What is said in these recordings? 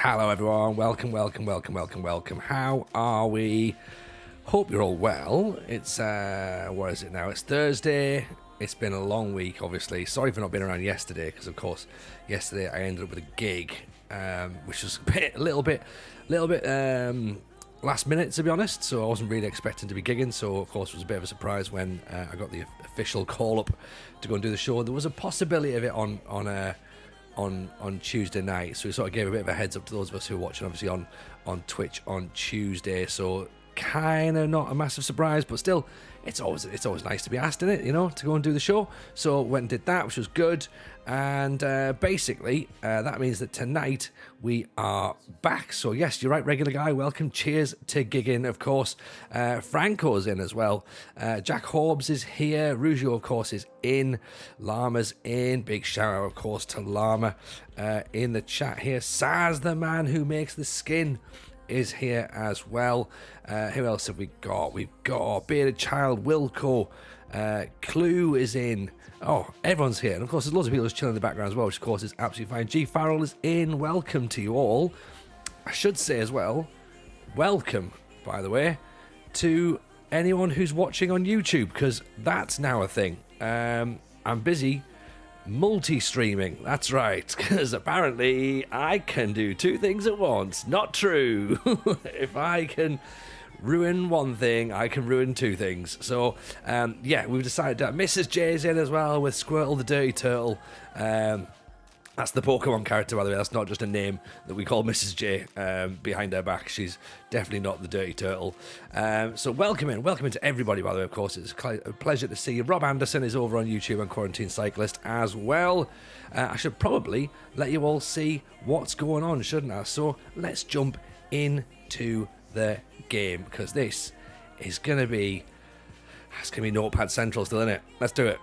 Hello everyone, welcome. How are we? Hope you're all well. It's, what is it now? It's Thursday. It's been a long week, obviously. Sorry for not being around yesterday, because of course, yesterday I ended up with a gig, which was a little bit last minute, to be honest, so I wasn't really expecting to be gigging, so of course it was a bit of a surprise when I got the official call up to go and do the show. There was a possibility of it on Tuesday night, so we sort of gave a bit of a heads up to those of us who are watching obviously on Twitch on Tuesday, so kind of not a massive surprise, but still it's always nice to be asked, isn't it, to go and do the show. So went and did that, which was good, and basically that means that tonight we are back. So yes, you're right, regular guy, welcome, cheers to gigging, of course. Franco's in as well, Jack Horbs is here, Rugio of course is in, Llama's in, big shout out of course to Llama in the chat here. Saz, the man who makes the skin, is here as well. Who else have we got? We've got our bearded child Wilco. Clue is in. Oh, everyone's here, and of course there's loads of people just chilling in the background as well, which of course is absolutely fine. G Farrell is in. Welcome to you all. I should say as well, welcome, by the way, to anyone who's watching on YouTube, because that's now a thing. I'm busy multi-streaming, that's right, because apparently I can do two things at once. Not true. If I can ruin one thing, I can ruin two things. So yeah, we've decided that Mrs. J's in as well with Squirtle the Dirty Turtle. That's the Pokemon character, by the way. That's not just a name that we call Mrs. J behind her back. She's definitely not the Dirty Turtle. So welcome in to everybody, by the way, of course. It's a pleasure to see you. Rob Anderson is over on YouTube and Quarantine Cyclist as well. I should probably let you all see what's going on, shouldn't I? So let's jump into the game, because this is going to be... It's going to be Notepad Central still, isn't it? Let's do it.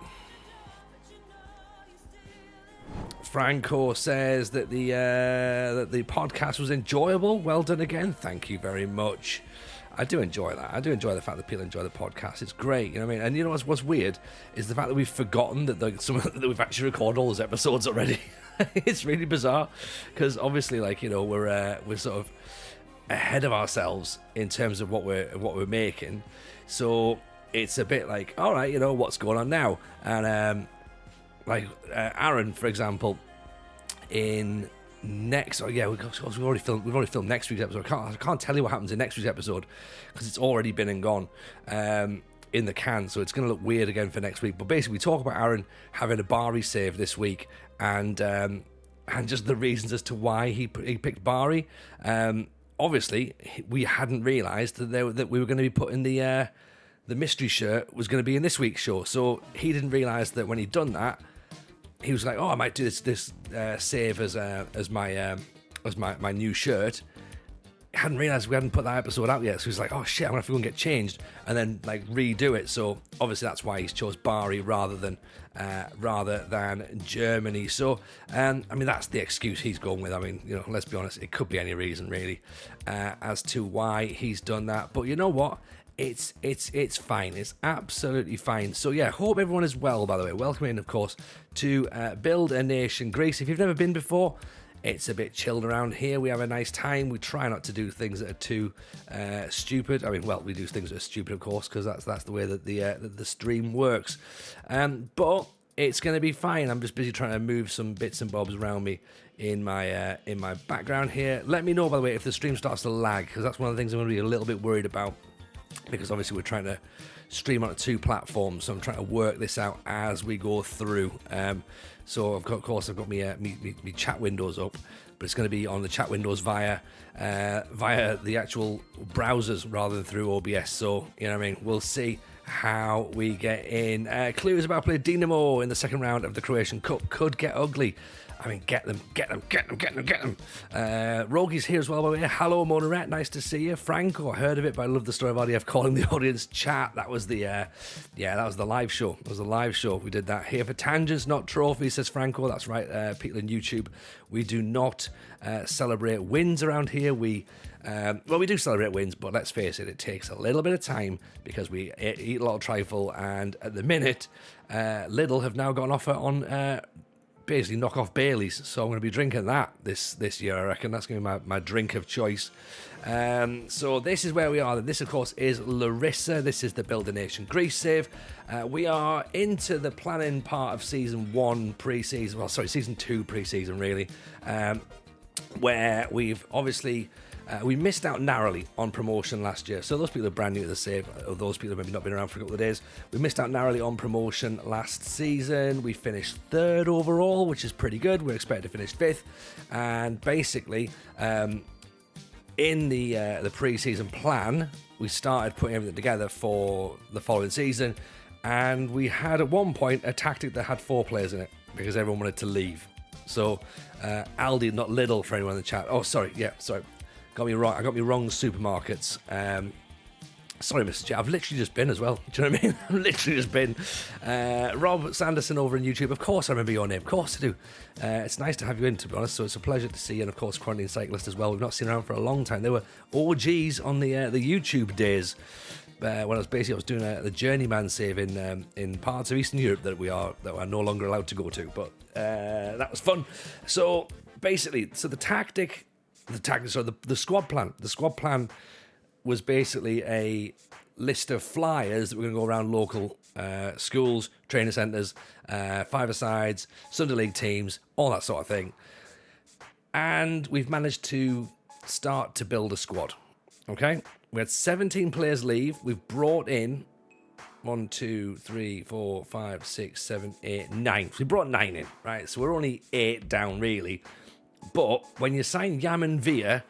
Franco says that the podcast was enjoyable. Well done again. Thank you very much. I do enjoy that. I do enjoy the fact that people enjoy the podcast. It's great, you know what I mean? And you know what's weird is the fact that we've forgotten that that we've actually recorded all those episodes already. It's really bizarre, because obviously, we're sort of ahead of ourselves in terms of what we're making. So it's a bit like, all right, what's going on now? And Aaron, for example, in next, we've already filmed next week's episode. I can't tell you what happens in next week's episode because it's already been and gone in the can, so it's going to look weird again for next week. But basically, we talk about Aaron having a Bari save this week, and just the reasons as to why he picked Bari. Obviously, we hadn't realised that we were going to be putting the mystery shirt was going to be in this week's show, so he didn't realise that when he'd done that, he was like, "Oh, I might do this save as my new shirt." Hadn't realised we hadn't put that episode out yet, so he's like, "Oh shit, I'm gonna have to go and get changed and then redo it." So obviously that's why he's chose Bari rather than Germany. So that's the excuse he's going with. I mean, let's be honest, it could be any reason really as to why he's done that. But you know what? It's fine. It's absolutely fine. So yeah, hope everyone is well, by the way. Welcome in, of course, to Build a Nation Greece. If you've never been before, it's a bit chilled around here. We have a nice time. We try not to do things that are too stupid. I mean, well, we do things that are stupid, of course, because that's the way that the stream works. But it's going to be fine. I'm just busy trying to move some bits and bobs around me in my background here. Let me know, by the way, if the stream starts to lag, because that's one of the things I'm going to be a little bit worried about. Because obviously we're trying to stream onto two platforms, so I'm trying to work this out as we go through. So of course I've got me chat windows up, but it's going to be on the chat windows via the actual browsers rather than through OBS. So we'll see how we get in. Clue is about to play Dinamo in the second round of the Croatian Cup. Could get ugly. I mean, get them. Rogi's here as well, by the way. Hello, Monoret. Nice to see you. Franco, I heard of it, but I love the story of RDF calling the audience chat. That was the live show. It was the live show. We did that here for tangents, not trophies, says Franco. That's right, people in YouTube. We do not celebrate wins around here. We do celebrate wins, but let's face it, it takes a little bit of time because we eat a lot of trifle, and at the minute, Lidl have now got an offer on basically knock off Bailey's. So I'm going to be drinking that this year, I reckon. That's going to be my drink of choice. So this is where we are. This, of course, is Larisa. This is the Build a Nation Greece save. We are into the planning part of season 1 pre-season. Well, sorry, season 2 pre-season, really. Where we've obviously... we missed out narrowly on promotion last year. So those people are brand new to the save, or those people have maybe not been around for a couple of days. We missed out narrowly on promotion last season. We finished 3rd overall, which is pretty good. We're expected to finish 5th. And basically, in the pre-season plan, we started putting everything together for the following season. And we had at one point a tactic that had 4 players in it because everyone wanted to leave. So Aldi, not Lidl for anyone in the chat. Oh, sorry. Yeah, sorry. Got me wrong. I got me wrong supermarkets. Sorry, Mr. J. I've literally just been as well. Do you know what I mean? I've literally just been. Rob Sanderson over on YouTube. Of course I remember your name. Of course I do. It's nice to have you in, to be honest. So it's a pleasure to see you. And of course, Quarantine Cyclist as well. We've not seen around for a long time. They were OGs on the YouTube days. When I was doing the journeyman save in parts of Eastern Europe that are no longer allowed to go to. But that was fun. So basically, the squad plan. The squad plan was basically a list of flyers that were going to go around local schools, training centres, five-a-sides, Sunday League teams, all that sort of thing. And we've managed to start to build a squad. Okay? We had 17 players leave. We've brought in 1, 2, 3, 4, 5, 6, 7, 8, 9. So we brought 9 in, right? So we're only 8 down, really. But when you sign Yaman Via,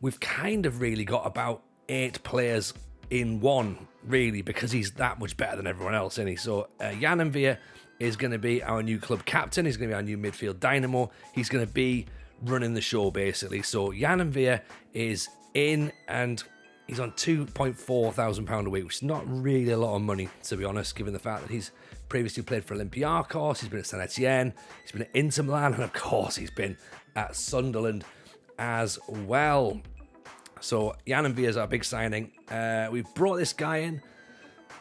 we've kind of really got about 8 players in one, really, because he's that much better than everyone else, isn't he? So Yaman Via is going to be our new club captain. He's going to be our new midfield dynamo. He's going to be running the show, basically. So Yaman Via is in, and he's on £2.4 thousand a week, which is not really a lot of money, to be honest, given the fact that he's previously played for Olympiacos, he's been at Saint Etienne, he's been at Inter Milan, and of course he's been at Sunderland as well. So Yaman Via is our big signing. We've brought this guy in,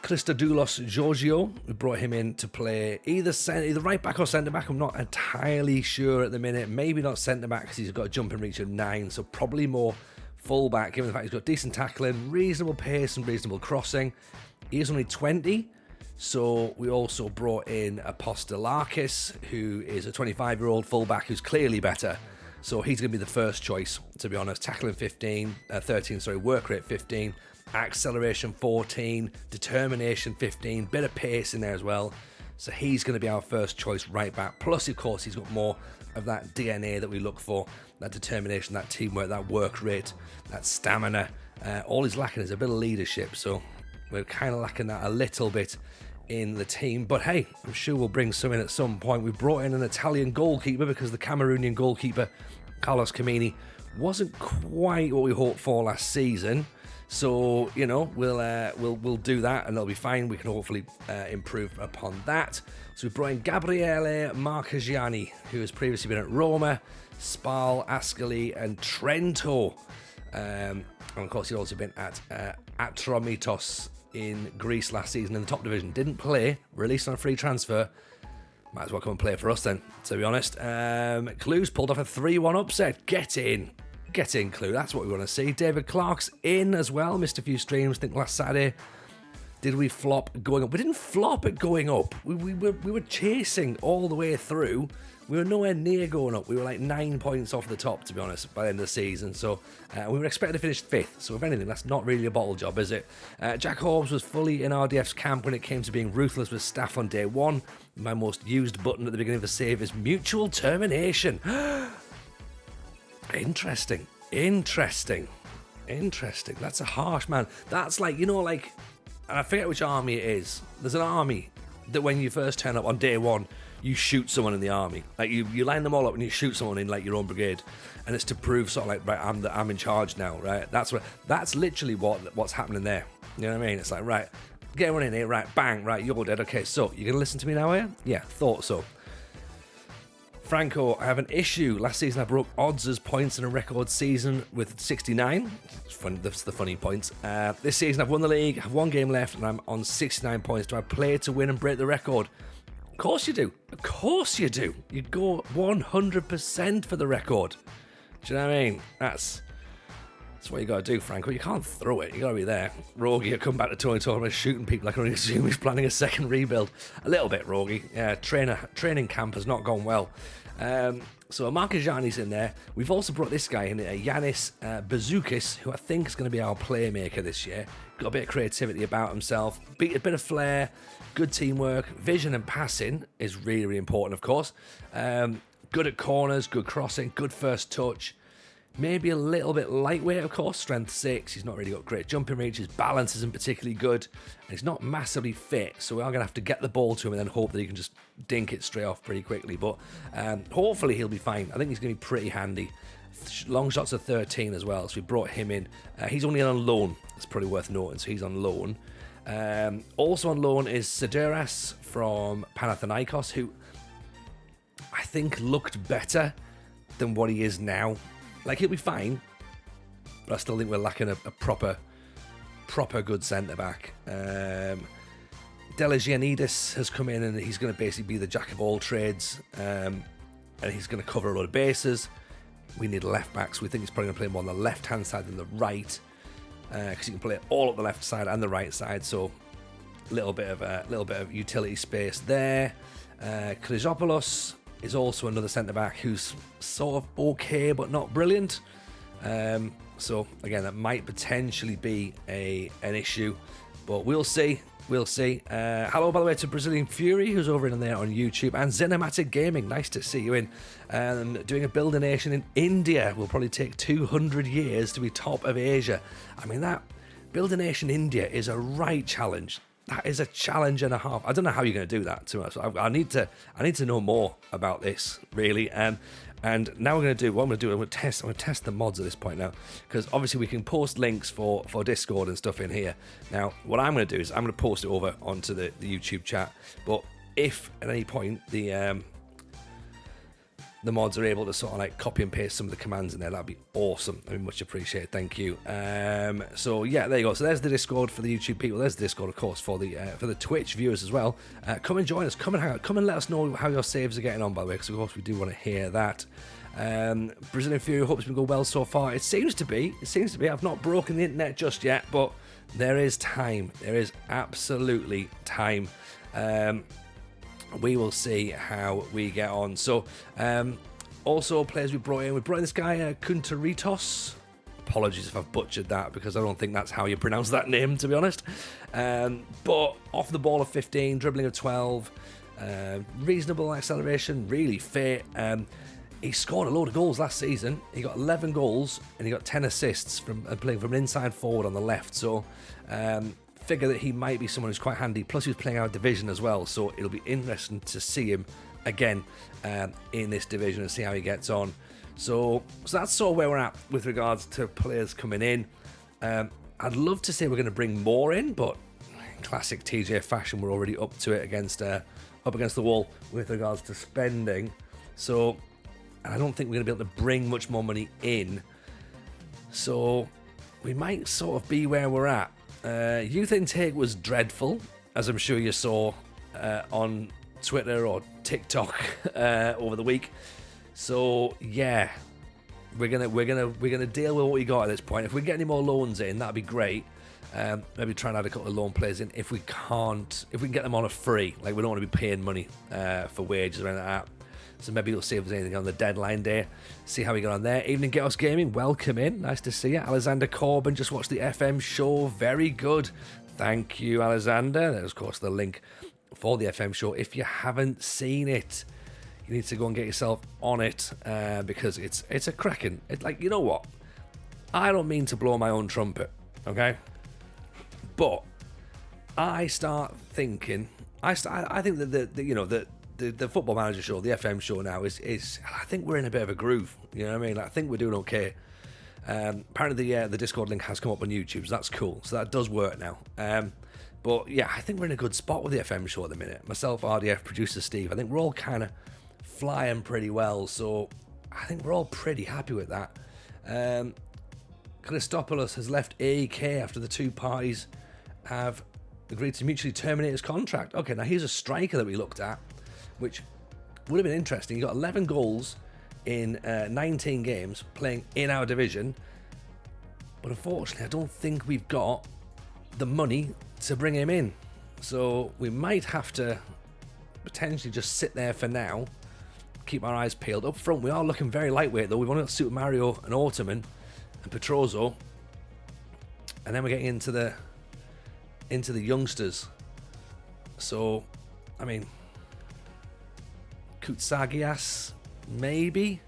Christodoulos Giorgio. We brought him in to play either right back or centre back. I'm not entirely sure at the minute. Maybe not centre back because he's got a jumping reach of 9, so probably more full back, given the fact he's got decent tackling, reasonable pace and reasonable crossing. He is only 20. So we also brought in Apostolakis, who is a 25-year-old fullback who's clearly better. So he's going to be the first choice, to be honest. Tackling 13, work rate 15, acceleration 14, determination 15, bit of pace in there as well. So he's going to be our first choice right back. Plus, of course, he's got more of that DNA that we look for, that determination, that teamwork, that work rate, that stamina. All he's lacking is a bit of leadership. So we're kind of lacking that a little bit in the team, but hey, I'm sure we'll bring some in at some point. We brought in an Italian goalkeeper because the Cameroonian goalkeeper Carlos Camini wasn't quite what we hoped for last season. So we'll do that, and it'll be fine. We can hopefully improve upon that. So we brought in Gabriele Marchigiani, who has previously been at Roma, Spal, Ascoli, and Trento, and of course he'd also been at Atromitos in Greece last season in the top division. Didn't play, released on a free transfer. Might as well come and play for us then, to be honest. Clue's pulled off a 3-1 upset. Get in, Clue. That's what we want to see. David Clark's in as well. Missed a few streams, I think last Saturday. Did we flop going up? We didn't flop at going up. We were chasing all the way through. We were nowhere near going up. We were like 9 points off the top, to be honest, by the end of the season. So we were expected to finish 5th. So if anything, that's not really a bottle job, is it? Jack Hobbs was fully in RDF's camp when it came to being ruthless with staff on day 1. My most used button at the beginning of the save is mutual termination. Interesting. That's a harsh, man. That's like, and I forget which army it is. There's an army that when you first turn up on day 1, you shoot someone in the army. Like you line them all up and you shoot someone in like your own brigade, and it's to prove sort of like, right, I'm in charge now, right? That's literally what's happening there. You know what I mean? It's like, right, get everyone in here, right, bang, right, you're dead. Okay, so you're gonna listen to me now, are you? Yeah, thought so. Franco, I have an issue. Last season I broke odds points in a record season with 69. It's fun, that's the funny points. This season I've won the league, I have 1 game left, and I'm on 69 points. Do I play to win and break the record? Of course you do. Of course you do. You go 100% for the record. Do you know what I mean? That's what you got to do, Franco. You can't throw it. You got to be there. Rogie, you come back to Tony Talking shooting people. I can only assume he's planning a second rebuild. A little bit, Rogie. Yeah, training camp has not gone well. So Markajani's in there. We've also brought this guy in, Yanis Bazukis, who I think is going to be our playmaker this year. Got a bit of creativity about himself, a bit of flair, good teamwork, vision and passing is really, really important, of course. Good at corners, good crossing, good first touch. Maybe a little bit lightweight, of course, strength 6. He's not really got great jumping reach. His balance isn't particularly good. And he's not massively fit, so we are going to have to get the ball to him and then hope that he can just dink it straight off pretty quickly. But hopefully he'll be fine. I think he's going to be pretty handy. Long shots of 13 as well, so we brought him in. He's only on loan. It's probably worth noting, so he's on loan. Also on loan is Sidiras from Panathinaikos, who I think looked better than what he is now. Like, he'll be fine, but I still think we're lacking a proper good centre-back. Delegianidis has come in, and he's going to basically be the jack of all trades, and he's going to cover a lot of bases. We need left-backs. We think he's probably going to play more on the left-hand side than the right, because he can play all up the left side and the right side, so a little bit of utility space there. Chryzopoulos is also another centre-back who's sort of okay but not brilliant. So, again, that might potentially be an issue, but we'll see. We'll see. Hello, by the way, to Brazilian Fury, who's over in there on YouTube, and Zenomatic Gaming. Nice to see you in. Doing a Builder Nation in India will probably take 200 years to be top of Asia. I mean, that Builder Nation India is a right challenge. That is a challenge and a half. I don't know how you're going to do that to us. I need to know more about this, really. And now we're going to do what I'm going to do. I'm going to test the mods at this point now, because obviously we can post links for Discord and stuff in here. Now, what I'm going to do is I'm going to post it over onto the YouTube chat. But if at any point the mods are able to sort of like copy and paste some of the commands in there, that'd be awesome. I mean, much appreciated. Thank you. So yeah, there you go. So there's the Discord for the YouTube people. There's the Discord, of course, for the Twitch viewers as well. Come and join us. Come and hang out. Come and let us know how your saves are getting on, by the way, because of course we do want to hear that. Brazilian Fury, hopes we go well so far. It seems to be. I've not broken the internet just yet, but there is time. There is absolutely time. We will see how we get on. So, also players we brought in this guy, Kuntaritos. Apologies if I've butchered that, because I don't think that's how you pronounce that name, to be honest. But off the ball of 15, dribbling of 12, reasonable acceleration, really fit. He scored a load of goals last season. He got 11 goals and he got 10 assists from playing from an inside forward on the left. So, figure that he might be someone who's quite handy. Plus, he was playing our division as well, so it'll be interesting to see him again in this division and see how he gets on. So that's sort of where we're at with regards to players coming in. I'd love to say we're going to bring more in, but classic TJ fashion, we're already up to it up against the wall with regards to spending. So I don't think we're going to be able to bring much more money in. So we might sort of be where we're at. Youth intake was dreadful, as I'm sure you saw on Twitter or TikTok over the week. So yeah, we're gonna deal with what we got at this point. If we get any more loans in, that'd be great. Maybe try and add a couple of loan players in. If we can get them on a free, like we don't want to be paying money for wages or anything like that. So maybe we'll see if there's anything on the deadline day. See how we get on there. Evening Get Us Gaming, welcome in. Nice to see you. Alexander Corbin just watched the FM show. Very good. Thank you, Alexander. There's, of course, the link for the FM show. If you haven't seen it, you need to go and get yourself on it because it's a cracking. Like, you know what? I don't mean to blow my own trumpet, okay? But I start thinking. I think that the Football Manager show, the FM show now is I think we're in a bit of a groove. You know what I mean? Like, I think we're doing okay. Apparently the Discord link has come up on YouTube, so that's cool. So that does work now. But yeah, I think we're in a good spot with the FM show at the minute. Myself, RDF, producer Steve, I think we're all kind of flying pretty well. So I think we're all pretty happy with that. Christopoulos has left AEK after the two parties have agreed to mutually terminate his contract. Okay, now here's a striker that we looked at. which would have been interesting. He got 11 goals in 19 games playing in our division, but unfortunately I don't think we've got the money to bring him in, so we might have to potentially just sit there for now, keep our eyes peeled. Up front we are looking very lightweight though. We've only got Super Mario and Autumn and Petrozo, and then we're getting into the youngsters. So I mean, Kutsagias, maybe.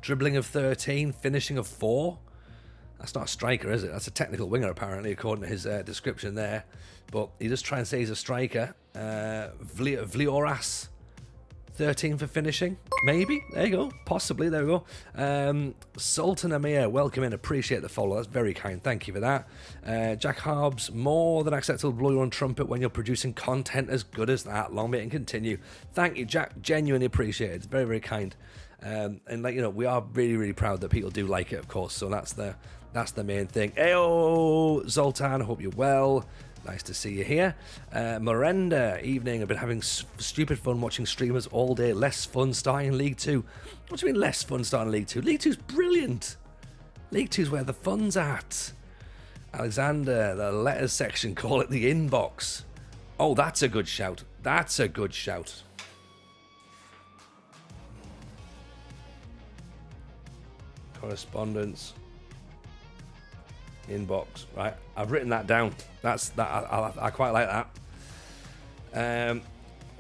Dribbling of 13, finishing of 4. That's not a striker, is it? That's a technical winger, apparently, according to his description there. But he does try and say he's a striker. Vlioras, 13 for finishing. Maybe. There you go. Possibly. There we go. Sultan Amir, welcome in. Appreciate the follow. That's very kind. Thank you for that. Jack Harbs, more than acceptable to blow your own trumpet when you're producing content as good as that. Long may it continue. Thank you, Jack. Genuinely appreciate it. It's very, very kind. And like, you know, we are really, really proud that people do like it, of course. So that's the main thing. Heyo, Zoltan. Hope you're well. Nice to see you here. Miranda, evening. I've been having stupid fun watching streamers all day. Less fun starting League 2. What do you mean less fun starting League 2? League 2's brilliant. League 2's where the fun's at. Alexander, the letters section, call it the inbox. Oh, that's a good shout. That's a good shout. Correspondence. Inbox, right? I've written that down. That's that. I quite like that.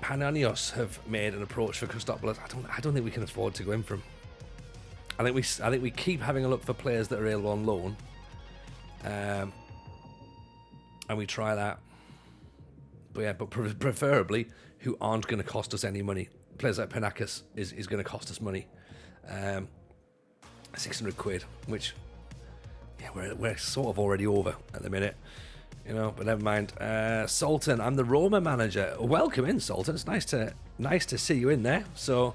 Pananios have made an approach for Christopoulos. I don't think we can afford to go in for him. I think we keep having a look for players that are available on loan, and we try that. But yeah, but preferably who aren't going to cost us any money. Players like Panakis is going to cost us money. 600 quid, which. Yeah, we're sort of already over at the minute, you know, but never mind. Sultan, I'm the Roma manager. Welcome in, Sultan. It's nice to see you in there. So,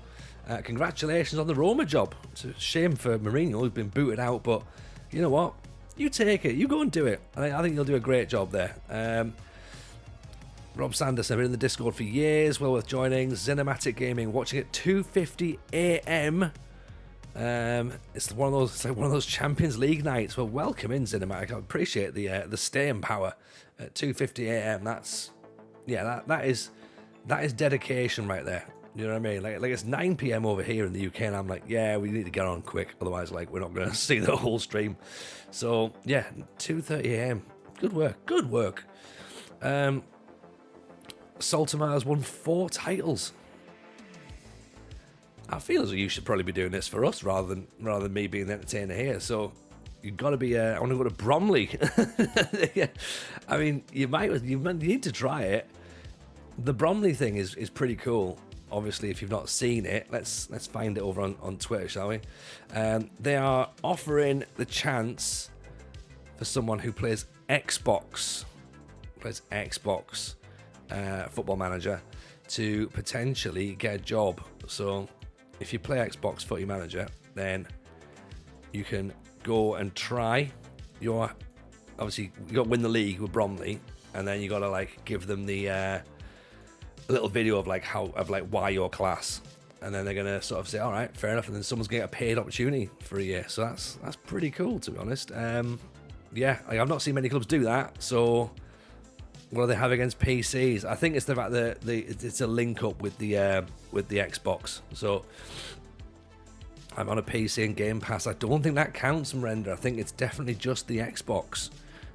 congratulations on the Roma job. It's a shame for Mourinho, who's been booted out, but you know what? You take it. You go and do it. I think you'll do a great job there. Rob Sanderson, I've been in the Discord for years. Well worth joining. Cinematic Gaming, watching at 2:50 a.m. It's one of those Champions League nights. Well, welcome in, Cinematic. I appreciate the staying power at 2:50 a.m. That is dedication right there. You know what I mean? Like it's 9 p.m. over here in the UK, and I'm like, yeah, we need to get on quick, otherwise, like, we're not going to see the whole stream. So yeah, 2:30 a.m. Good work. Saltamar has won 4 titles. I feel as though you should probably be doing this for us rather than me being the entertainer here. So you've got to be. I want to go to Bromley. Yeah. I mean, you need to try it. The Bromley thing is pretty cool. Obviously, if you've not seen it, let's find it over on Twitter, shall we? They are offering the chance for someone who plays Xbox Football Manager to potentially get a job. So if you play Xbox Footy Manager, then you can go and try obviously you got to win the league with Bromley, and then you got to like give them the little video of like why you're class, and then they're gonna sort of say, all right, fair enough, and then someone's gonna get a paid opportunity for a year. So that's pretty cool, to be honest. Yeah, like, I've not seen many clubs do that. So what do they have against PCs? I think it's the fact that it's a link up with the Xbox. So I'm on a PC and Game Pass. I don't think that counts in render. I think it's definitely just the Xbox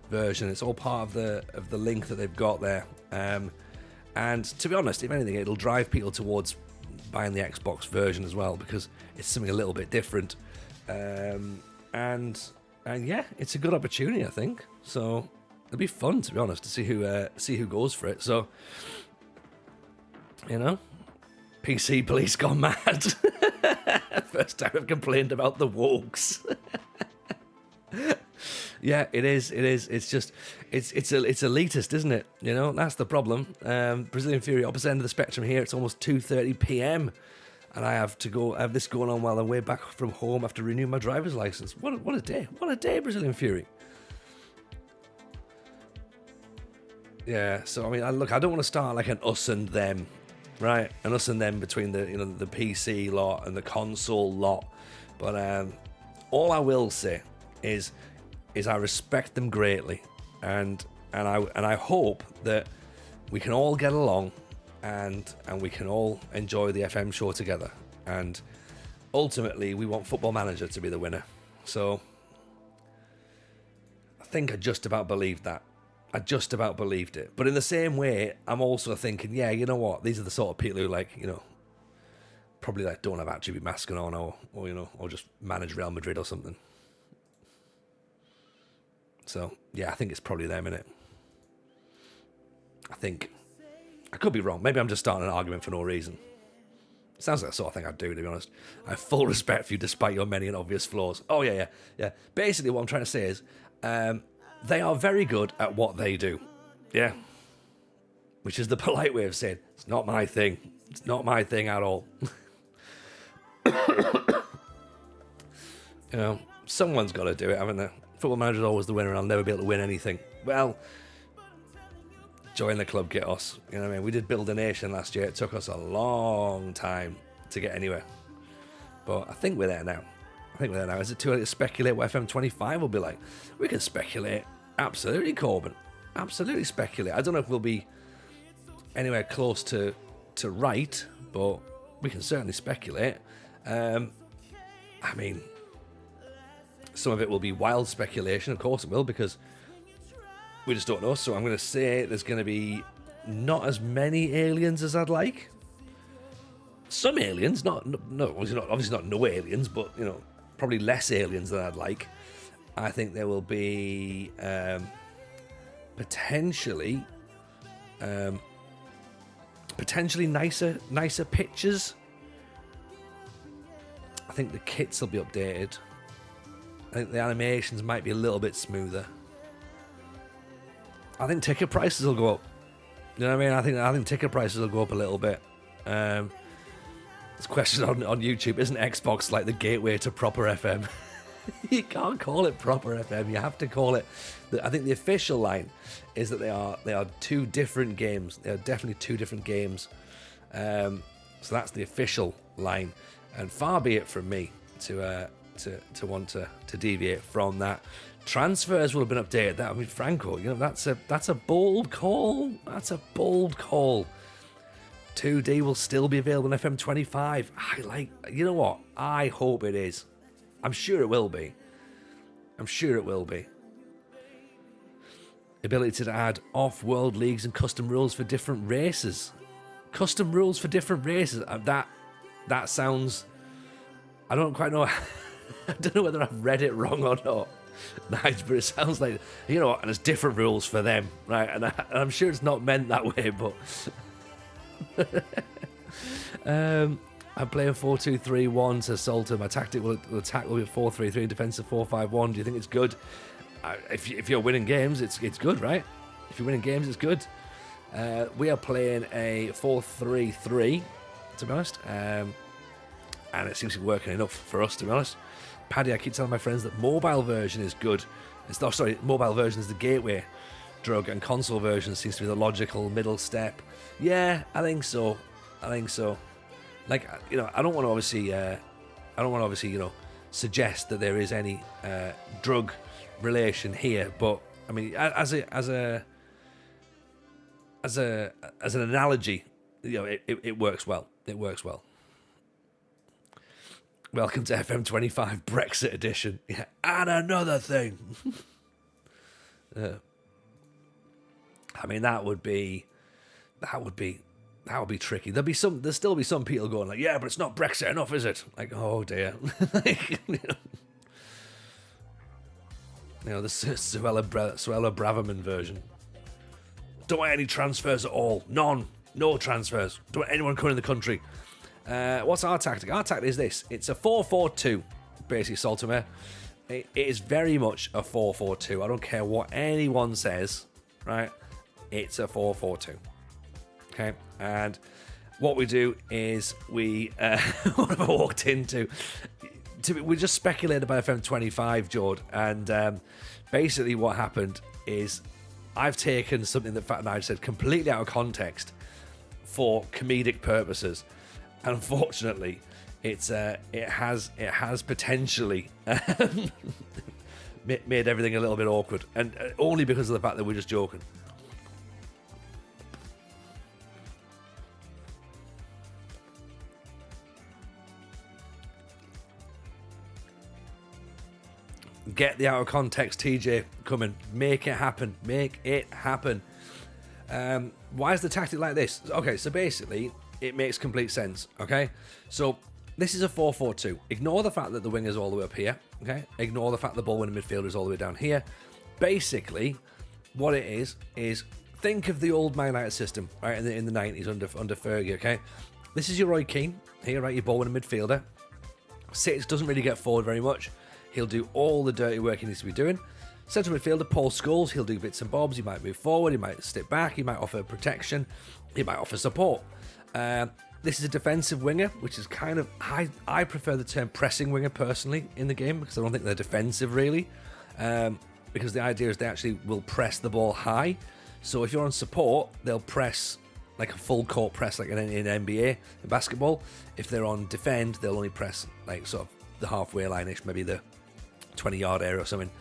version. It's all part of the link that they've got there. And to be honest, if anything, it'll drive people towards buying the Xbox version as well, because it's something a little bit different. And yeah, it's a good opportunity, I think. So it'll be fun, to be honest, to see who goes for it. So, you know, PC police gone mad. First time I've complained about the wokes. Yeah, it is. It's just, it's elitist, isn't it? You know, that's the problem. Brazilian Fury, opposite end of the spectrum here. It's almost 2:30 p.m. and I have this going on while I'm way back from home after renewing my driver's license. What a day! What a day, Brazilian Fury. Yeah. So I mean, I don't want to start like an us and them right? And us and them between the the PC lot and the console lot. But all I will say is I respect them greatly, and I hope that we can all get along, and we can all enjoy the FM show together. And ultimately, we want Football Manager to be the winner. So I think I just about believed that. I just about believed it. But in the same way, I'm also thinking, yeah, you know what? These are the sort of people who, like, probably like don't have actually be masking on, or just manage Real Madrid or something. So yeah, I think it's probably them, innit? I think I could be wrong. Maybe I'm just starting an argument for no reason. Sounds like the sort of thing I'd do, to be honest. I have full respect for you despite your many and obvious flaws. Oh yeah. Basically, what I'm trying to say is, they are very good at what they do. Yeah. Which is the polite way of saying, it's not my thing. It's not my thing at all. Someone's got to do it, haven't they? Football Manager's always the winner and I'll never be able to win anything. Well, join the club, get us. You know what I mean? We did build a nation last year. It took us a long time to get anywhere. But I think we're there now. Is it too early to speculate what FM25 will be like? We can speculate. Absolutely, Corbin. Absolutely speculate. I don't know if we'll be anywhere close to right, but we can certainly speculate. I mean, some of it will be wild speculation. Of course it will, because we just don't know. So I'm going to say there's going to be not as many aliens as I'd like. Some aliens, obviously not no aliens, but probably less aliens than I'd like. I think there will be potentially nicer pictures. I think the kits will be updated. I think the animations might be a little bit smoother. I think ticket prices will go up. You know what I mean? I think ticket prices will go up a little bit. There's a question on YouTube. Isn't Xbox like the gateway to proper FM? You can't call it proper FM. You have to call it. I think the official line is that they are two different games. They are definitely two different games. So that's the official line. And far be it from me to want to deviate from that. Transfers will have been updated. Franco, that's a bold call. That's a bold call. 2D will still be available on FM25. You know what? I hope it is. I'm sure it will be. Ability to add off-world leagues and custom rules for different races. Custom rules for different races. That sounds... I don't quite know... I don't know whether I've read it wrong or not. Nice, but it sounds like... and there's different rules for them, right? And I'm sure it's not meant that way, but... I'm playing 4-2-3-1, says Salter. My tactic will attack will be 4-3-3 defensive 4-5-1. Do you think it's good? If you're winning games, it's good, right? If you're winning games, it's good. We are playing a 4-3-3, to be honest. And it seems to be working enough for us, to be honest. Paddy, I keep telling my friends that mobile version is good. Mobile version is the gateway drug, and console version seems to be the logical middle step. Yeah, I think so. Like, I don't want to obviously, suggest that there is any drug relation here, but I mean, as an analogy, it works well. It works well. Welcome to FM25 Brexit edition. Yeah, and another thing. I mean, that would be tricky. There'll still be some people going like, yeah, but it's not Brexit enough, is it? Like, oh dear. The Suella Braverman version. Don't want any transfers at all. None. No transfers. Don't want anyone coming in the country. What's our tactic? Our tactic is this. It's a 4-4-2, basically, Saltimer. It is very much a 4-4-2. I don't care what anyone says, right? It's a 4-4-2. Okay, and what we do is we what have I walked into? We just speculated about FM25, Jord, and basically what happened is I've taken something that Fat and I said completely out of context for comedic purposes. And unfortunately, it has potentially made everything a little bit awkward, and only because of the fact that we're just joking. Get the out of context TJ coming. Make it happen. Make it happen. Why is the tactic like this? Okay, so basically, it makes complete sense. Okay, so this is a 4-4-2. Ignore the fact that the winger's all the way up here. Okay, ignore the fact the ball winning midfielder is all the way down here. Basically, what it is think of the old Man United system, right? In the 90s under Fergie. Okay, this is your Roy Keane here, right? Your ball winning midfielder. Sits, doesn't really get forward very much. He'll do all the dirty work he needs to be doing. Central midfielder, Paul Scholes, he'll do bits and bobs. He might move forward, he might step back, he might offer protection, he might offer support. This is a defensive winger, which is kind of, I prefer the term pressing winger personally in the game, because I don't think they're defensive really. Because the idea is they actually will press the ball high. So if you're on support, they'll press like a full court press like in NBA, in basketball. If they're on defend, they'll only press like sort of the halfway line-ish, maybe the 20-yard area or something.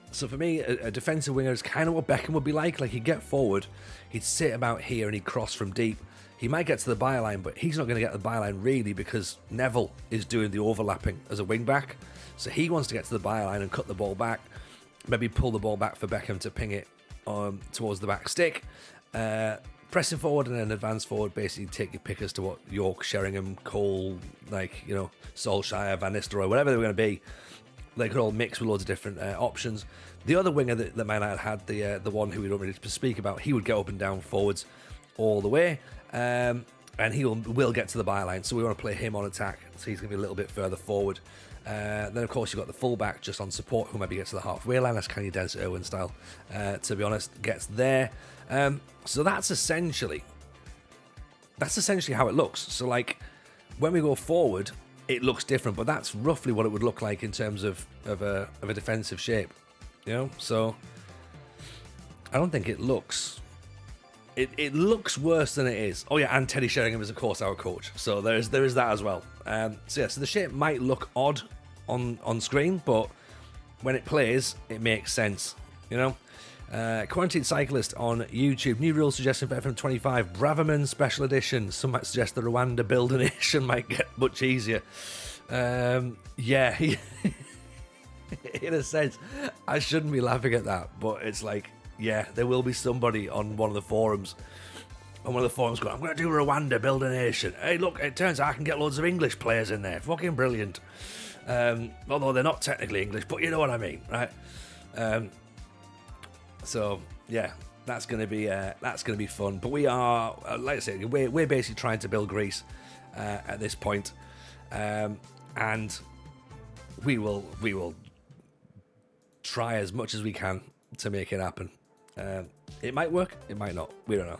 So for me, a defensive winger is kind of what Beckham would be like. Like, he'd get forward, he'd sit about here and he'd cross from deep. He might get to the byline, but he's not going to get to the byline really, because Neville is doing the overlapping as a wing-back. So he wants to get to the byline and cut the ball back, maybe pull the ball back for Beckham to ping it towards the back stick. Pressing forward and then advance forward, basically take your pick as to what York, Sheringham, Cole, Solskjaer, Van Nistelrooy, whatever they were going to be. They could all mix with loads of different options. The other winger that Man United had, the one who we don't really speak about, he would get up and down forwards all the way, and he will get to the byline. So we want to play him on attack, so he's going to be a little bit further forward. Then of course you've got the fullback just on support, who maybe gets to the halfway line. That's kind of Dennis Irwin style, to be honest. Gets there. So that's essentially how it looks. So like when we go forward, it looks different, but that's roughly what it would look like in terms of a defensive shape, So I don't think it looks. It looks worse than it is. Oh yeah, and Teddy Sheringham is of course our coach, so there is that as well. So the shape might look odd on screen, but when it plays, it makes sense. Quarantine Cyclist on YouTube. New rule suggestion for FM25. Braverman Special Edition. Some might suggest the Rwanda Building Edition might get much easier. Yeah, in a sense, I shouldn't be laughing at that, but it's like, yeah, there will be somebody on one of the forums. going, I'm going to do Rwanda, build a nation. Hey, look, it turns out I can get loads of English players in there. Fucking brilliant. Although they're not technically English, but you know what I mean, right? So yeah, that's going to be fun. But we are, like I said, we're basically trying to build Greece at this point, and we will try as much as we can to make it happen. It might work, it might not. We don't know.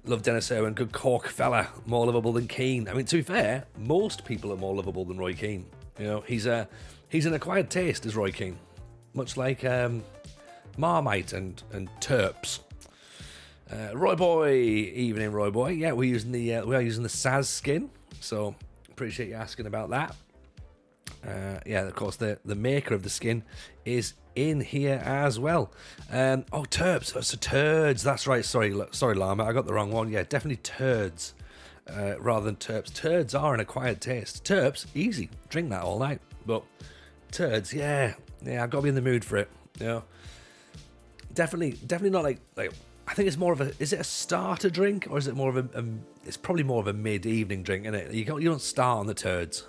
Love Dennis Irwin, good Cork fella, more lovable than Keane. I mean, to be fair, most people are more lovable than Roy Keane. You know, he's an acquired taste, is Roy Keane, much like Marmite and Terps. Roy Boy, evening Roy Boy. Yeah, we are using the Saz skin, so appreciate you asking about that. Yeah, of course, the maker of the skin is in here as well. Terps, so turds. That's right. Sorry, Llama, I got the wrong one. Yeah, definitely turds rather than terps. Turds are an acquired taste. Terps, easy, drink that all night. But turds, yeah, I've got to be in the mood for it. You know, definitely not like. I think it's more of a. Is it a starter drink or is it more of a? It's probably more of a mid-evening drink, isn't it? You don't start on the turds.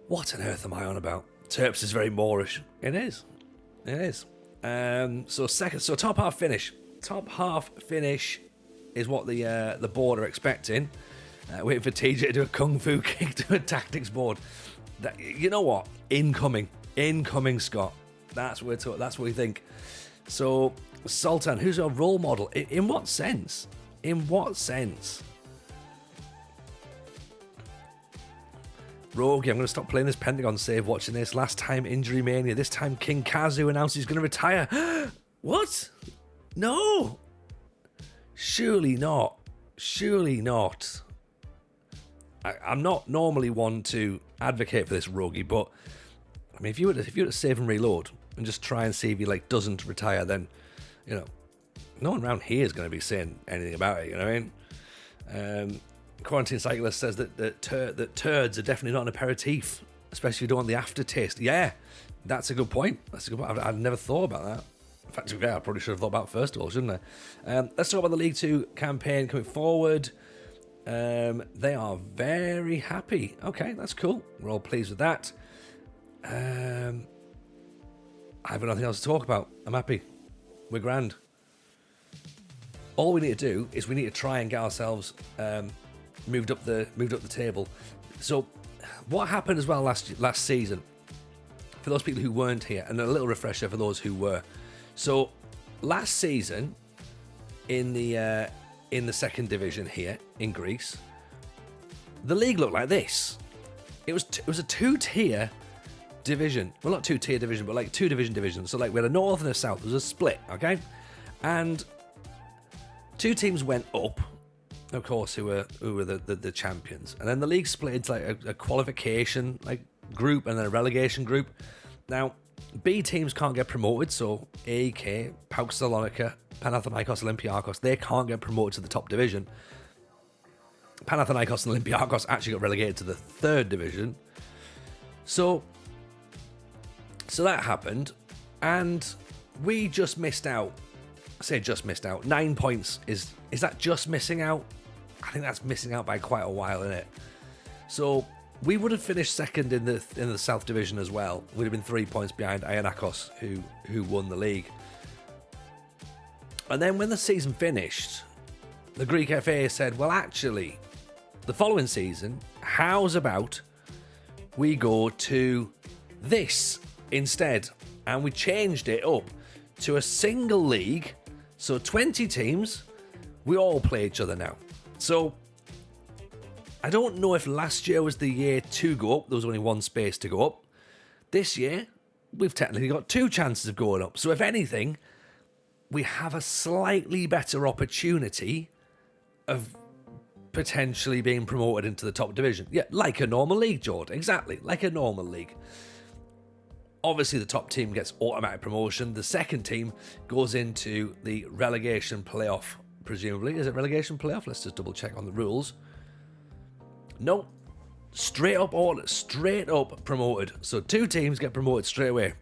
What on earth am I on about? Terps is very Moorish. It is. So top half finish. Top half finish is what the board are expecting. Waiting for TJ to do a kung fu kick to a tactics board. You know what? Incoming, Scott. That's what we think. So Sultan, who's our role model? In what sense? Rogue, I'm going to stop playing this Pentagon save watching this. Last time Injury Mania. This time King Kazu announced he's going to retire. What? No. Surely not. Surely not. I'm not normally one to advocate for this, Rogie, but I mean, if you were to save and reload and just try and see if he like doesn't retire, then no one around here is going to be saying anything about it. You know what I mean? Quarantine Cyclist says that turds are definitely not an aperitif, especially if you don't want the aftertaste. Yeah, that's a good point. I've never thought about that. In fact, I probably should have thought about it first of all, shouldn't I? Let's talk about the League Two campaign coming forward. They are very happy. Okay, that's cool. We're all pleased with that. I have nothing else to talk about. I'm happy. We're grand. All we need to do is we need to try and get ourselves moved up the table. So, what happened as well last season? For those people who weren't here, and a little refresher for those who were. So, last season in the second division here in Greece, the league looked like this. It was a two-tier division. Well, not two-tier division, but like two divisions. So like we had a north and a south. There was a split, okay? And two teams went up, of course, who were the champions. And then the league split into like a qualification like group and then a relegation group. Now, B teams can't get promoted, so AEK, PAOK Salonika, Panathinaikos, Olympiakos, they can't get promoted to the top division. Panathinaikos and Olympiakos actually got relegated to the third division. So that happened, and we just missed out. I say just missed out. 9 points is that just missing out? I think that's missing out by quite a while, isn't it? So we would have finished second in the South Division as well. We'd have been 3 points behind Ioannakos, who won the league. And then when the season finished, the Greek FA said, well, actually, the following season, how's about we go to this instead? And we changed it up to a single league. So 20 teams, we all play each other now. So I don't know if last year was the year to go up. There was only one space to go up. This year, we've technically got two chances of going up. So if anything, we have a slightly better opportunity of potentially being promoted into the top division. Yeah, like a normal league, Jordan. Exactly, like a normal league. Obviously, the top team gets automatic promotion. The second team goes into the relegation playoff, presumably. Is it relegation playoff? Let's just double check on the rules. No, straight up promoted. So two teams get promoted straight away,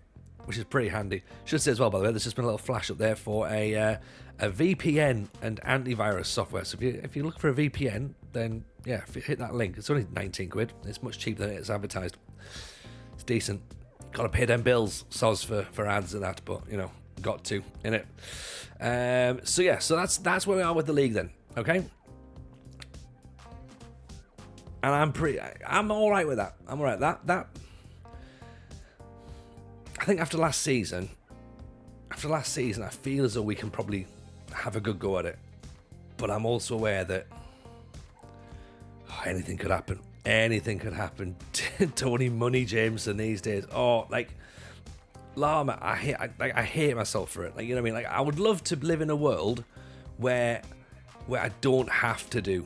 which is pretty handy. Should say as well, by the way, there's just been a little flash up there for a VPN and antivirus software. So if you look for a VPN, then yeah, hit that link. It's only 19 quid. It's much cheaper than it's advertised. It's decent. Got to pay them bills, soz for ads and that, but got to, innit? So that's where we are with the league then, okay? And I'm all right with that. I'm all right. That I think after last season, I feel as though we can probably have a good go at it. But I'm also aware that anything could happen. Anything could happen. Tony Money Jameson these days. Oh, like Lama, I hate myself for it. Like, you know what I mean? Like, I would love to live in a world where I don't have to do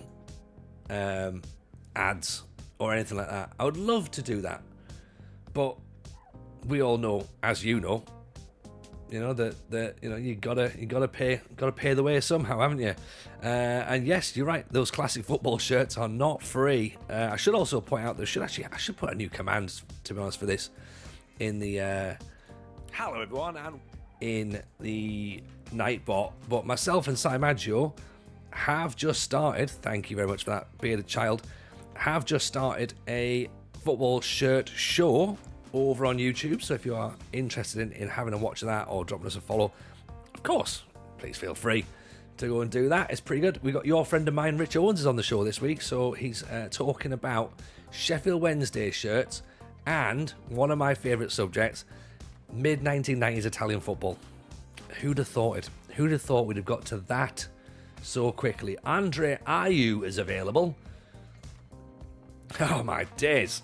ads or anything like that. I would love to do that, but we all know, as you know, that you gotta pay the way somehow, haven't you? And yes, you're right. Those classic football shirts are not free. I should also point out I should put a new command, to be honest, for this in the hello everyone, and in the Nightbot. But myself and Simaggio have just started. Thank you very much for that, bearded child. Have just started a football shirt show over on YouTube, so if you are interested in having a watch of that or dropping us a follow, of course, please feel free to go and do that. It's pretty good. We got your friend of mine, Rich Owens, is on the show this week, so he's talking about Sheffield Wednesday shirts and one of my favourite subjects, mid-1990s Italian football. Who'd have thought it? Who'd have thought we'd have got to that so quickly? Andre Ayew is available. Oh my days.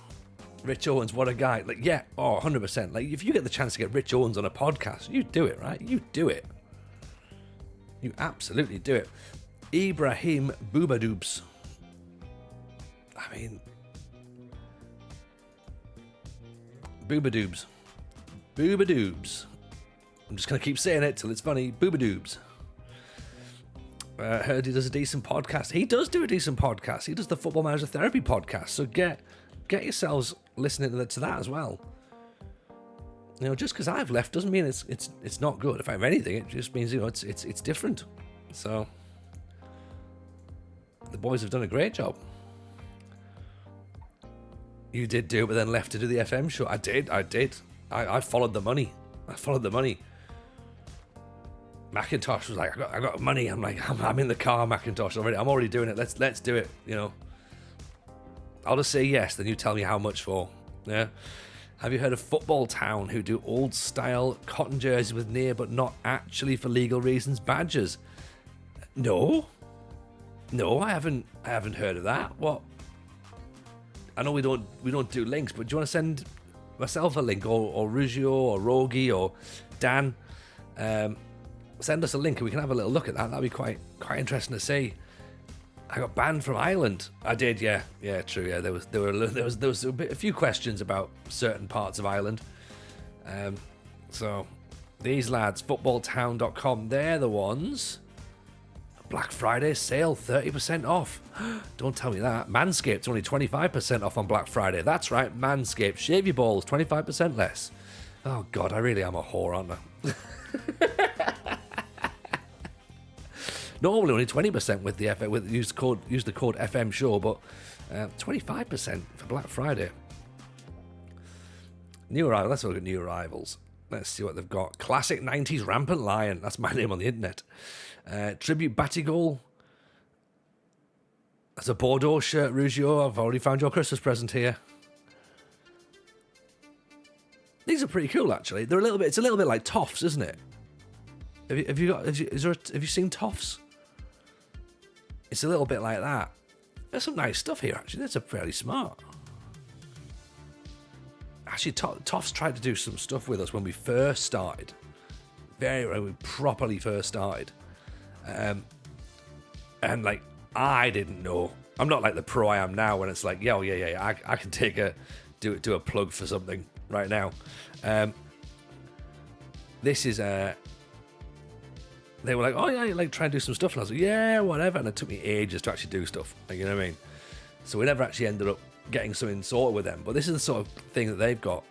Rich Owens, what a guy. Like, yeah, 100%. Like, if you get the chance to get Rich Owens on a podcast, you do it, right? You do it. You absolutely do it. Ibrahim Boobadoobs. I mean, Boobadoobs. Boobadoobs. I'm just going to keep saying it till it's funny. Boobadoobs. Heard he does a decent podcast. He does do a decent podcast. He does the Football Manager Therapy podcast. So get yourselves listening to that as well. You know, just because I've left doesn't mean it's not good. If I have anything, it just means, you know, it's different. So the boys have done a great job. You did do it, but then left to do the FM show. I did. I followed the money. Macintosh was like, I got money. I'm like, I'm in the car, Macintosh, already. I'm already doing it. Let's do it. You know, I'll just say yes. Then you tell me how much for. Yeah. Have you heard of Football Town, who do old style cotton jerseys with near but not actually for legal reasons badges? No, I haven't heard of that. What? I know we don't do links, but do you want to send myself a link, or Rugio, or Rogi, or Dan? Send us a link and we can have a little look at that. That'd be quite interesting to see. I got banned from Ireland. I did, yeah, true. Yeah, there was a few questions about certain parts of Ireland. So these lads, footballtown.com, they're the ones. Black Friday sale, 30% off. Don't tell me that. Manscaped's only 25% off on Black Friday. That's right, Manscaped. Shave your balls, 25% less. Oh God, I really am a whore, aren't I? Normally only 20% with the use the code FM show, but 25% for Black Friday. New arrival. Let's look at new arrivals. Let's see what they've got. Classic 90s Rampant Lion. That's my name on the internet. Tribute Batigol. That's a Bordeaux shirt, Rugio. I've already found your Christmas present here. These are pretty cool, actually. They're it's a little bit like Toffs, isn't it? Have you seen Toffs? It's a little bit like that. There's some nice stuff here, actually. That's fairly smart. Actually, Toffs tried to do some stuff with us when we first started. When we properly first started. And like, I didn't know. I'm not like the pro I am now when it's like, yeah, I can do a plug for something right now. This is they were like, oh yeah, you like try and do some stuff, and I was like, yeah, whatever. And it took me ages to actually do stuff, like, you know what I mean? So we never actually ended up getting something sorted with them. But this is the sort of thing that they've got,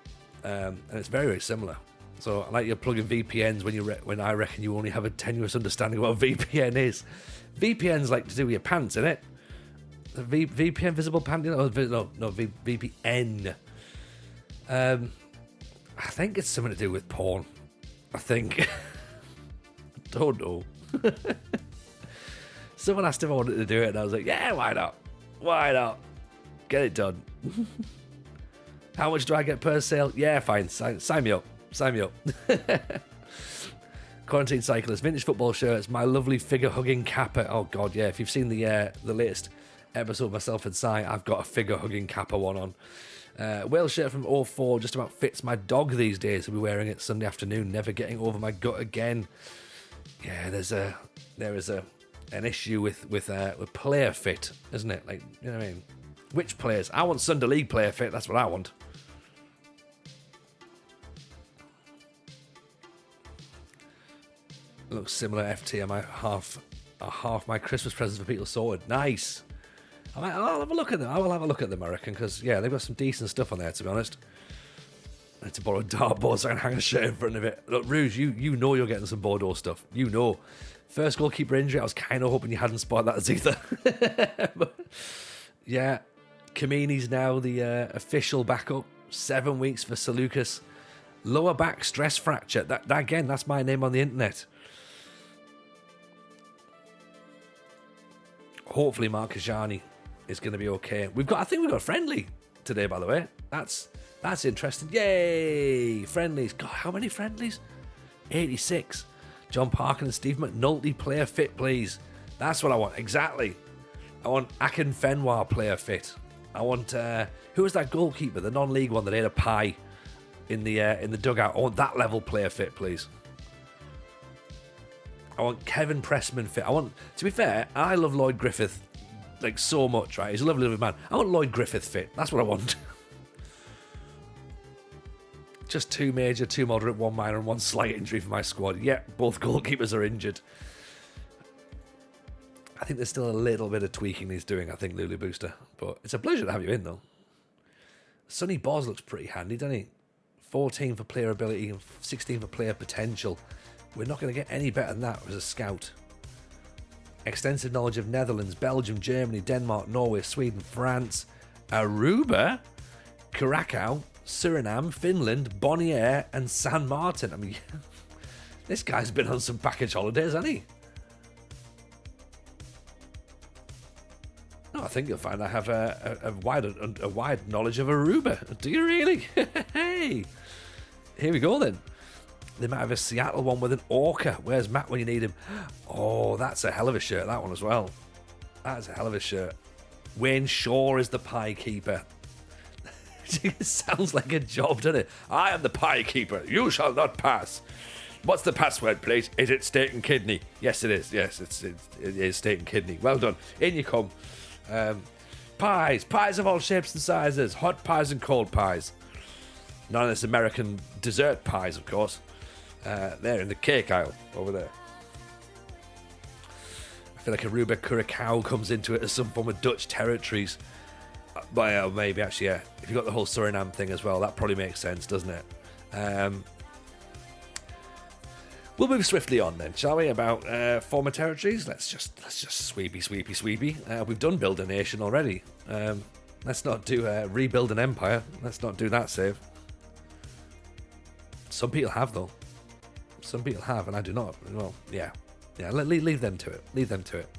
and it's very, very similar. So I like you're plugging VPNs when I reckon you only have a tenuous understanding of what a VPN is. VPN's like to do with your pants, isn't it? VPN, visible pants? No, VPN. I think it's something to do with porn. I think. Don't know. Someone asked if I wanted to do it, and I was like, yeah, why not? Get it done. How much do I get per sale? Yeah, fine. Sign me up. Quarantine Cyclist, vintage football shirts, my lovely figure-hugging kappa. Oh, God, yeah. If you've seen the latest episode of myself and Si, I've got a figure-hugging kappa one on. Whale shirt from 04 just about fits my dog these days. I'll be wearing it Sunday afternoon, never getting over my gut again. Yeah, there is an issue with player fit, isn't it? Like, you know what I mean? Which players? I want Sunday League player fit. That's what I want. Looks similar. FT. I might half my Christmas presents for people sorted. Nice. I'll have a look at them. I will have a look at them, I reckon, because yeah, they've got some decent stuff on there, to be honest. I need to borrow a dartboard so I can hang a shirt in front of it. Look, Rouge, you know you're getting some Bordeaux stuff. You know. First goalkeeper injury, I was kind of hoping you hadn't spotted that as either. But, yeah, Kamini's now the official backup. 7 weeks for Salukas. Lower back stress fracture. That again, that's my name on the internet. Hopefully Mark Kajani is going to be okay. I think we've got a friendly today, by the way. That's interesting. Yay! Friendlies. God, how many friendlies? 86. John Parkin and Steve McNulty player fit, please. That's what I want. Exactly. I want Akin Fenwar player fit. I want who was that goalkeeper, the non-league one that ate a pie in the dugout? I want that level player fit, please. I want Kevin Pressman fit. To be fair, I love Lloyd Griffith like so much, right? He's a lovely man. I want Lloyd Griffith fit. That's what I want. Just 2 major, 2 moderate, 1 minor, and 1 slight injury for my squad. Yeah, both goalkeepers are injured. I think there's still a little bit of tweaking he's doing, I think, Lulu Booster. But it's a pleasure to have you in, though. Sonny Boz looks pretty handy, doesn't he? 14 for player ability and 16 for player potential. We're not going to get any better than that as a scout. Extensive knowledge of Netherlands, Belgium, Germany, Denmark, Norway, Sweden, France, Aruba, Curacao, Suriname, Finland, Bonaire, and San Martin. I mean, this guy's been on some package holidays, hasn't he? No, I think you'll find I have a wide knowledge of Aruba. Do you really? Hey, here we go then. They might have a Seattle one with an orca. Where's Matt when you need him? Oh, that's a hell of a shirt, that one as well. That's a hell of a shirt. Wayne Shaw is the pie keeper. It sounds like a job, doesn't it? I am the pie keeper. You shall not pass. What's the password, please? Is it steak and kidney? Yes, it is. Yes, it is steak and kidney. Well done. In you come. Pies of all shapes and sizes. Hot pies and cold pies. None of this American dessert pies, of course. There in the cake aisle over there. I feel like Aruba Curacao comes into it as some form of Dutch territories. Well, maybe actually, yeah. If you've got the whole Suriname thing as well, that probably makes sense, doesn't it? We'll move swiftly on then, shall we? About former territories. Let's just sweepy. We've done Build a Nation already. Let's not do Rebuild an Empire. Let's not do that save. Some people have though. Some people have, and I do not. Well, yeah. Leave them to it. Leave them to it.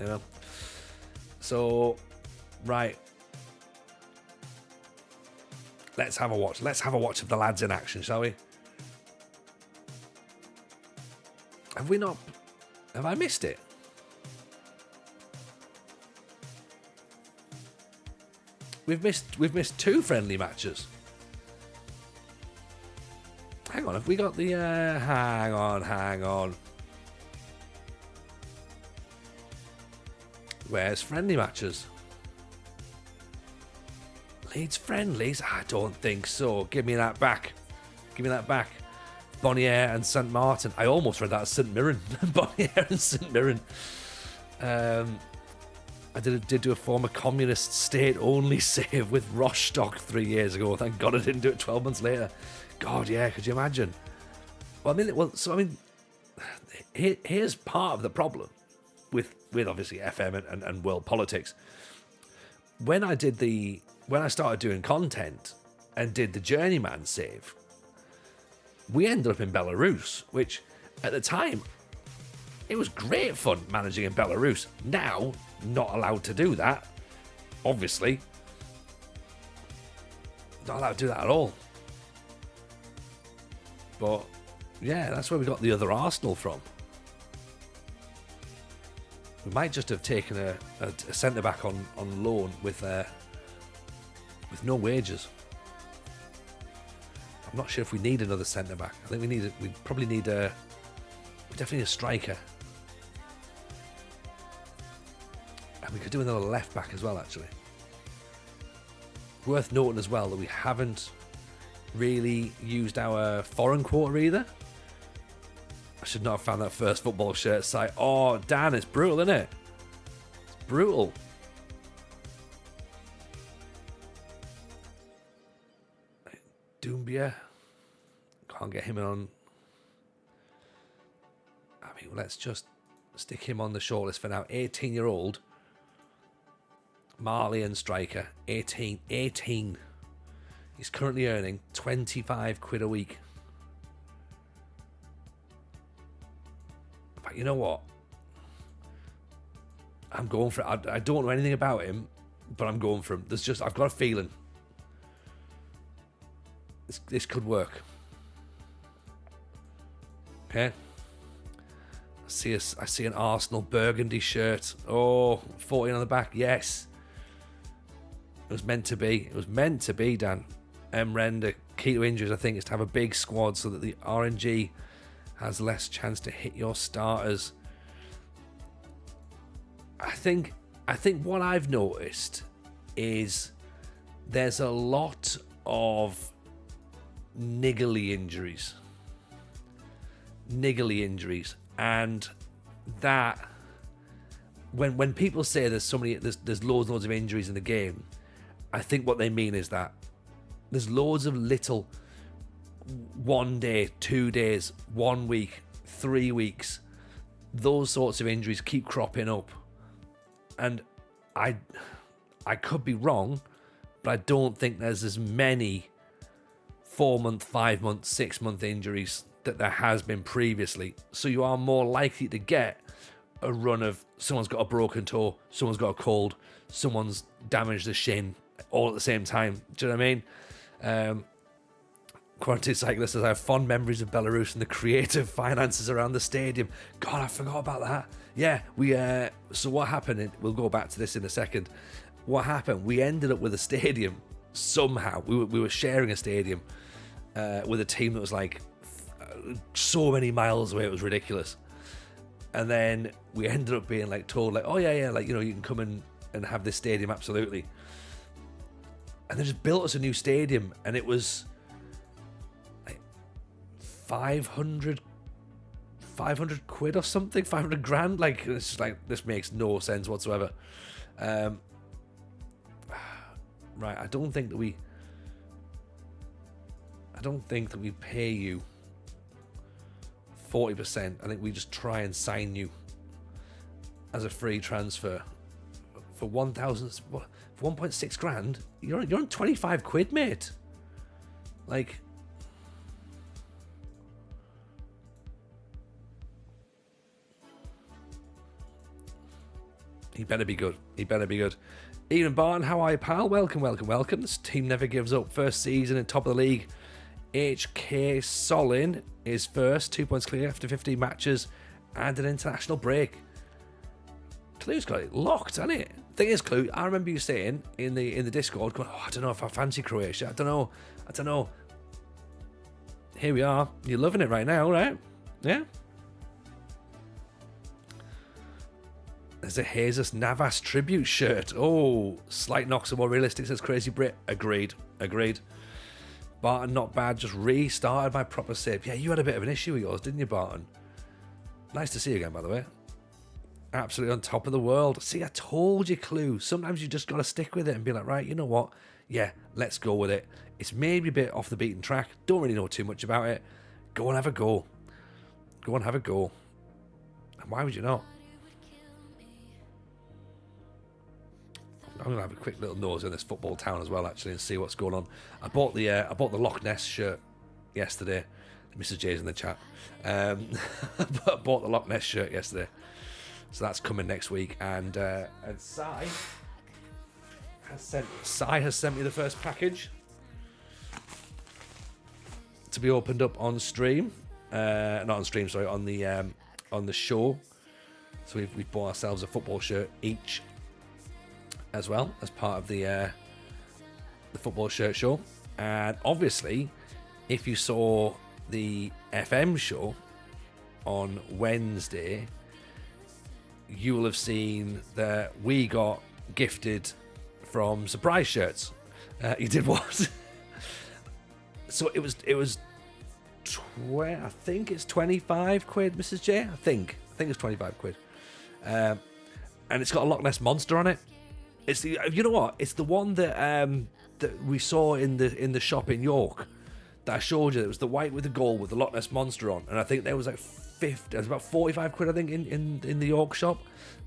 You know. So, right. Let's have a watch. Let's have a watch of the lads in action, shall we? Have we not? Have I missed it? We've missed 2 friendly matches. Hang on, have we got the? Hang on. Where's friendly matches? Leeds friendlies? I don't think so. Give me that back. Bonaire and St Martin. I almost read that as St Mirren. Bonaire and St Mirren. I did do a former communist state-only save with Rostock 3 years ago. Thank God I didn't do it 12 months later. God, yeah, could you imagine? Here's part of the problem with obviously FM and world politics. When I started doing content and did the Journeyman save, we ended up in Belarus, which at the time, it was great fun managing in Belarus. Now, not allowed to do that, obviously. Not allowed to do that at all. But, yeah, that's where we got the other Arsenal from. We might just have taken a centre-back on loan with no wages. I'm not sure if we need another centre-back. I think we definitely need a striker. And we could do another left-back as well, actually. Worth noting as well that we haven't really used our foreign quota either. I should not have found that first football shirt site. Oh, Dan, it's brutal, isn't it? It's brutal. Doumbia. Can't get him on. I mean, let's just stick him on the shortlist for now. 18-year-old. Malian striker. 18. He's currently earning 25 quid a week. But you know what? I'm going for it. I don't know anything about him, but I'm going for him. I've got a feeling. This could work. Okay. I see an Arsenal burgundy shirt. Oh, 14 on the back. Yes. It was meant to be. It was meant to be, Dan. Render, key to injuries, I think, is to have a big squad so that the RNG has less chance to hit your starters. I think what I've noticed is there's a lot of niggly injuries, and that when people say there's loads and loads of injuries in the game, I think what they mean is that there's loads of little 1 day, 2 days, 1 week, 3 weeks, those sorts of injuries keep cropping up. And I could be wrong, but I don't think there's as many 4-month, 5-month, 6-month injuries that there has been previously. So you are more likely to get a run of someone's got a broken toe, someone's got a cold, someone's damaged the shin all at the same time. Do you know what I mean? Quantity Cyclist says, I have fond memories of Belarus and the creative finances around the stadium. God, I forgot about that. Yeah, so what happened, we'll go back to this in a second. What happened, we ended up with a stadium somehow. We were sharing a stadium with a team that was like so many miles away, it was ridiculous. And then we ended up being like told, like, oh yeah, like, you know, you can come and have this stadium, absolutely. And they just built us a new stadium, and it was like 500 quid or something, 500 grand. Like, it's just like, this makes no sense whatsoever. Right, I don't think that we pay you 40%. I think we just try and sign you as a free transfer for 1.6 grand. You're on 25 quid, mate. Like, he better be good. Ian Barton, how are you, pal? Welcome. This team never gives up. First season at top of the league. HK Solin is first, 2 points clear after 15 matches and an international break. Clue's got it locked, hasn't it? Thing is, Clue, I remember you saying in the Discord, going, I don't know if I fancy Croatia. I don't know. Here we are. You're loving it right now, right? Yeah. There's a Jesus Navas tribute shirt. Oh, slight knocks are more realistic, says Crazy Brit. Agreed. Barton, not bad, just restarted my proper save. Yeah, you had a bit of an issue with yours, didn't you, Barton? Nice to see you again, by the way. Absolutely on top of the world. See, I told you, Clue. Sometimes you just got to stick with it and be like, right, you know what? Yeah, let's go with it. It's maybe a bit off the beaten track. Don't really know too much about it. Go and have a go. And why would you not? I'm going to have a quick little nose in this football town as well, actually, and see what's going on. I bought the Loch Ness shirt yesterday. Mrs. J's in the chat. I bought the Loch Ness shirt yesterday. So that's coming next week. And Sai has sent me the first package to be opened up on stream. Not on stream, sorry, on the show. So we've bought ourselves a football shirt each as well as part of the football shirt show. And obviously, if you saw the FM show on Wednesday, you will have seen that we got gifted from surprise shirts. You did what? So it was I think it's 25 quid, Mrs. J. I think it's 25 quid. And it's got a Loch Ness monster on it. It's the, you know what? It's the one that we saw in the shop in York that I showed you. It was the white with the gold with the Loch Ness monster on, and I think there was like 50. It was about 45 quid, I think, in the York shop.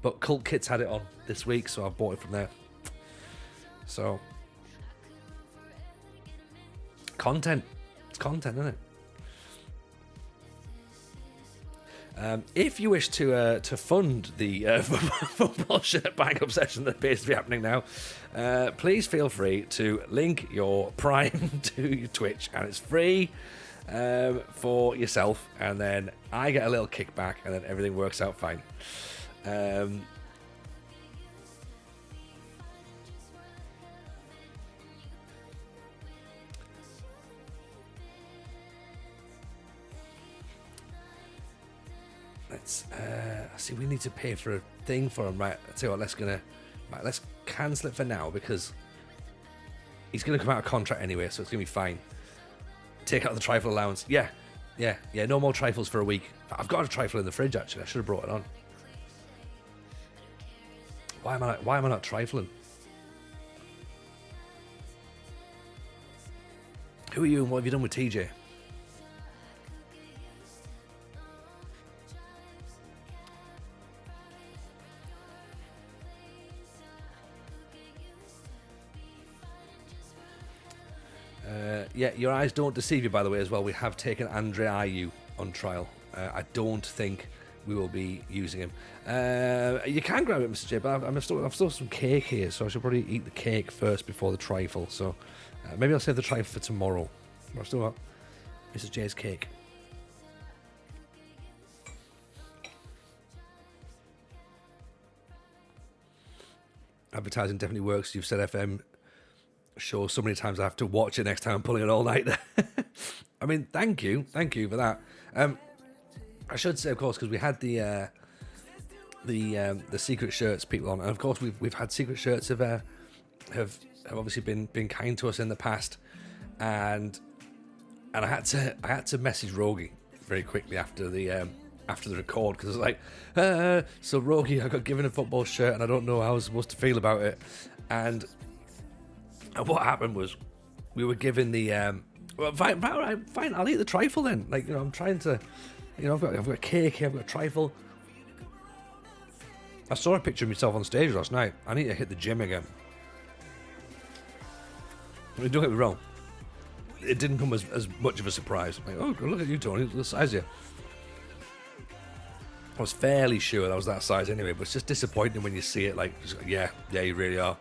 But Cult Kits had it on this week, so I bought it from there. So content, it's content, isn't it? If you wish to fund the football shirt buying obsession that appears to be happening now, please feel free to link your Prime to your Twitch, and it's free for yourself, and then I get a little kickback, and then everything works out fine. let's see. We need to pay for a thing for him, right? I tell you what, let's cancel it for now because he's gonna come out of contract anyway, so it's gonna be fine. Take out the trifle allowance. Yeah. No more trifles for a week. I've got a trifle in the fridge actually. I should have brought it on. Why am I not trifling? Who are you and what have you done with TJ? Yeah, your eyes don't deceive you, by the way, as well. We have taken Andre Ayew on trial. I don't think we will be using him. You can grab it, Mr. J, but I've still some cake here, so I should probably eat the cake first before the trifle. So maybe I'll save the trifle for tomorrow. I've still got Mrs. J's cake. Advertising definitely works. You've said FM show so many times I have to watch it next time I'm pulling it all night. I mean, thank you for that. I should say, of course, because we had the secret shirts people on, and of course we've had secret shirts have obviously been kind to us in the past, and I had to message Rogie very quickly after the record because I was like, so Rogie, I got given a football shirt and I don't know how I was supposed to feel about it, and what happened was we were given the well, fine, I'll eat the trifle then. Like, you know, I'm trying to, you know, I've got cake here, I've got a trifle. I saw a picture of myself on stage last night. I need to hit the gym again. I mean, don't get me wrong, it didn't come as much of a surprise. Like, oh, look at you, Tony, look at the size of you. I was fairly sure I was that size anyway, but it's just disappointing when you see it. Like, yeah, you really are.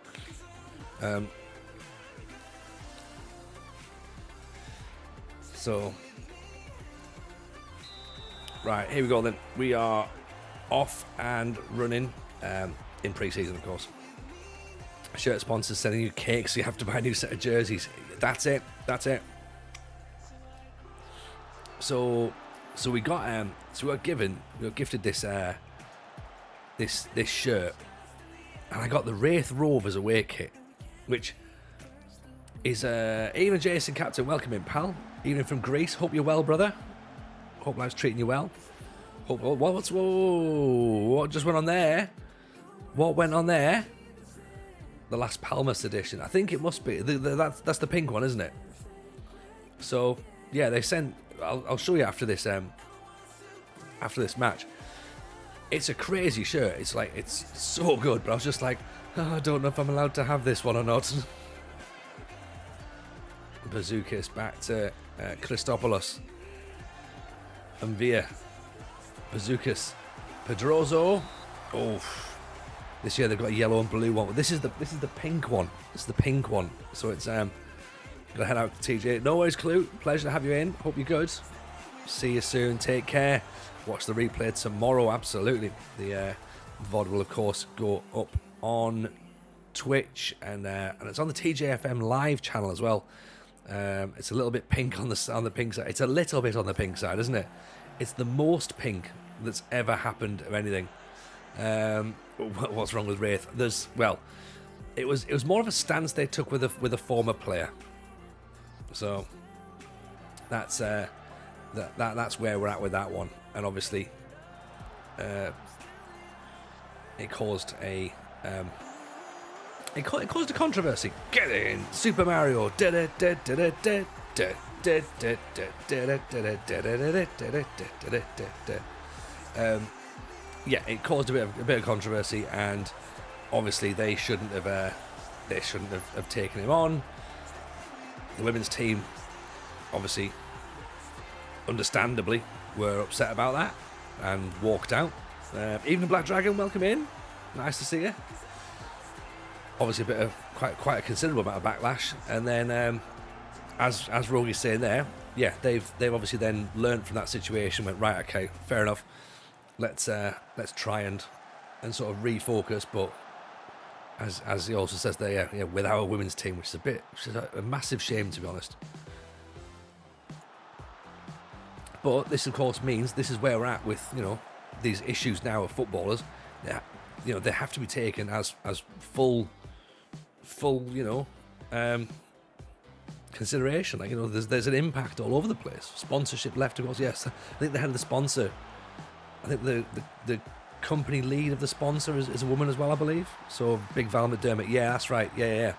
So, right, here we go then. We are off and running in pre-season, of course. Shirt sponsors sending you cakes, so you have to buy a new set of jerseys. That's it. So we got gifted this this shirt, and I got the Wraith Rovers away kit, which is Ian and Jason, captain, welcome in, pal. Ian from Greece, hope you're well, brother. Hope life's treating you well. What just went on there? What went on there? The Las Palmas edition. I think it must be. That's the pink one, isn't it? So yeah, they sent. I'll show you after this match. It's a crazy shirt. It's like, it's so good, but I was just like, oh, I don't know if I'm allowed to have this one or not. Bazookas back to Christopoulos and Villa. Bazookas, Pedroso. Oh, this year they've got a yellow and blue one. This is the pink one. This is the pink one. So it's gonna head out to TJ. No worries, Clue. Pleasure to have you in. Hope you're good. See you soon. Take care. Watch the replay tomorrow. Absolutely. The VOD will of course go up on Twitch and it's on the TJFM live channel as well. It's a little bit pink on the pink side. It's a little bit on the pink side, isn't it? It's the most pink that's ever happened of anything. What's wrong with Wraith? It was more of a stance they took with a former player. So that's that's where we're at with that one, and obviously it caused a controversy. Get in, Super Mario. Yeah, it caused a bit of controversy, and obviously they shouldn't have taken him on. The women's team, obviously, understandably, were upset about that and walked out. Even the Black Dragon, welcome in. Nice to see you. Obviously, a bit of quite a considerable amount of backlash, and then as Rogie's saying there, yeah, they've obviously then learned from that situation. Went right, okay, fair enough. Let's try and sort of refocus, but as he also says there, yeah, with our women's team, which is a massive shame, to be honest. But this, of course, means this is where we're at with, you know, these issues now of footballers, they have to be taken as full, consideration. Like, there's an impact all over the place. Sponsorship left, of course. Yes, I think the head of the sponsor, I think the company lead of the sponsor is a woman as well, I believe. So Big Val McDermott. Yeah, that's right. Yeah.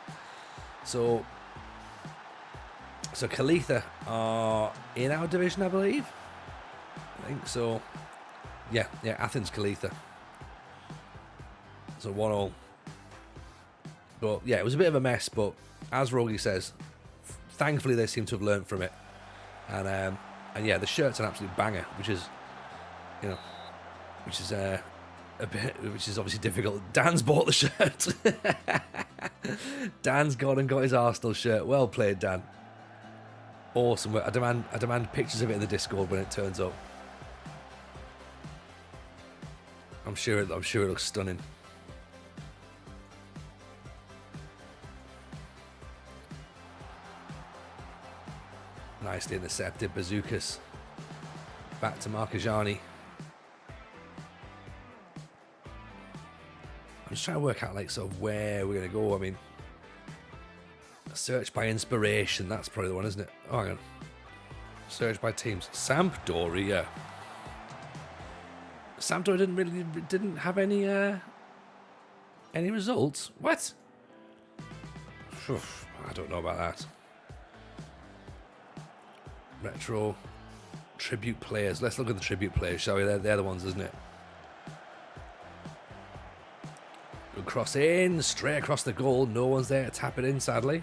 So Calitha are in our division, I believe. I think so. Yeah, Athens Calitha. So 1-1. But yeah, it was a bit of a mess, but as Rogie says, thankfully they seem to have learned from it. And yeah, the shirt's an absolute banger, which is obviously difficult. Dan's bought the shirt. Dan's gone and got his Arsenal shirt. Well played, Dan. Awesome. I demand pictures of it in the Discord when it turns up. I'm sure it looks stunning. Nicely intercepted. Bazookas. Back to Marcajani. I'm just trying to work out sort of where we're going to go. I mean, search by inspiration. That's probably the one, isn't it? Oh, hang on. Search by teams. Sampdoria. Sampdoria didn't have any results. What? I don't know about that. Retro tribute players. Let's look at the tribute players, shall we? They're the ones, isn't it? Good cross in, straight across the goal. No one's there to tap it in, sadly.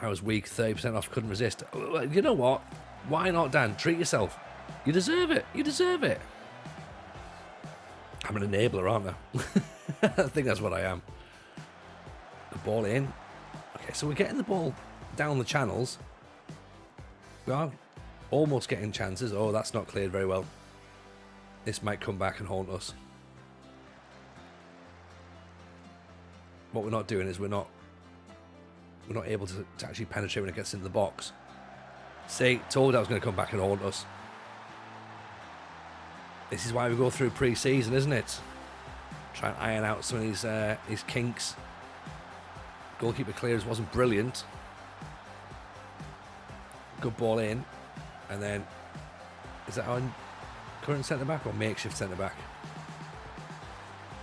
I was weak, 30% off, couldn't resist. You know what? Why not, Dan? Treat yourself. You deserve it. I'm an enabler, aren't I? I think that's what I am. The ball in. Okay, so we're getting the ball down the channels. We are almost getting chances. Oh, that's not cleared very well. This might come back and haunt us. What we're not doing is we're not able to actually penetrate when it gets into the box. See, told I was going to come back and haunt us. This is why we go through pre-season, isn't it? Try and iron out some of these kinks. Goalkeeper clearance wasn't brilliant. Good ball in. And then, is that our current centre-back or makeshift centre-back?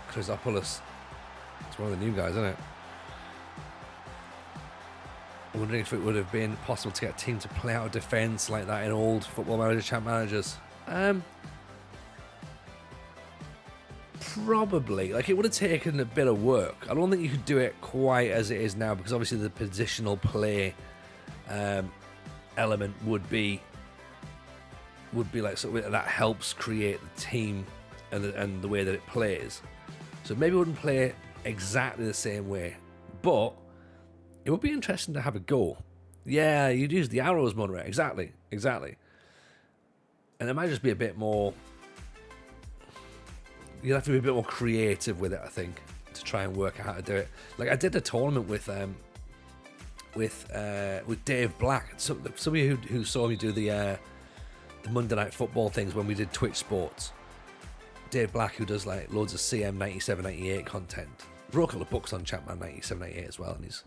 Chrysopolis. It's one of the new guys, isn't it? I'm wondering if it would have been possible to get a team to play out a defence like that in old Football Manager Champ Managers. Probably. Like, it would have taken a bit of work. I don't think you could do it quite as it is now, because obviously the positional play element would be like sort of that helps create the team and the way that it plays. So maybe it wouldn't play exactly the same way, but it would be interesting to have a go. Yeah, you'd use the arrows, Monterey. Exactly. And it might just be a bit more. You'd have to be a bit more creative with it, I think, to try and work out how to do it. Like, I did a tournament with Dave Black. Some of you who saw me do the Monday Night Football things when we did Twitch Sports. Dave Black, who does like loads of CM 97, 98 content, wrote a couple of books on Champman 97, 98 as well, and he's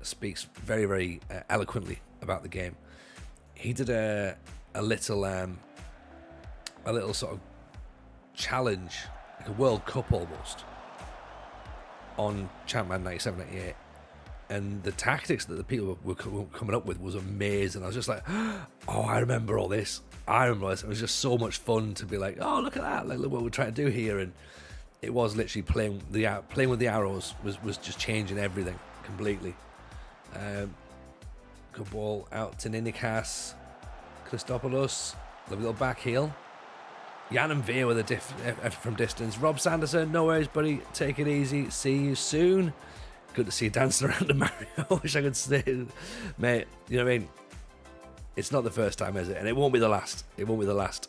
speaks very, very eloquently about the game. He did a little sort of challenge, like a World Cup almost, on Champman 97, 98. And the tactics that the people were coming up with was amazing. I was just like, oh, I remember all this. It was just so much fun to be like, oh, look at that. Like, look what we're trying to do here. And it was literally playing with the arrows was just changing everything completely. Good ball out to Ninikas. Christopoulos. Lovely little back heel. Jan and Veer with a effort from distance. Rob Sanderson, no worries, buddy. Take it easy. See you soon. Good to see you dancing around to Mario. I wish I could say, mate, you know what I mean? It's not the first time, is it? And it won't be the last. It won't be the last.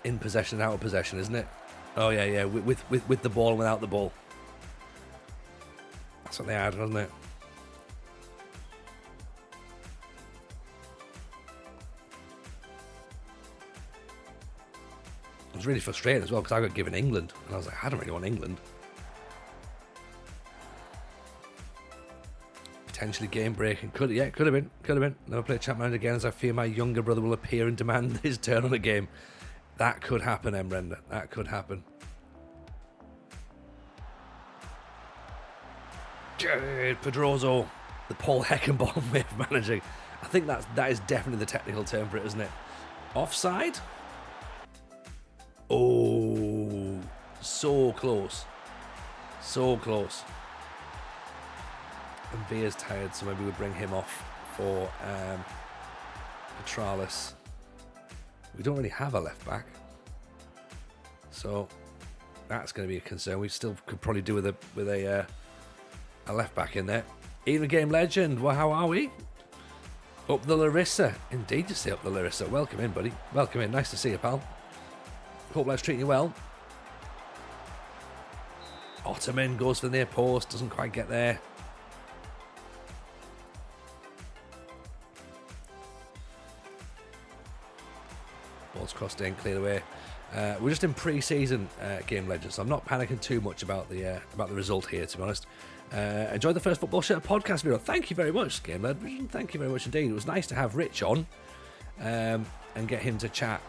In possession, out of possession, isn't it? Oh, yeah. With the ball and without the ball. That's what they had, wasn't it? It was really frustrating as well because I got given England, and I was like, I don't really want England. Potentially game breaking. Could have been. Never play Champ Manager again, as I fear my younger brother will appear and demand his turn on the game. That could happen, Brenda. That could happen. Pedroso, the Paul Heckenbottom way of managing. I think that is definitely the technical term for it, isn't it? Offside? Oh, so close. So close. And Villa's tired, so maybe we'll bring him off for Petralis. We don't really have a left back, so that's going to be a concern. We still could probably do with a left back in there. Even Game Legend, well, how are we? Up the Larissa. Indeed, you say up the Larissa. Welcome in, buddy. Welcome in. Nice to see you, pal. Hope life's treating you well. Ottoman goes for the near post, doesn't quite get there. Ball's crossed in, cleared away. We're just in pre-season Game Legends, so I'm not panicking too much about the result here, to be honest. Enjoyed the first Football Shirt podcast video. Thank you very much, Game Legends. Thank you very much indeed. It was nice to have Rich on and get him to chat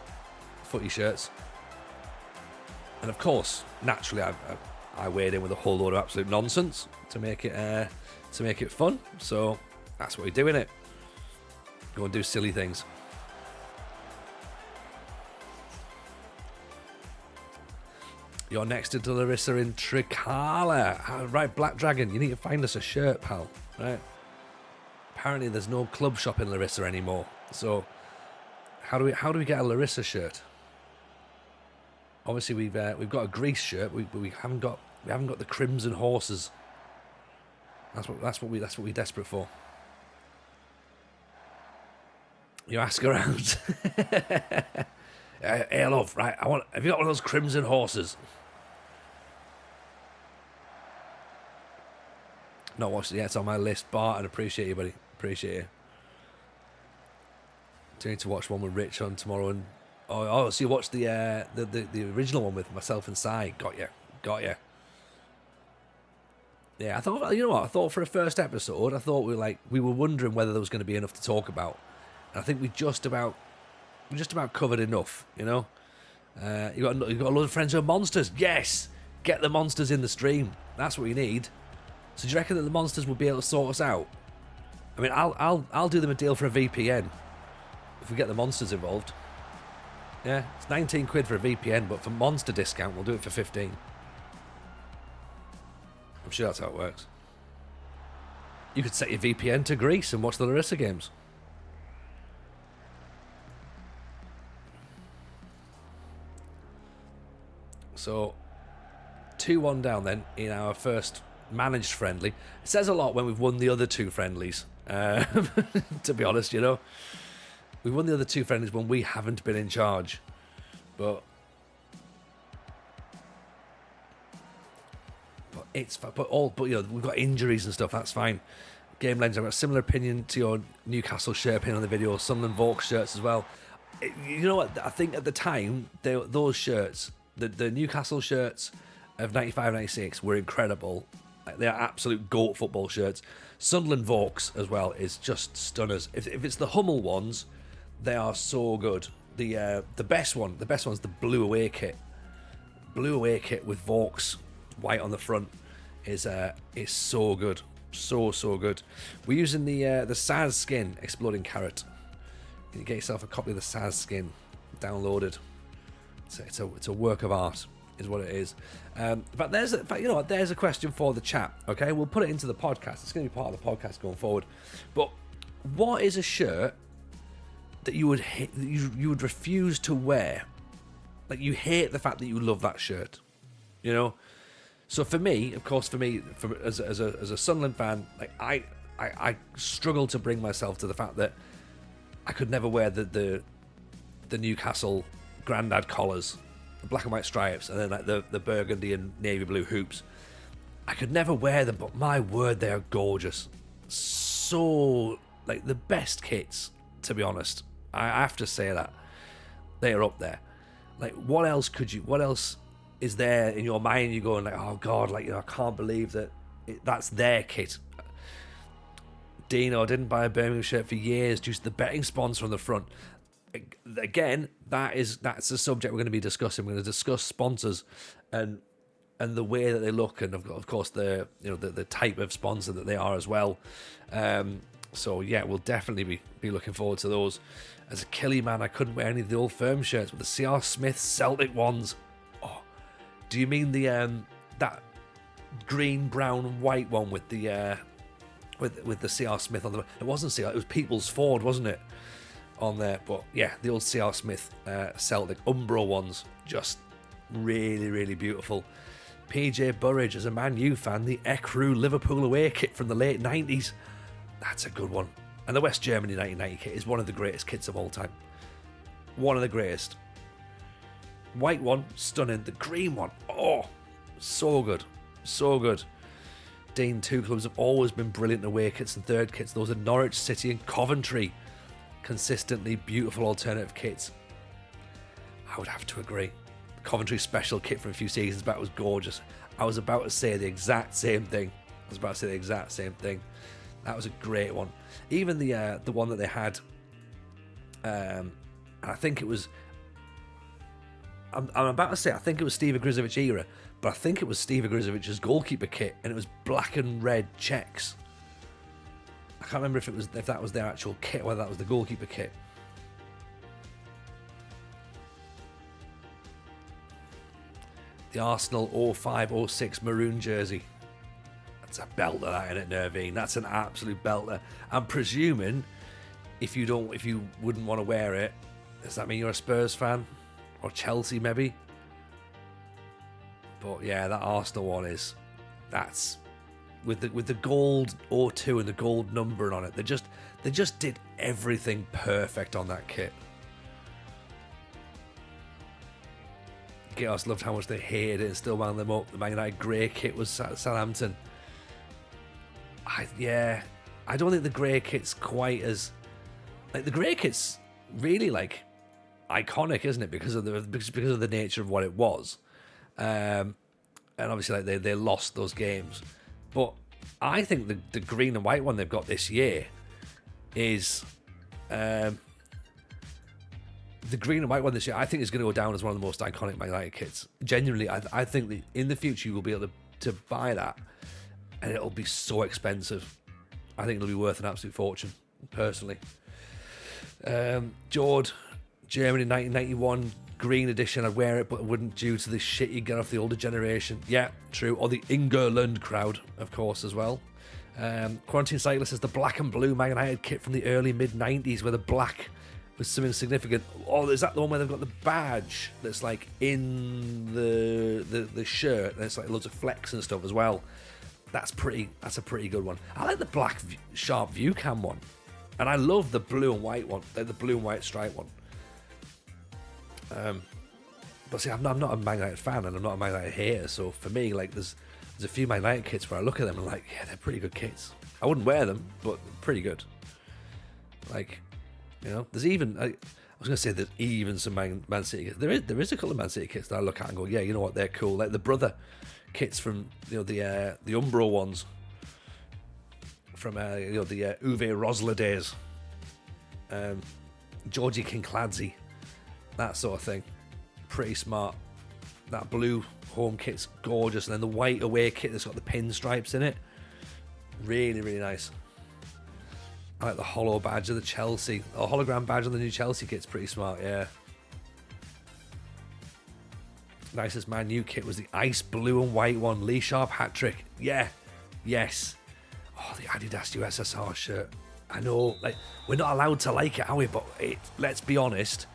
footy shirts. And of course, naturally, I weighed in with a whole load of absolute nonsense to make it fun. So that's what we do, innit? Go and do silly things. You're next to Larissa in Trikala. Right, Black Dragon, you need to find us a shirt, pal. Right. Apparently there's no club shop in Larissa anymore. So how do we get a Larissa shirt? Obviously we've got a Greece shirt, but we haven't got the Crimson Horses. That's what we're desperate for. You ask around. Hey, love, right? Have you got one of those Crimson Horses? Not watched it yet. It's on my list. Bart, I'd appreciate you, buddy. Appreciate you. Do you need to watch one with Rich on tomorrow? And so you watched the original one with myself and Si. Got you. Yeah, I thought, you know what? I thought for a first episode, I thought we were wondering whether there was going to be enough to talk about. And I think we just about covered enough, you know. You got a lot of friends who are monsters. Yes, get the monsters in the stream. That's what we need. So do you reckon that the monsters will be able to sort us out? I mean, I'll do them a deal for a VPN if we get the monsters involved. Yeah, it's 19 quid for a VPN, but for monster discount, we'll do it for 15. I'm sure that's how it works. You could set your VPN to Greece and watch the Larissa games. So, 2-1 down then in our first managed friendly. It says a lot when we've won the other two friendlies, to be honest, you know. We've won the other two friendlies when we haven't been in charge. But you know, we've got injuries and stuff, that's fine. Game Lens, I've got a similar opinion to your Newcastle shirt opinion on the video, Sunderland Vaux shirts as well. You know what, I think at the time, those shirts, the Newcastle shirts of 95-96 were incredible. Like, they're absolute GOAT football shirts. Sunderland Vaux as well is just stunners. If it's the Hummel ones, they are so good. The best one's the blue away kit. Blue away kit with Vaux white on the front is so good. So good. We're using the Saz skin Exploding Carrot. You can get yourself a copy of the Saz skin downloaded. It's a work of art, is what it is. But there's a question for the chat. Okay, we'll put it into the podcast. It's going to be part of the podcast going forward. But what is a shirt that you would refuse to wear? Like, you hate the fact that you love that shirt, you know. So for me, as a Sunderland fan, like I struggle to bring myself to the fact that I could never wear the Newcastle Grandad collars, the black and white stripes, and then like the burgundy and navy blue hoops. I could never wear them, but my word, they are gorgeous. So, like, the best kits, to be honest. I have to say that. They are up there. Like, what else is there in your mind? You're going like, oh God, like, I can't believe that that's their kit. Dino didn't buy a Birmingham shirt for years due to the betting sponsor on the front. Again, that's a subject we're going to be discussing. We're going to discuss sponsors and the way that they look, and of course the type of sponsor that they are as well. So yeah, we'll definitely be looking forward to those. As a Killy man, I couldn't wear any of the Old Firm shirts with the C.R. Smith Celtic ones. Oh, do you mean the that green, brown, and white one with the with the C.R. Smith on the? It wasn't C.R. It was People's Ford, wasn't it? On there, but yeah, the old C.R. Smith Celtic Umbro ones, just really, really beautiful. PJ Burridge, as a Man U fan, the Ecru Liverpool away kit from the late 90s. That's a good one. And the West Germany 1990 kit is one of the greatest kits of all time. One of the greatest. White one, stunning. The green one, oh, so good. So good. Dean, two clubs have always been brilliant away kits and third kits. Those are Norwich City and Coventry. Consistently beautiful alternative kits. I would have to agree. The Coventry special kit from a few seasons back was gorgeous. I was about to say the exact same thing. That was a great one. Even the one that they had, I think it was. I'm about to say I think it was Steve Ogrizovic era, but I think it was Steve Ogrizovic's goalkeeper kit, and it was black and red checks. I can't remember if that was their actual kit, or whether that was the goalkeeper kit. The Arsenal 05-06 maroon jersey. That's a belter, that, isn't it, Nervine? That's an absolute belter. I'm presuming if you wouldn't want to wear it, does that mean you're a Spurs fan? Or Chelsea, maybe? But yeah, that Arsenal one that's with the gold 02 and the gold number on it. They just did everything perfect on that kit. Chaos loved how much they hated it and still wound them up. The Man United grey kit was Southampton. I don't think the grey kit's quite as like the grey kit's really like iconic, isn't it? Because of the nature of what it was, and obviously like they lost those games. But I think the green and white one they've got this year is the green and white one this year. I think is going to go down as one of the most iconic Man United kits. Genuinely, I think that in the future you will be able to buy that, and it'll be so expensive. I think it'll be worth an absolute fortune, personally. Jord, Germany 1991 green edition. I'd wear it, but I wouldn't due to the shit you get off the older generation. Yeah, true. Or the Ingerland crowd, of course, as well. Quarantine Cyclist is the black and blue Man United kit from the early mid-90s, where the black was something significant. Oh, is that the one where they've got the badge that's like in the shirt, and it's like loads of flecks and stuff as well? That's a pretty good one. I like the black sharp view cam one, and I love the blue and white one, like the blue and white stripe one. But see, I'm not a Man United fan, and I'm not a Man United hater. So for me, like there's a few Man United kits where I look at them and I'm like, yeah, they're pretty good kits. I wouldn't wear them, but pretty good. Like, you know, there's even I was gonna say there's even some Man City kits. There is a couple of Man City kits that I look at and go, yeah, you know what, they're cool. Like the brother kits from the Umbro ones from the Uwe Rosler days, Georgie Kincladze, that sort of thing. Pretty smart. That blue home kit's gorgeous, and then the white away kit that's got the pinstripes in it, really, really nice. I like the hollow badge of the Chelsea. The hologram badge on the new Chelsea kit's pretty smart, yeah. Nicest Man U kit was the ice blue and white one. Lee Sharp hat-trick. Yeah. Yes. Oh, the Adidas USSR shirt. I know, like, we're not allowed to like it, are we? But let's be honest,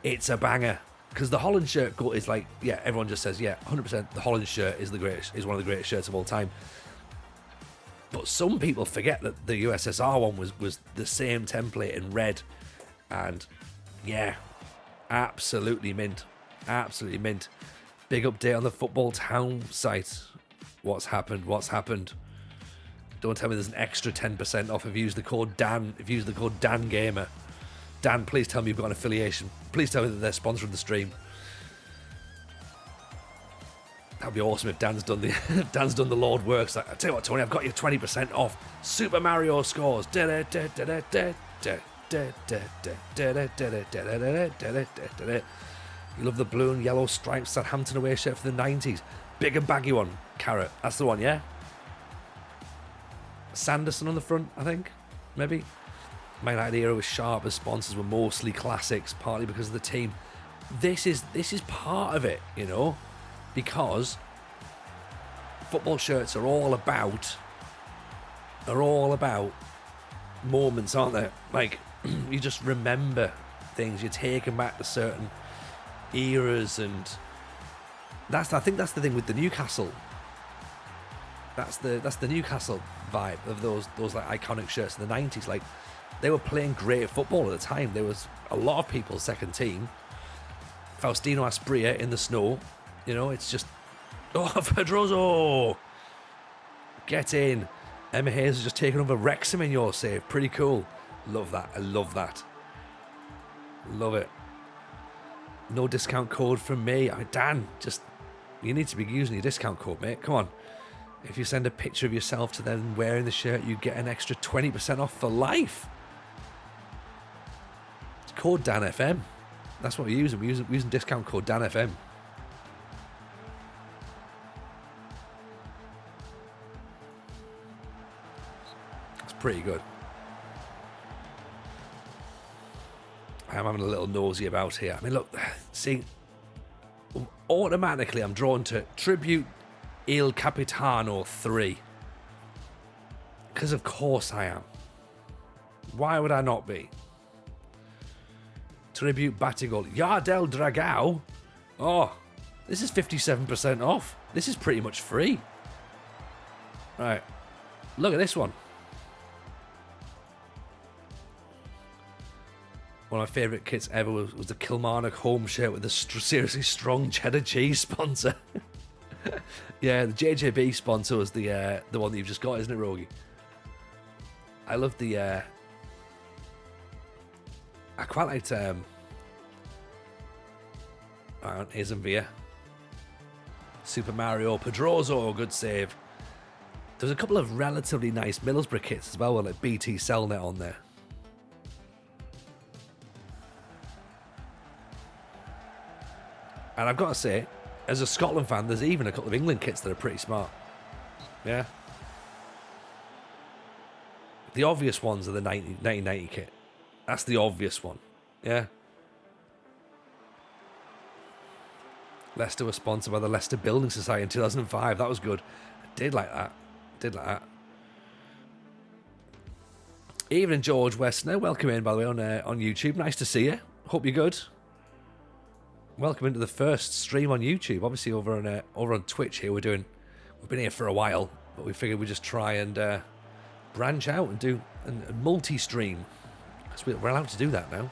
it's a banger. Because the Holland shirt is like, yeah, everyone just says, yeah, 100% the Holland shirt is one of the greatest shirts of all time. But some people forget that the USSR one was the same template in red. And yeah, absolutely mint. Absolutely mint. Big update on the Football Town site. What's happened? Don't tell me there's an extra 10% off if you use the code Dan. If you use the code DanGamer. Dan, please tell me you've got an affiliation. Please tell me that they're sponsoring the stream. That'd be awesome if Dan's done the Lord works. Like, I tell you what, Tony, I've got you 20% off Super Mario scores. You love the blue and yellow striped Southampton away shirt for the 90s. Big and baggy one, Carrot. That's the one, yeah? Sanderson on the front, I think. Maybe. Man United era was sharp as sponsors were mostly classics, partly because of the team. This is part of it, you know, because football shirts are all about moments, aren't they? Like, you just remember things. You're taken back to certain eras, and I think that's the thing with the Newcastle. That's the Newcastle vibe of those like iconic shirts in the 90s. Like, they were playing great football at the time. There was a lot of people's second team. Faustino Asprilla in the snow. You know, it's just... Oh, Pedroso! Get in. Emma Hayes has just taken over Wrexham in your save. Pretty cool. Love that. I love that. Love it. No discount code from me. I mean, Dan, just... You need to be using your discount code, mate. Come on. If you send a picture of yourself to them wearing the shirt, you get an extra 20% off for life. It's code DanFM. That's what we're using. We're using discount code DanFM. It's pretty good. I am having a little nosy about here. I mean, look, see, automatically I'm drawn to Tribute Il Capitano 3. Because of course I am. Why would I not be? Tribute Batigol. Yardel Dragao. Oh, this is 57% off. This is pretty much free. Right. Look at this one. One of my favourite kits ever was the Kilmarnock home shirt with the seriously strong cheddar cheese sponsor. Yeah, the JJB sponsor was the one that you've just got, isn't it, Rogie? I love the... I quite liked... Izenvia. Super Mario. Pedroso, good save. There's a couple of relatively nice Middlesbrough kits as well, with like BT Cellnet on there. And I've got to say, as a Scotland fan, there's even a couple of England kits that are pretty smart. Yeah. The obvious ones are the 1990 kit. That's the obvious one. Yeah. Leicester was sponsored by the Leicester Building Society in 2005. That was good. I did like that. Evening, George Westner. Welcome in, by the way, on YouTube. Nice to see you. Hope you're good. Welcome into the first stream on YouTube. Obviously, over on Twitch here, we've been here for a while, but we figured we'd just try and branch out and do a multi-stream. Because we're allowed to do that now.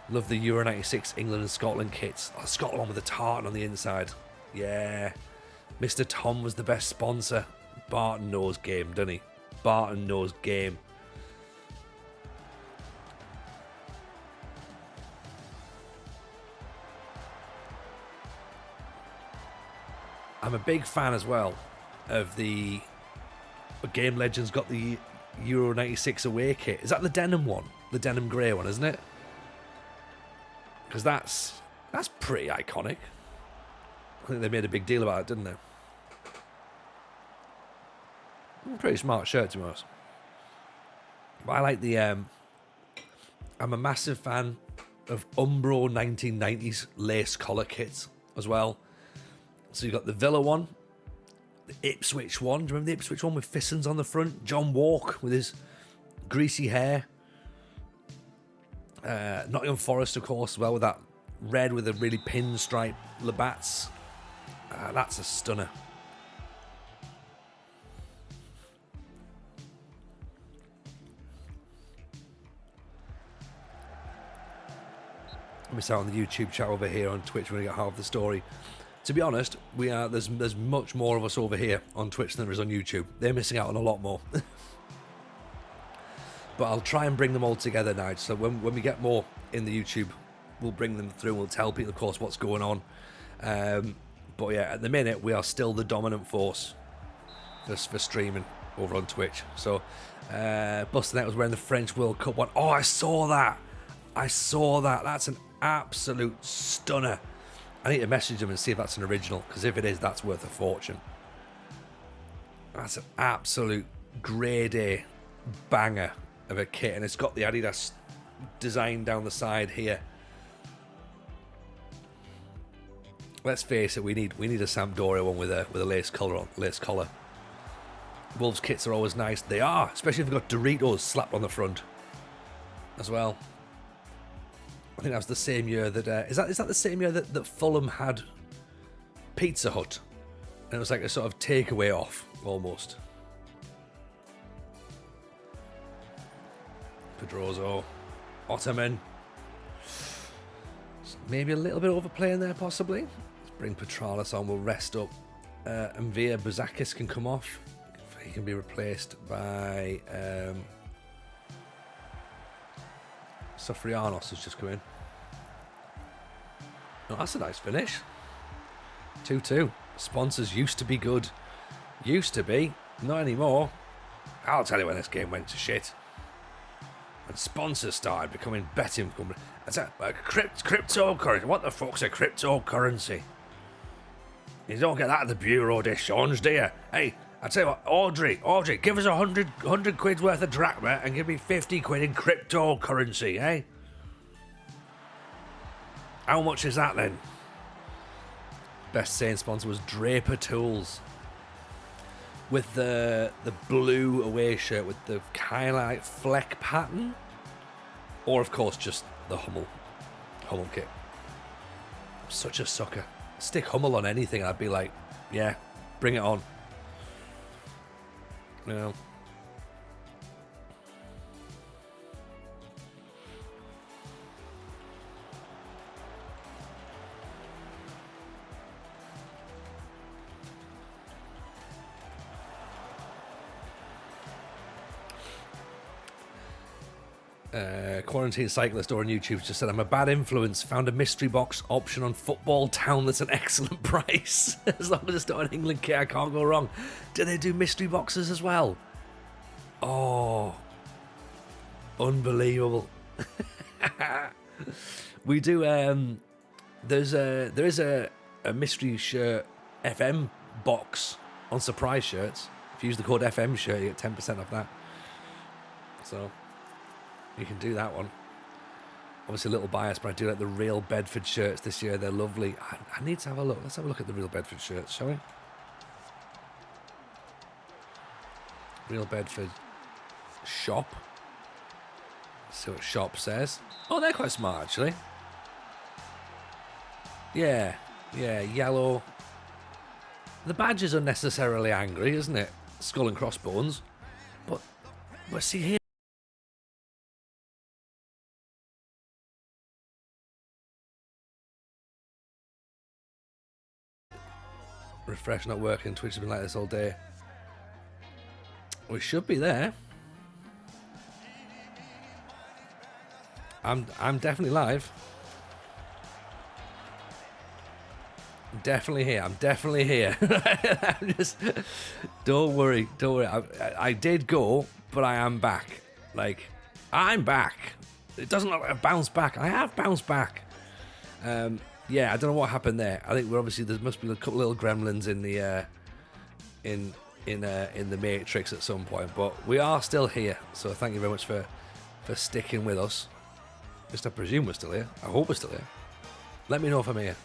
Love the Euro 96 England and Scotland kits. Oh, the Scotland one with the tartan on the inside. Yeah. Mr. Tom was the best sponsor. Barton knows game, doesn't he? Barton knows game. I'm a big fan as well of the Game Legends got the Euro 96 away kit. Is that the denim one? The denim grey one, isn't it? Because that's pretty iconic. I think they made a big deal about it, didn't they? Pretty smart shirt, to be honest. But I like the... I'm a massive fan of Umbro 1990s lace collar kits as well. So you've got the Villa one, the Ipswich one. Do you remember the Ipswich one with Fissons on the front? John Walk with his greasy hair. Nottingham Forest, of course, as well, with that red with a really pinstripe Labatt's. That's a stunner. Miss out on the YouTube chat over here on Twitch when we get half the story. To be honest, there's much more of us over here on Twitch than there is on YouTube. They're missing out on a lot more. But I'll try and bring them all together now. So when we get more in the YouTube, we'll bring them through and we'll tell people, of course, what's going on. But yeah, at the minute, we are still the dominant force for streaming over on Twitch. So, Busternet was wearing the French World Cup one. Oh, I saw that. That's an absolute stunner. I need to message him and see if that's an original, because if it is, that's worth a fortune. That's an absolute grade A banger of a kit, and it's got the Adidas design down the side here. Let's face it, we need a Sampdoria one with a lace collar. Wolves kits are always nice. They are, especially if they've got Doritos slapped on the front as well. I think that was the same year that is that the same year that Fulham had Pizza Hut, and it was like a sort of takeaway off almost. Pedroso, Ottoman, maybe a little bit overplaying there possibly. Let's bring Petralis on. We'll rest up. And Via Buzakis can come off. He can be replaced by Sofrianos has just come in. Oh, that's a nice finish. 2-2. Sponsors used to be good. Used to be. Not anymore. I'll tell you when this game went to shit. And sponsors started becoming betting companies. That's a cryptocurrency. What the fuck's a cryptocurrency? You don't get that at the Bureau de Change, do you? Hey, I tell you what, Audrey, give us 100 quid's worth of drachma and give me 50 quid in cryptocurrency, eh? How much is that then? Best saying sponsor was Draper Tools. With the blue away shirt with the highlight fleck pattern. Or of course just the Hummel kit. I'm such a sucker. Stick Hummel on anything, I'd be like, yeah, bring it on. You know. Quarantine Cyclist or on YouTube just said, I'm a bad influence. Found a mystery box option on Football Town that's an excellent price. As long as it's not an England kit, I can't go wrong. Do they do mystery boxes as well? Oh, unbelievable. We do. There is a mystery shirt FM box on surprise shirts. If you use the code FM shirt, you get 10% off that. So you can do that one. Obviously a little biased, but I do like the Real Bedford shirts this year. They're lovely. I need to have a look. Let's have a look at the Real Bedford shirts, shall we? Real Bedford shop. Let's see what shop says. Oh, they're quite smart actually. Yeah, yellow. The badge is unnecessarily angry, isn't it? Skull and crossbones. But see here. Refresh not working. Twitch has been like this all day. We should be there. I'm definitely live. I'm definitely here. I'm just, don't worry. I did go, but I am back. Like, I'm back. It doesn't look like I've bounced back. I have bounced back. Yeah, I don't know what happened there. I think we're obviously there must be a couple little gremlins in the in the Matrix at some point, but we are still here. So thank you very much for sticking with us. Just I presume we're still here. I hope we're still here. Let me know if I'm here.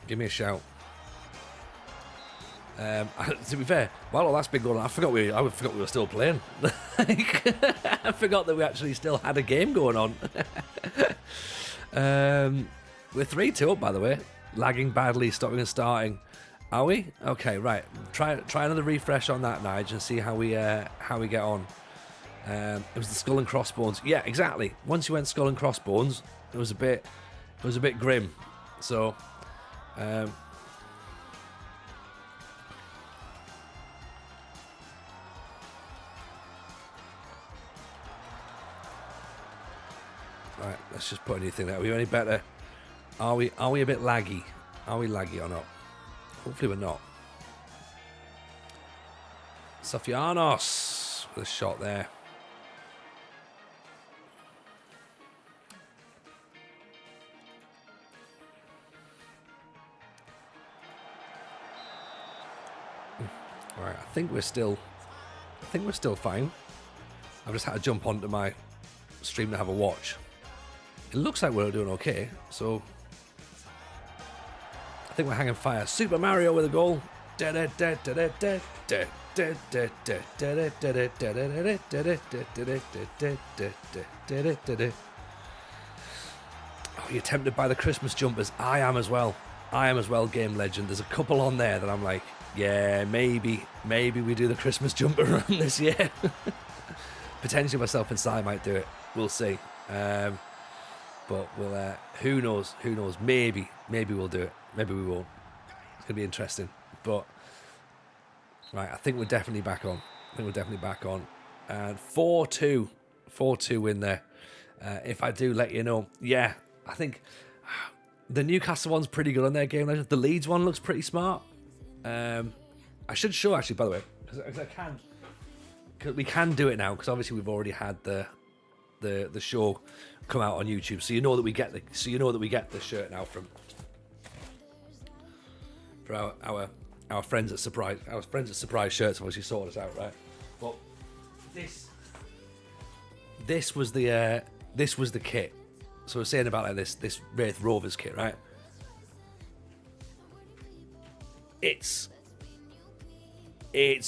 Give me a shout. To be fair, while all that's been going on, I forgot we were still playing. I forgot that we actually still had a game going on. We're 3-2 up, by the way. Lagging badly, stopping and starting. Are we? Okay, right. Try another refresh on that, Nige, and see how we get on. It was the skull and crossbones. Yeah, exactly. Once you went skull and crossbones, it was a bit grim. So, right, let's just put anything there. Are we any better? Are we a bit laggy? Are we laggy or not? Hopefully we're not. Sofianos with a shot there. All right, I think we're still fine. I've just had to jump onto my stream to have a watch. It looks like we're doing okay, so I think we're hanging fire. Super Mario with a goal. Oh, you're tempted by the Christmas jumpers. I am as well. Game Legend. There's a couple on there that I'm like, yeah, maybe we do the Christmas jumper run this year. Potentially myself and Si might do it. We'll see. But we'll. Who knows? Maybe we'll do it. Maybe we won't. It's gonna be interesting. But right, I think we're definitely back on. And 4-2 win there. If I do let you know, yeah, I think the Newcastle one's pretty good on their game. The Leeds one looks pretty smart. I should show actually, by the way, because I can. Cause we can do it now because obviously we've already had the show come out on YouTube, so you know that we get the shirt now from our friends at Surprise. Our friends at Surprise Shirts obviously sorted us out, right? But this was the kit. So we're saying about like this Wraith Rovers kit, right? It's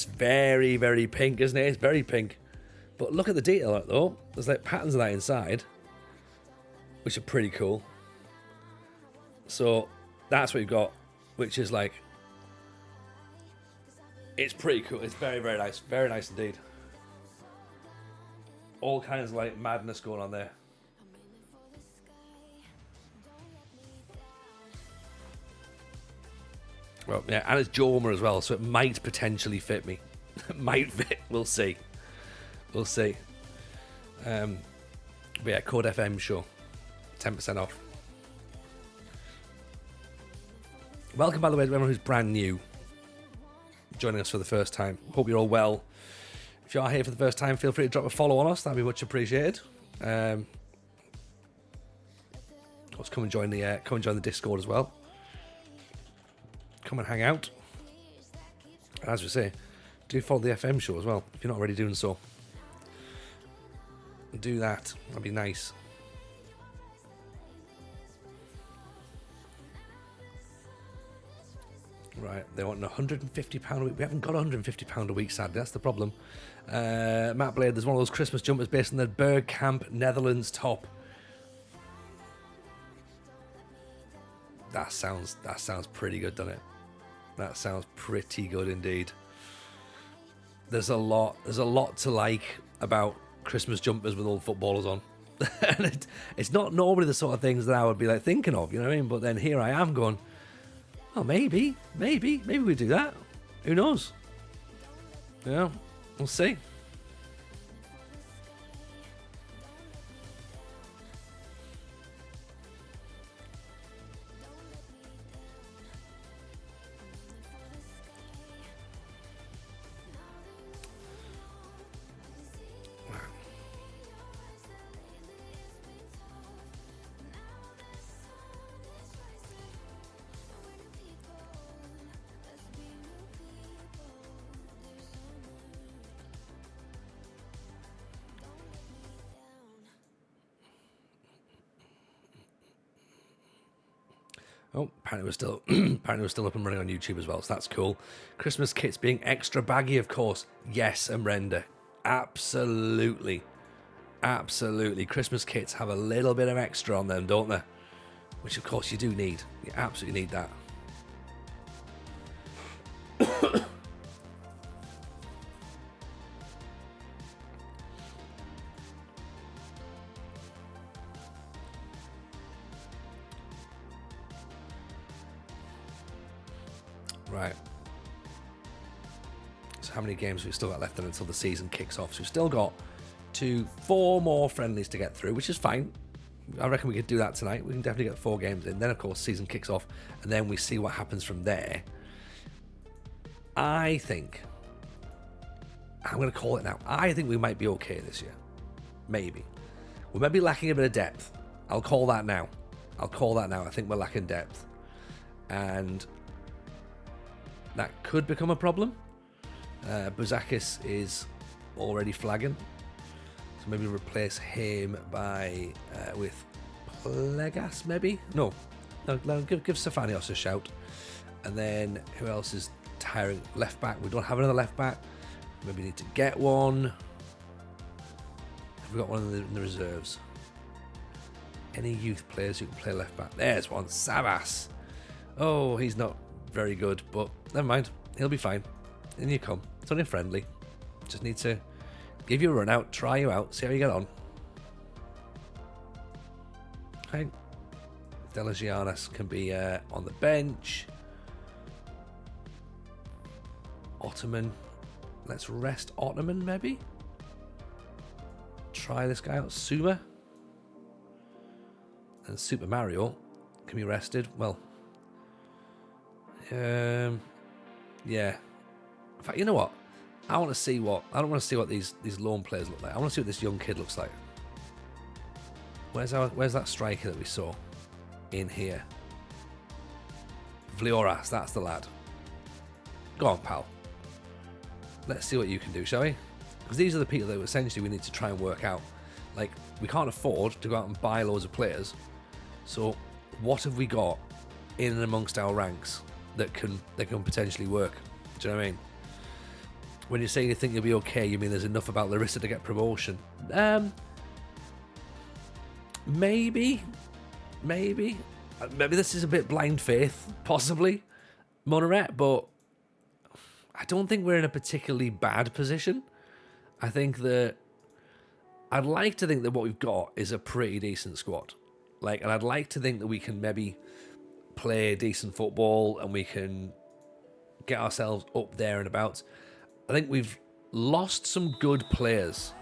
very, very pink, isn't it? It's very pink. But look at the detail on it, though. There's like patterns of that inside, which are pretty cool. So that's what you've got, which is like, it's pretty cool. It's very, very nice. Very nice indeed. All kinds of like madness going on there. Well, yeah, and it's Jorma as well, so it might potentially fit me. It might fit. We'll see. But yeah, code FM show, 10% off. Welcome, by the way, to everyone who's brand new, joining us for the first time. Hope you're all well. If you are here for the first time, feel free to drop a follow on us. That'd be much appreciated. Let's come and join the Discord as well. Come and hang out. And as we say, do follow the FM show as well if you're not already doing so. Do that. That'd be nice. Right, they want £150 a week. We haven't got £150 a week, sadly. That's the problem. Matt Blade, there's one of those Christmas jumpers based on the Bergkamp Netherlands top. That sounds pretty good, doesn't it? That sounds pretty good indeed. There's a lot to like about Christmas jumpers with all footballers on. And it's not normally the sort of things that I would be like thinking of, you know what I mean? But then here I am going, oh, maybe we do that. Who knows? Yeah, we'll see. Oh, apparently we're still up and running on YouTube as well, so that's cool. Christmas kits being extra baggy, of course. Yes, and render. Absolutely. Christmas kits have a little bit of extra on them, don't they? Which, of course, you do need. You absolutely need that. Right. So how many games we've still got left until the season kicks off? So we've still got 4 more friendlies to get through, which is fine. I reckon we could do that tonight. We can definitely get 4 games in. Then, of course, season kicks off, and then we see what happens from there. I think, I'm going to call it now, I think we might be okay this year. Maybe. We might be lacking a bit of depth. I'll call that now. I think we're lacking depth. And that could become a problem. Buzakis is already flagging. So maybe replace him with Plegas, maybe? No, give Stefanios a shout. And then who else is tiring? Left back. We don't have another left back. Maybe need to get one. Have we got one in the reserves? Any youth players who can play left back? There's one. Sabas. Oh, he's not very good, but never mind. He'll be fine. In you come. It's only friendly. Just need to give you a run out, try you out, see how you get on. Okay. Delagianis can be on the bench. Ottoman. Let's rest Ottoman, maybe? Try this guy out. Suma. And Super Mario can be rested. Well, yeah. In fact, you know what? I don't want to see what these lone players look like. I want to see what this young kid looks like. Where's that striker that we saw in here? Vlioras, that's the lad. Go on, pal. Let's see what you can do, shall we? Because these are the people that essentially we need to try and work out. Like, we can't afford to go out and buy loads of players. So, what have we got in and amongst our ranks that can potentially work? Do you know what I mean? When you say you think you'll be okay, you mean there's enough about Larisa to get promotion? Maybe this is a bit blind faith, possibly, Monoret, but I don't think we're in a particularly bad position. I think that I'd like to think that what we've got is a pretty decent squad. And I'd like to think that we can maybe play decent football and we can get ourselves up there and about. I think we've lost some good players,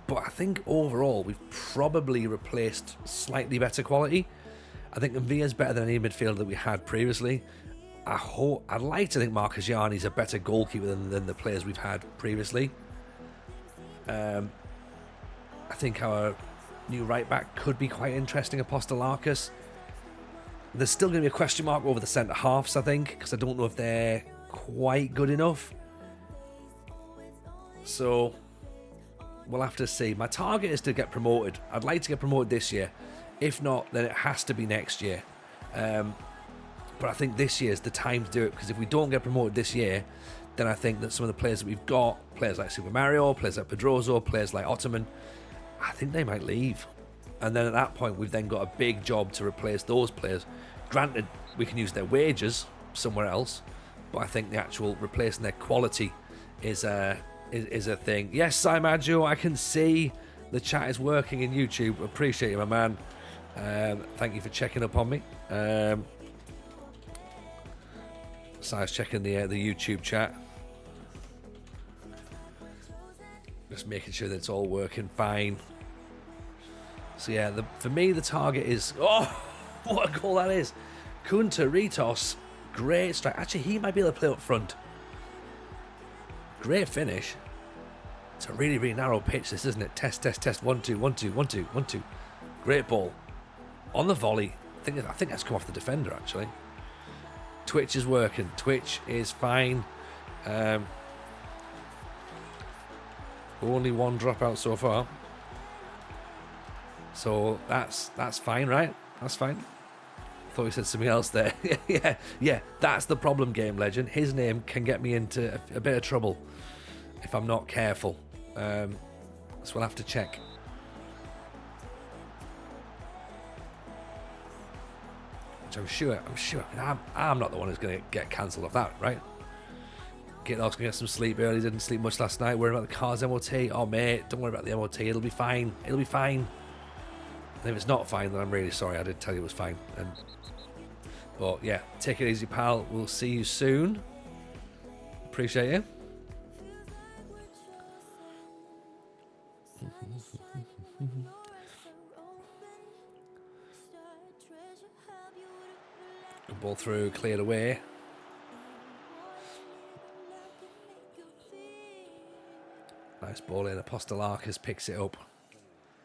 but I think overall we've probably replaced slightly better quality. I think Mvia's better than any midfielder that we had previously. I'd like to think Marcagiani's a better goalkeeper than the players we've had previously. I think our new right back could be quite interesting, Apostolakis. There's still going to be a question mark over the centre halves, I think, because I don't know if they're quite good enough. So we'll have to see. My target is to get promoted. I'd like to get promoted this year. If not, then it has to be next year. But I think this year is the time to do it, because if we don't get promoted this year, then I think that some of the players that we've got, players like Super Mario, players like Pedroso, players like Ottoman, I think they might leave. And then at that point, we've then got a big job to replace those players. Granted, we can use their wages somewhere else, but I think the actual replacing their quality is a thing. Yes, Simaggio, I can see the chat is working in YouTube. Appreciate you, my man. Thank you for checking up on me. So I was checking the YouTube chat. Just making sure that it's all working fine. So yeah, for me the target is... Oh, what a goal that is. Kunta Ritos, great strike. Actually, he might be able to play up front. Great finish. It's a really, really narrow pitch, this, isn't it? Test. 1, 2, 1, 2, 1, 2, 1, 2. Great ball. On the volley. I think that's come off the defender, actually. Twitch is working. Twitch is fine. Only one dropout so far. So that's fine, right? That's fine. Thought you said something else there. yeah. That's the problem, Game Legend. His name can get me into a bit of trouble if I'm not careful. So we'll have to check. Which I'm sure. I'm not the one who's going to get cancelled off that, right? Gitlock's going to get some sleep early. Didn't sleep much last night. Worried about the car's MOT. Oh, mate, don't worry about the MOT. It'll be fine. And if it's not fine, then I'm really sorry. I did tell you it was fine. But yeah, take it easy, pal. We'll see you soon. Appreciate you. Ball through, cleared away. Nice ball in. Apostolarkis picks it up.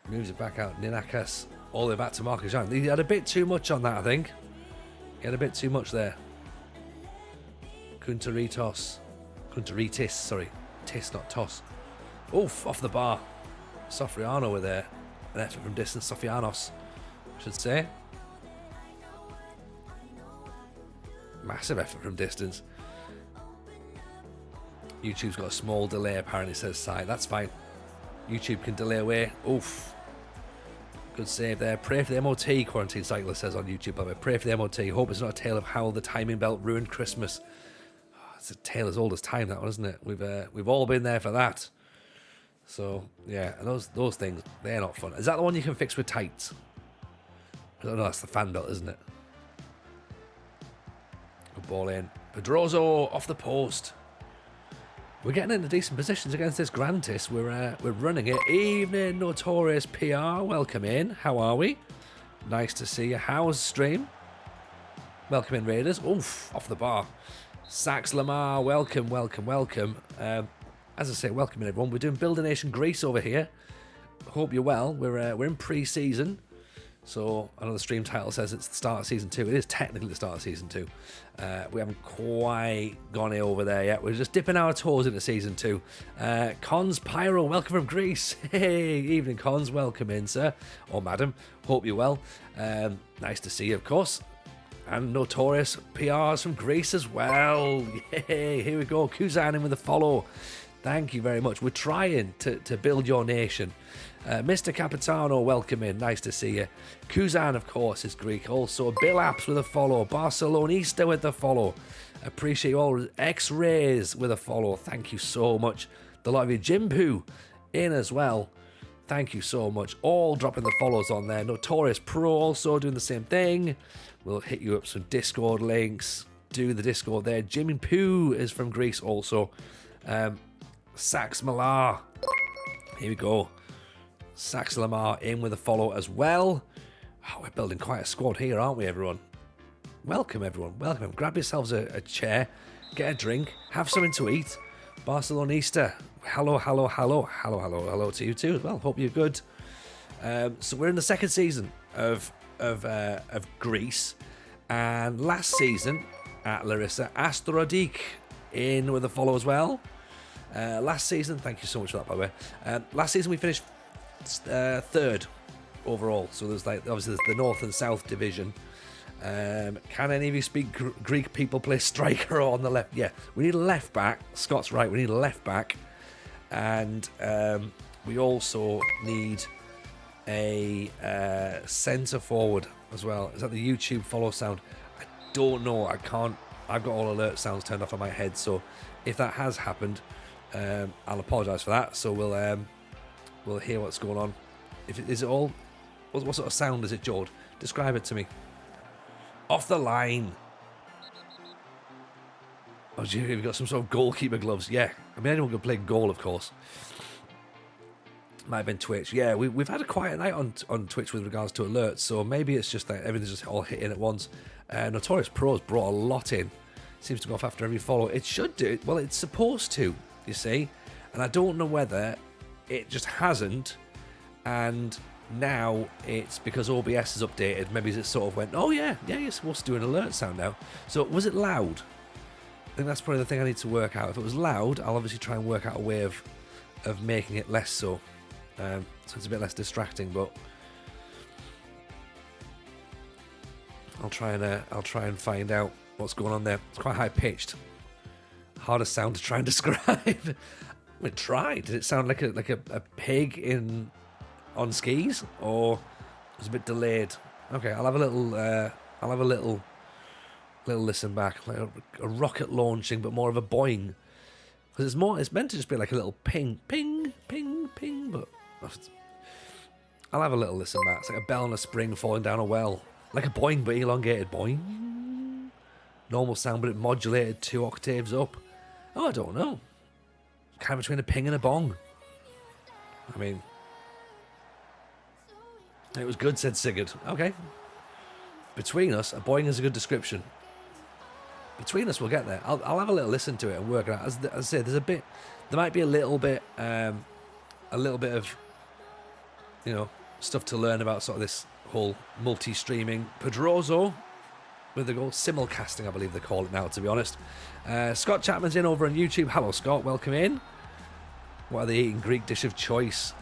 Moves it back out. Ninakas all the way back to Marcus Young. He had a bit too much on that, I think. He had a bit too much there. Kunteritis, sorry. Tis, not toss. Oof, off the bar. Sofriano with an effort from distance. Sofianos, I should say. Massive effort from distance. YouTube's got a small delay, apparently, says Sai. That's fine. YouTube can delay away. Oof. Good save there. Pray for the MOT, Quarantine Cyclist says on YouTube. By the way. Pray for the MOT. Hope it's not a tale of how the timing belt ruined Christmas. Oh, it's a tale as old as time, that one, isn't it? We've all been there for that. So, yeah. And those things, they're not fun. Is that the one you can fix with tights? I don't know. That's the fan belt, isn't it? Good ball in. Pedroso off the post. We're getting into decent positions against this Grantis. We're running it. Evening, Notorious PR. Welcome in. How are we? Nice to see you. How's stream? Welcome in, Raiders. Oof, off the bar. Sax Lamar. Welcome, welcome, welcome. As I say, welcome in, everyone. We're doing Build a Nation Greece over here. Hope you're well. We're in pre-season. So, I know the stream title says it's the start of Season 2. It is technically the start of Season 2. We haven't quite gone over there yet. We're just dipping our toes into Season 2. Cons Pyro, welcome from Greece. Hey, evening, Cons. Welcome in, sir. Or madam. Hope you're well. Nice to see you, of course. And Notorious PRs from Greece as well. Yay, here we go. Kuzan in with a follow. Thank you very much. We're trying to build your nation. Mr. Capitano, welcome in. Nice to see you. Kuzan, of course, is Greek. Also, Bill Apps with a follow. Barcelonista with a follow. Appreciate you all. X-Rays with a follow. Thank you so much. The lot of you. Jimpu in as well. Thank you so much. All dropping the follows on there. Notorious Pro also doing the same thing. We'll hit you up some Discord links. Do the Discord there. Jimmy Poo is from Greece also. Sax Malar. Here we go. Sax Lamar in with a follow as well. Oh, we're building quite a squad here, aren't we, everyone? Welcome, everyone. Welcome. Grab yourselves a chair, get a drink, have something to eat. Barcelonista. Hello, hello, hello. Hello, hello, hello to you too as well. Hope you're good. So we're in the second season of Greece. And last season at Larisa, Astrodik in with a follow as well. Last season, thank you so much for that, by the way. Last season we finished third overall, so there's obviously there's the North and South division. Can any of you speak Greek? People play striker on the left. Yeah, we need a left back. Scott's right, we need a left back, and we also need a centre forward as well. Is that the YouTube follow sound? I don't know. I can't. I've got all alert sounds turned off on my head, so if that has happened, I'll apologise for that. So we'll hear what's going on. Is it all? What sort of sound is it, Jord? Describe it to me. Off the line. Oh, gee, you've got some sort of goalkeeper gloves. Yeah, I mean anyone can play goal, of course. Might have been Twitch. Yeah, we've had a quiet night on Twitch with regards to alerts, so maybe it's just that everything's just all hitting at once. Notorious Pro's brought a lot in. Seems to go off after every follow. It should do. Well, it's supposed to, you see. And I don't know whether it just hasn't, and now it's because OBS is updated. Maybe it sort of went, oh yeah, you're supposed to do an alert sound now. So was it loud? I think that's probably the thing I need to work out. If it was loud, I'll obviously try and work out a way of making it less so. So it's a bit less distracting, but I'll try and find out what's going on there. It's quite high pitched. Hardest sound to try and describe. We tried. Did it sound like a pig on skis, or it was a bit delayed? Okay, I'll have a little listen back, like a rocket launching, but more of a boing, because it's meant to just be like a little ping, ping, ping, ping. But I'll have a little listen back. It's like a bell on a spring falling down a well, like a boing but elongated. Boing. Normal sound, but it modulated 2 octaves up. Oh, I don't know. Kind of between a ping and a bong. I mean, it was good, said Sigurd. Okay. Between us, a boing is a good description. between us, we'll get there. I'll have a little listen to it and work it out. As I say, there might be a little bit of, stuff to learn about sort of this whole multi-streaming Pedroso with the goal simulcasting, I believe they call it now, to be honest. Scott Chapman's in over on YouTube. Hello, Scott. Welcome in. What are they eating? Greek dish of choice.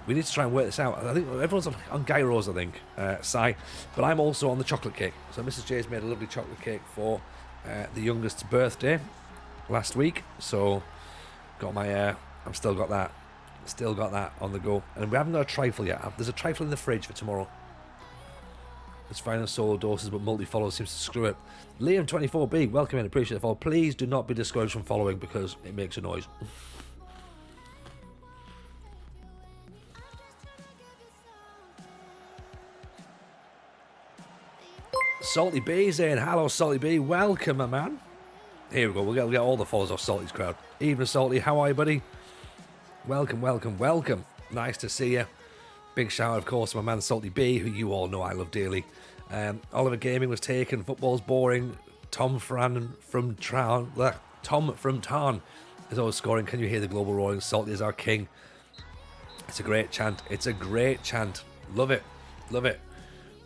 We need to try and work this out. I think everyone's on gyros, I think, Sai. But I'm also on the chocolate cake. So Mrs. J's made a lovely chocolate cake for the youngest's birthday last week. So got my, I've still got that. Still got that on the go. And we haven't got a trifle yet. There's a trifle in the fridge for tomorrow. It's fine on solo doses, but multi-follow seems to screw it. Liam24B, welcome in. Appreciate the follow. Please do not be discouraged from following because it makes a noise. Salty B's in. Hello, Salty B. Welcome, my man. Here we go. We'll get all the followers off Salty's crowd. Even Salty, how are you, buddy? Welcome, welcome, welcome. Nice to see you. Big shout out, of course, to my man Salty B, who you all know I love dearly. Oliver Gaming was taken. Football's boring. Tom from Tarn is always scoring. Can you hear the global roaring? Salty is our king. It's a great chant. It's a great chant. Love it. Love it.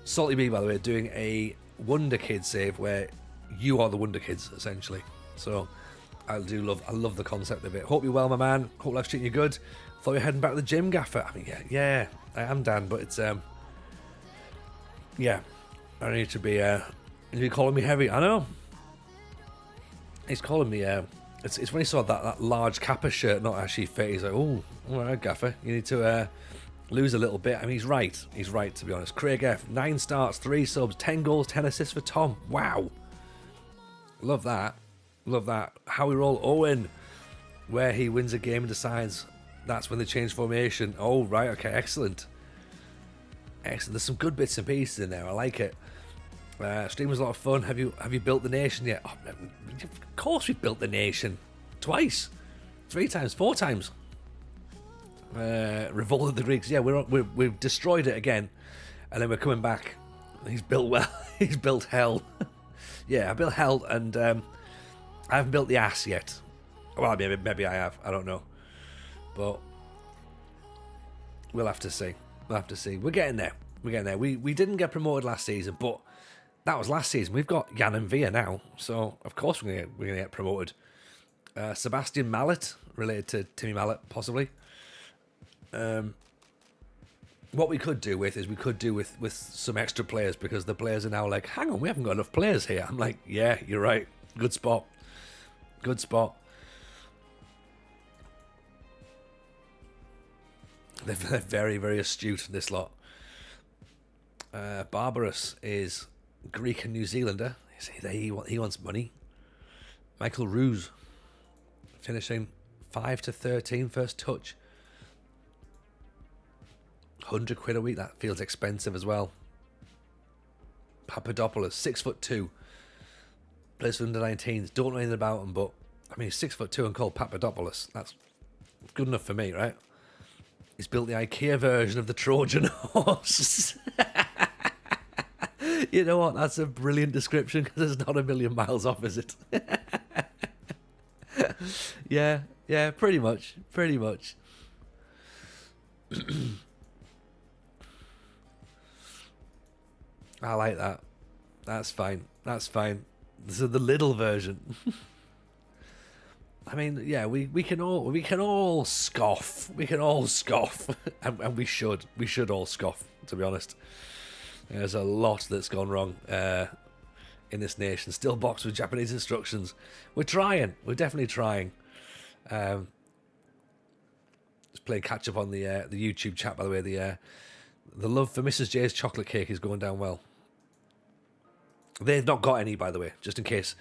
Salty B, by the way, doing a Wonder Kid save where you are the Wonder Kids, essentially. So I love the concept of it. Hope you're well, my man. Hope life's treating you good. Thought you're heading back to the gym, Gaffer. I mean, yeah, I am, Dan, but it's yeah, I need to be calling me heavy. I know. He's calling me it's when he saw that large Kappa shirt not actually fit. He's like, oh, all right, Gaffer, you need to lose a little bit. I mean, he's right. He's right, to be honest. Craig F, 9 starts, 3 subs, 10 goals, 10 assists for Tom. Wow. Love that. Love that. How we roll Owen, where he wins a game and decides that's when they change formation. Oh, right. Okay, excellent. Excellent. There's some good bits and pieces in there. I like it. Stream was a lot of fun. Have you built the nation yet? Oh, of course we've built the nation. Twice. 3 times. 4 times. Revolt of the Greeks. Yeah, we've destroyed it again, and then we're coming back. He's built well. He's built hell. Yeah, I built hell, and I haven't built the ass yet. Well, maybe I have. I don't know, but we'll have to see. We're getting there. We didn't get promoted last season, but that was last season. We've got Jan and Via now, so of course we're gonna get promoted. Sebastian Mallet, related to Timmy Mallet, possibly. What we could do with some extra players, because the players are now like, hang on, we haven't got enough players here. I'm like, yeah, you're right. Good spot. They're very, very astute, this lot. Barbarous is Greek and New Zealander. He wants money. Michael Ruse finishing 5-13 first touch. 100 quid a week, that feels expensive as well. Papadopoulos, 6'2", plays for under 19s. Don't know anything about him, but I mean, he's 6'2" and called Papadopoulos. That's good enough for me, right? He's built the IKEA version of the Trojan horse. You know what? That's a brilliant description, because it's not a million miles off, is it? Yeah, pretty much. I like that. That's fine. This is the little version. I mean, yeah, we can all scoff. and we should all scoff, to be honest. There's a lot that's gone wrong in this nation. Still boxed with Japanese instructions. We're definitely trying. Just playing catch up on the YouTube chat, by the way. The love for Mrs. J's chocolate cake is going down well. They've not got any, by the way, just in case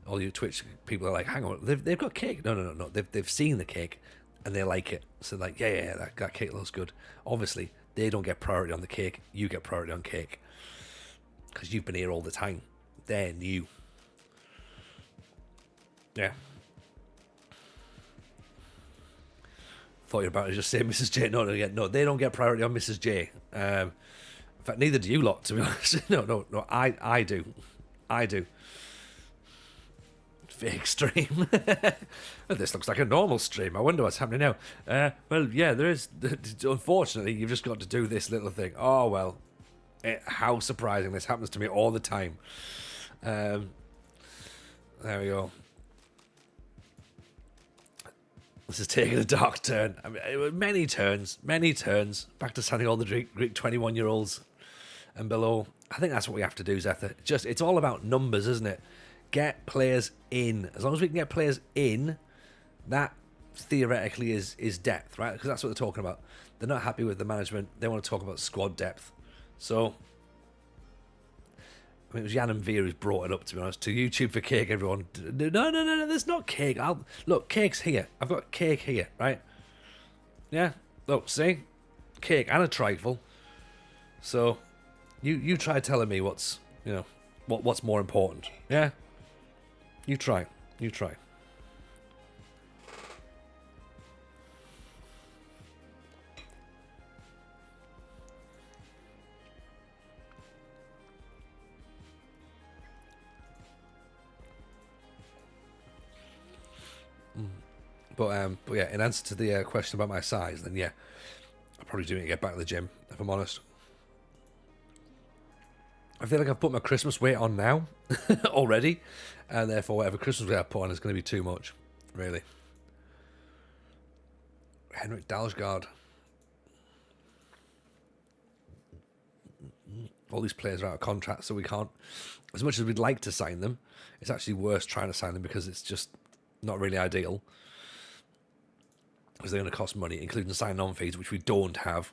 all you Twitch people are like, hang on, they've got cake. No. They've seen the cake and they like it. So like, yeah, that cake looks good. Obviously, they don't get priority on the cake. You get priority on cake, because you've been here all the time. They're new. Yeah. Thought you were about to just say Mrs. J. No, they don't get priority on Mrs. J. In fact, neither do you lot, to be honest. No, I do. fake stream. Well, this looks like a normal stream. I wonder what's happening now. Well, yeah, there is. Unfortunately, you've just got to do this little thing. Oh, well. How surprising. This happens to me all the time. There we go. This is taking a dark turn. I mean, many turns. Back to signing all the Greek 21-year-olds and below. I think that's what we have to do, Zetha. It's all about numbers, isn't it? Get players in. As long as we can get players in, that theoretically is depth, right? Because that's what they're talking about. They're not happy with the management. They want to talk about squad depth. So, I mean, it was Jan and Veer who's brought it up, to be honest. To YouTube for cake, everyone. No, there's not cake. Look, cake's here. I've got cake here, right? Yeah. Look, see? Cake and a trifle. So, you try telling me what's more important. Yeah? You try. But yeah, in answer to the question about my size, then yeah, I probably do need to get back to the gym, if I'm honest. I feel like I've put my Christmas weight on now already, and therefore whatever Christmas weight I put on is going to be too much, really. Henrik Dalsgaard. All these players are out of contract, so we can't, as much as we'd like to sign them, it's actually worse trying to sign them because it's just not really ideal. Because they're going to cost money, including sign-on fees, which we don't have.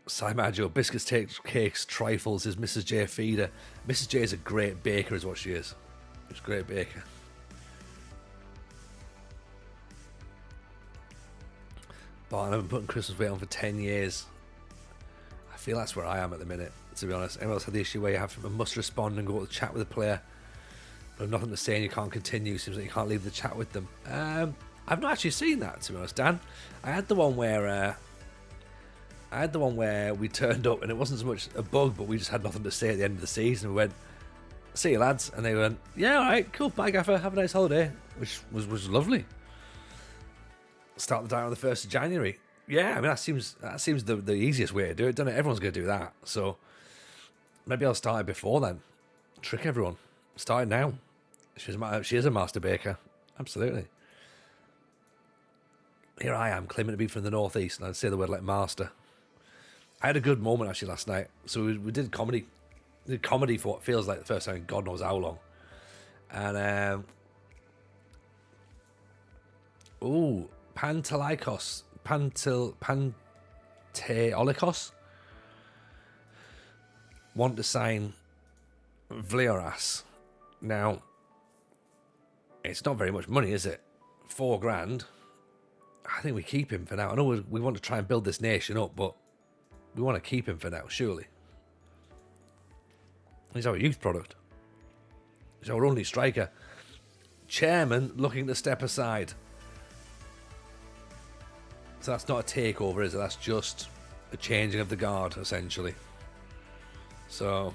Simaggio, biscuits, cakes, trifles is Mrs. J feeder. Mrs. J is a great baker, is what she is. She's a great baker. But I've been putting Christmas weight on for 10 years. I feel that's where I am at the minute, to be honest. Anyone else had the issue where you have to must respond and go to chat with the player, but nothing to say and you can't continue? Seems like you can't leave the chat with them. I've not actually seen that, to be honest, Dan. I had the one where we turned up and it wasn't so much a bug, but we just had nothing to say at the end of the season. We went, "See you, lads," and they went, "Yeah, all right, cool, bye, Gaffer, have a nice holiday," which was lovely. Start the diary on the 1st of January. Yeah, I mean that seems the easiest way to do it, doesn't it? Everyone's going to do that, so maybe I'll start it before then. Trick everyone. Start it now. She is a master baker, absolutely. Here I am claiming to be from the northeast, and I'd say the word like master. I had a good moment actually last night. So we did comedy. Did comedy for what feels like the first time in God knows how long. And Panteolikos want to sign Vleoras. Now, it's not very much money, is it? $4,000. I think we keep him for now. I know we want to try and build this nation up, but we want to keep him for now, surely. He's our youth product. He's our only striker. Chairman looking to step aside. So that's not a takeover, is it? That's just a changing of the guard, essentially. So,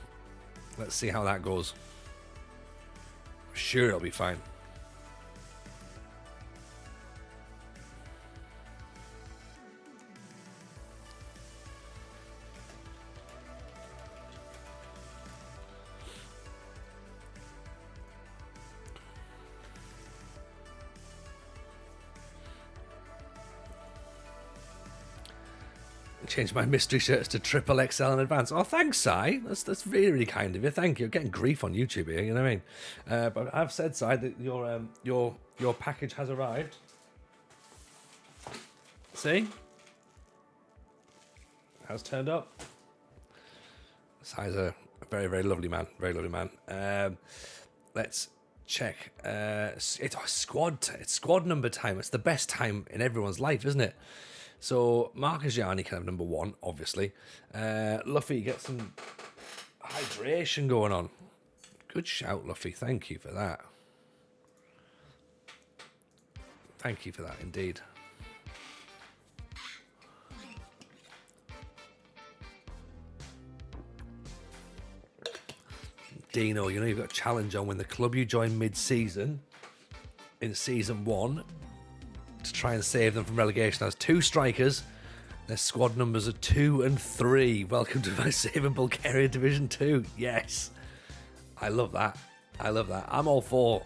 let's see how that goes. I'm sure it'll be fine. Changed my mystery shirts to triple XL in advance. Oh, thanks, Si. That's really, really kind of you. Thank you. I'm getting grief on YouTube here, you know what I mean? But I've said, Si, that your package has arrived. See? Has turned up. Si's a very, very lovely man. Very lovely man. Let's check. It's squad number time. It's the best time in everyone's life, isn't it? So, Marcus Gianni can have number 1, obviously. Luffy, get some hydration going on. Good shout, Luffy. Thank you for that. Thank you for that, indeed. Dino, you know you've got a challenge on when the club you joined mid-season in season 1 to try and save them from relegation has 2 strikers. Their squad numbers are 2 and 3. Welcome to my saving Bulgaria Division 2. Yes. I love that. I'm all for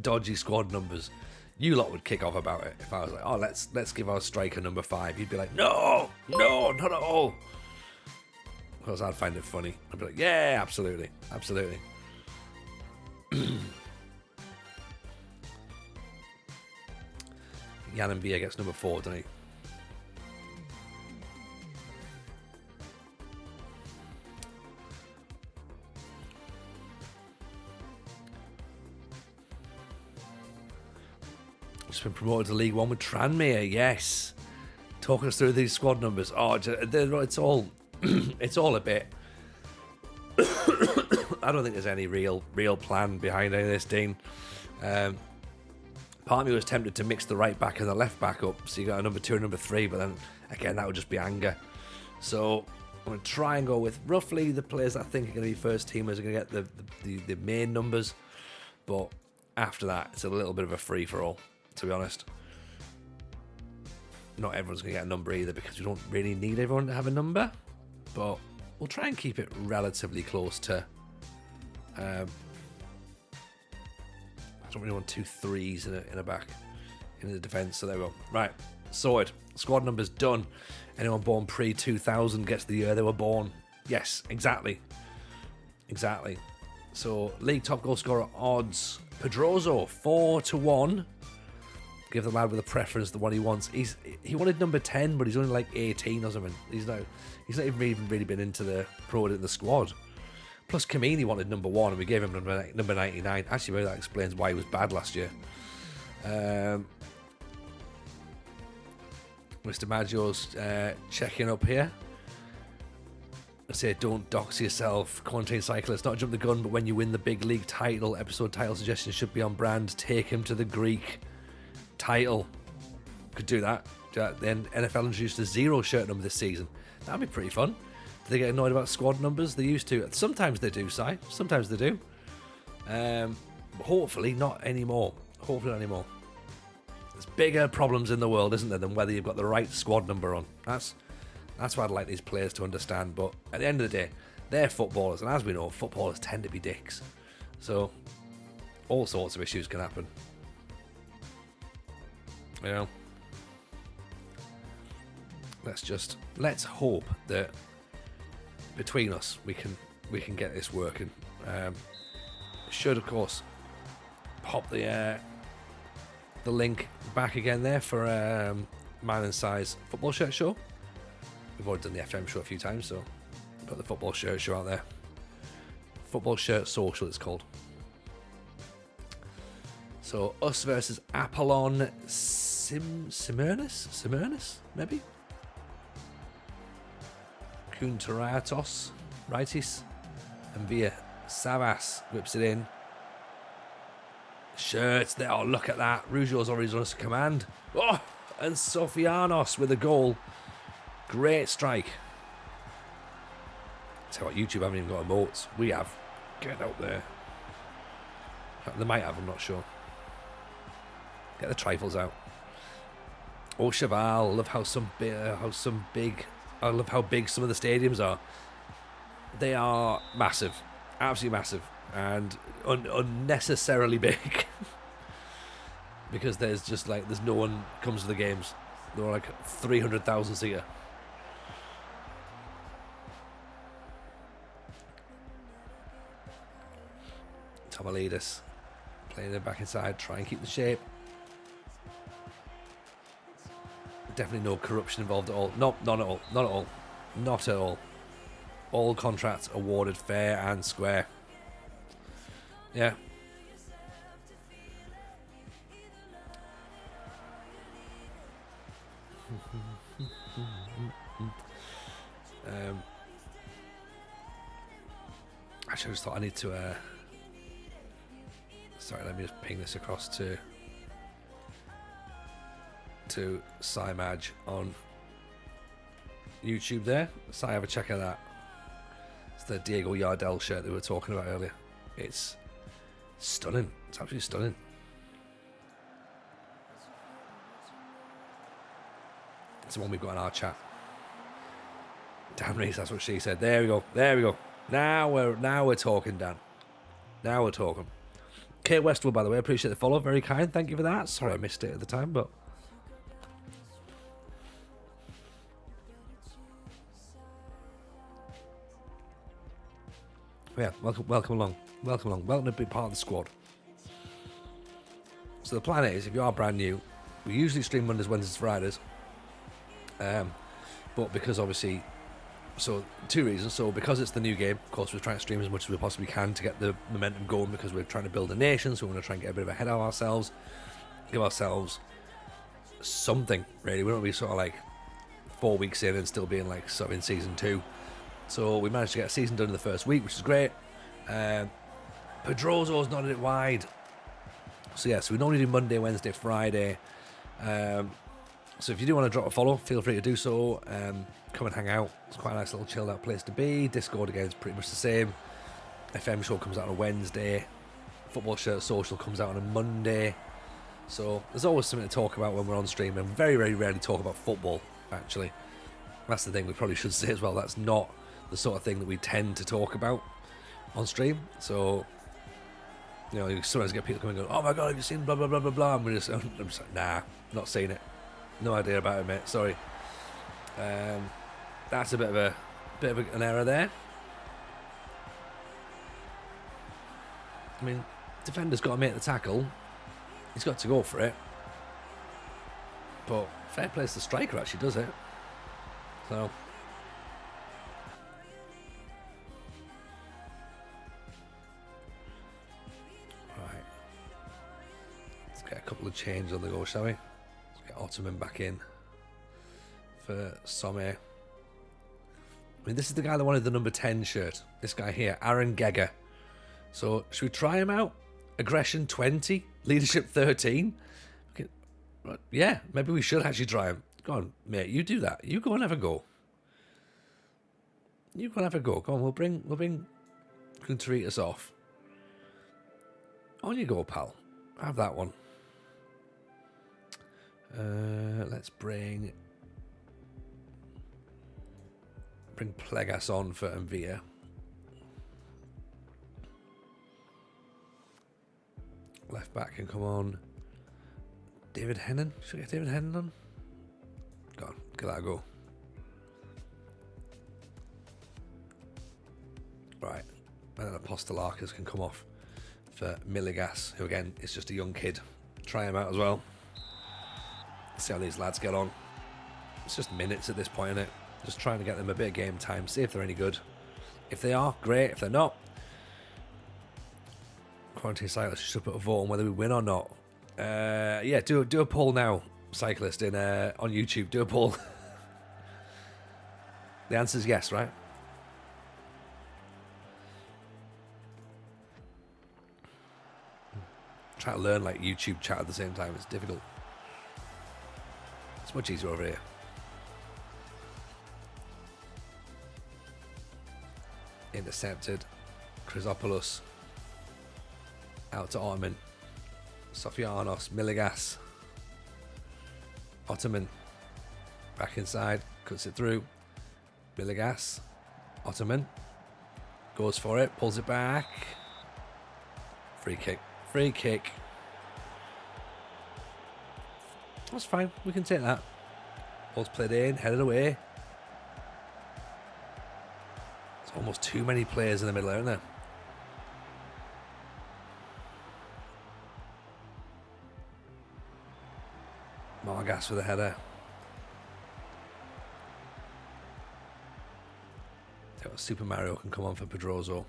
dodgy squad numbers. You lot would kick off about it if I was like, oh, let's give our striker number 5. You'd be like, no, not at all. Because I'd find it funny. I'd be like, yeah, absolutely. Jan and Bia gets number 4, doesn't he? Just been promoted to League 1 with Tranmere, yes. Talking us through these squad numbers. Oh, it's all it's all a bit. I don't think there's any real plan behind any of this, Dean. Part of me was tempted to mix the right back and the left back up, so you got a number 2 and number 3, but then again that would just be anger. So I'm going to try and go with roughly the players I think are going to be first teamers are going to get the main numbers, but after that it's a little bit of a free for all, to be honest. Not everyone's going to get a number either because we don't really need everyone to have a number, but we'll try and keep it relatively close to. I don't really want 2 3s in a back in the defence, so there we go. Right, sorted. Squad numbers done. Anyone born pre-2000 gets the year they were born. Yes, exactly. So league top goal scorer odds: Pedroso 4-1. Give the lad with a preference the one he wants. He wanted number 10, but he's only like 18 or something. He's not even really been into the in the squad. Plus Kamini wanted number 1 and we gave him number 99. Actually, maybe that explains why he was bad last year. Mr. Maggio's checking up here. I say don't dox yourself, quarantine cyclist, not jump the gun, but when you win the big league title, episode title suggestions should be on brand. Take him to the Greek title. Could do that. Then NFL introduced a 0 shirt number this season. That'd be pretty fun. Do they get annoyed about squad numbers? They used to. Sometimes they do, Si. Sometimes they do. Hopefully not anymore. There's bigger problems in the world, isn't there, than whether you've got the right squad number on. That's what I'd like these players to understand. But at the end of the day, they're footballers, and as we know, footballers tend to be dicks. So all sorts of issues can happen. You know, let's hope that between us we can get this working. Should of course pop the link back again there for Man and Size football shirt show. We've already done the FM show a few times, so put the football shirt show out there. Football shirt social it's called. So us versus Apollon Simurnus, maybe? Kuntaratos, Rightis, and Via Savas whips it in. Shirts there, oh look at that. Rougeau's already done us a command. Oh, and Sofianos with a goal. Great strike. Tell what, YouTube haven't even got emotes. We have. Get out there. They might have, I'm not sure. Get the trifles out. Oh, Cheval. Love how big. I love how big some of the stadiums are. They are massive, absolutely massive, and unnecessarily big. Because there's no one comes to the games. They're like 300,000 seater. Tomalidis playing it back inside, try and keep the shape. Definitely no corruption involved at all. Not at all. All contracts awarded fair and square. Yeah. Actually, I just thought I need to. Sorry, let me just ping this across to Simaj on YouTube there. Si, have a check of that. It's the Diego Yardell shirt that we were talking about earlier. It's stunning. It's absolutely stunning. It's the one we've got in our chat. Damn, Reese, that's what she said. There we go. There we go. Now we're talking, Dan. Now we're talking. Kate Westwood, by the way, appreciate the follow. Very kind. Thank you for that. Sorry I missed it at the time, but yeah, welcome along. Welcome along. Welcome to be part of the squad. So the plan is, if you are brand new, we usually stream Mondays, Wednesdays, Fridays. But because obviously, so 2 reasons. So because it's the new game, of course, we're trying to stream as much as we possibly can to get the momentum going, because we're trying to build a nation, so we want to try and get a bit of ahead of ourselves, give ourselves something, really. We don't be sort of like 4 weeks in and still being like sort of in season 2. So we managed to get a season done in the first week, which is great. Pedrozo's nodded it wide. So yeah, so we normally do Monday, Wednesday, Friday. So if you do want to drop a follow, feel free to do so. Come and hang out. It's quite a nice little chilled out place to be. Discord again is pretty much the same. FM show comes out on a Wednesday. Football Shirt Social comes out on a Monday. So there's always something to talk about when we're on stream, and very, very rarely talk about football, actually. That's the thing we probably should say as well. That's not the sort of thing that we tend to talk about on stream. So, you know, you sometimes get people coming and go, oh my god, have you seen blah blah blah blah blah, and I'm just like, nah, not seen it, no idea about it, mate, sorry. That's a bit of an error there. I mean, defender's got to make the tackle, he's got to go for it, but fair play to the striker, actually does it. So get a couple of changes on the go, shall we? Let's get Ottoman back in for Some. I mean, this is the guy that wanted the number 10 shirt. This guy here, Aaron Geiger. So, should we try him out? Aggression 20, leadership 13. Okay. Yeah, maybe we should actually try him. Go on, mate, you do that. You go and have a go. You go and have a go. Go on, we'll bring Contreras off. On you go, pal. Have that one. Let's bring Plegas on for Mvia. Left back can come on. David Hennon. Should we get David Hennon on? Go on, give that a go. Right. And then Apostolakis can come off for Milligas, who again is just a young kid. Try him out as well. See how these lads get on. It's just minutes at this point, isn't it? Just trying to get them a bit of game time, see if they're any good. If they are, great. If they're not, Quarantine Cyclist should put a vote on whether we win or not. Yeah, do a poll now, Cyclist, in on YouTube. Do a poll. The answer's yes, right? Try to learn like YouTube chat at the same time. It's difficult. It's much easier over here. Intercepted. Chrysopoulos. Out to Ottoman. Sofianos. Milligas. Ottoman. Back inside. Cuts it through. Milligas. Ottoman. Goes for it. Pulls it back. Free kick. Free kick. That's fine. We can take that. Ball's played in. Headed away. There's almost too many players in the middle, aren't there? Margas for the header. Super Mario can come on for Pedrozo.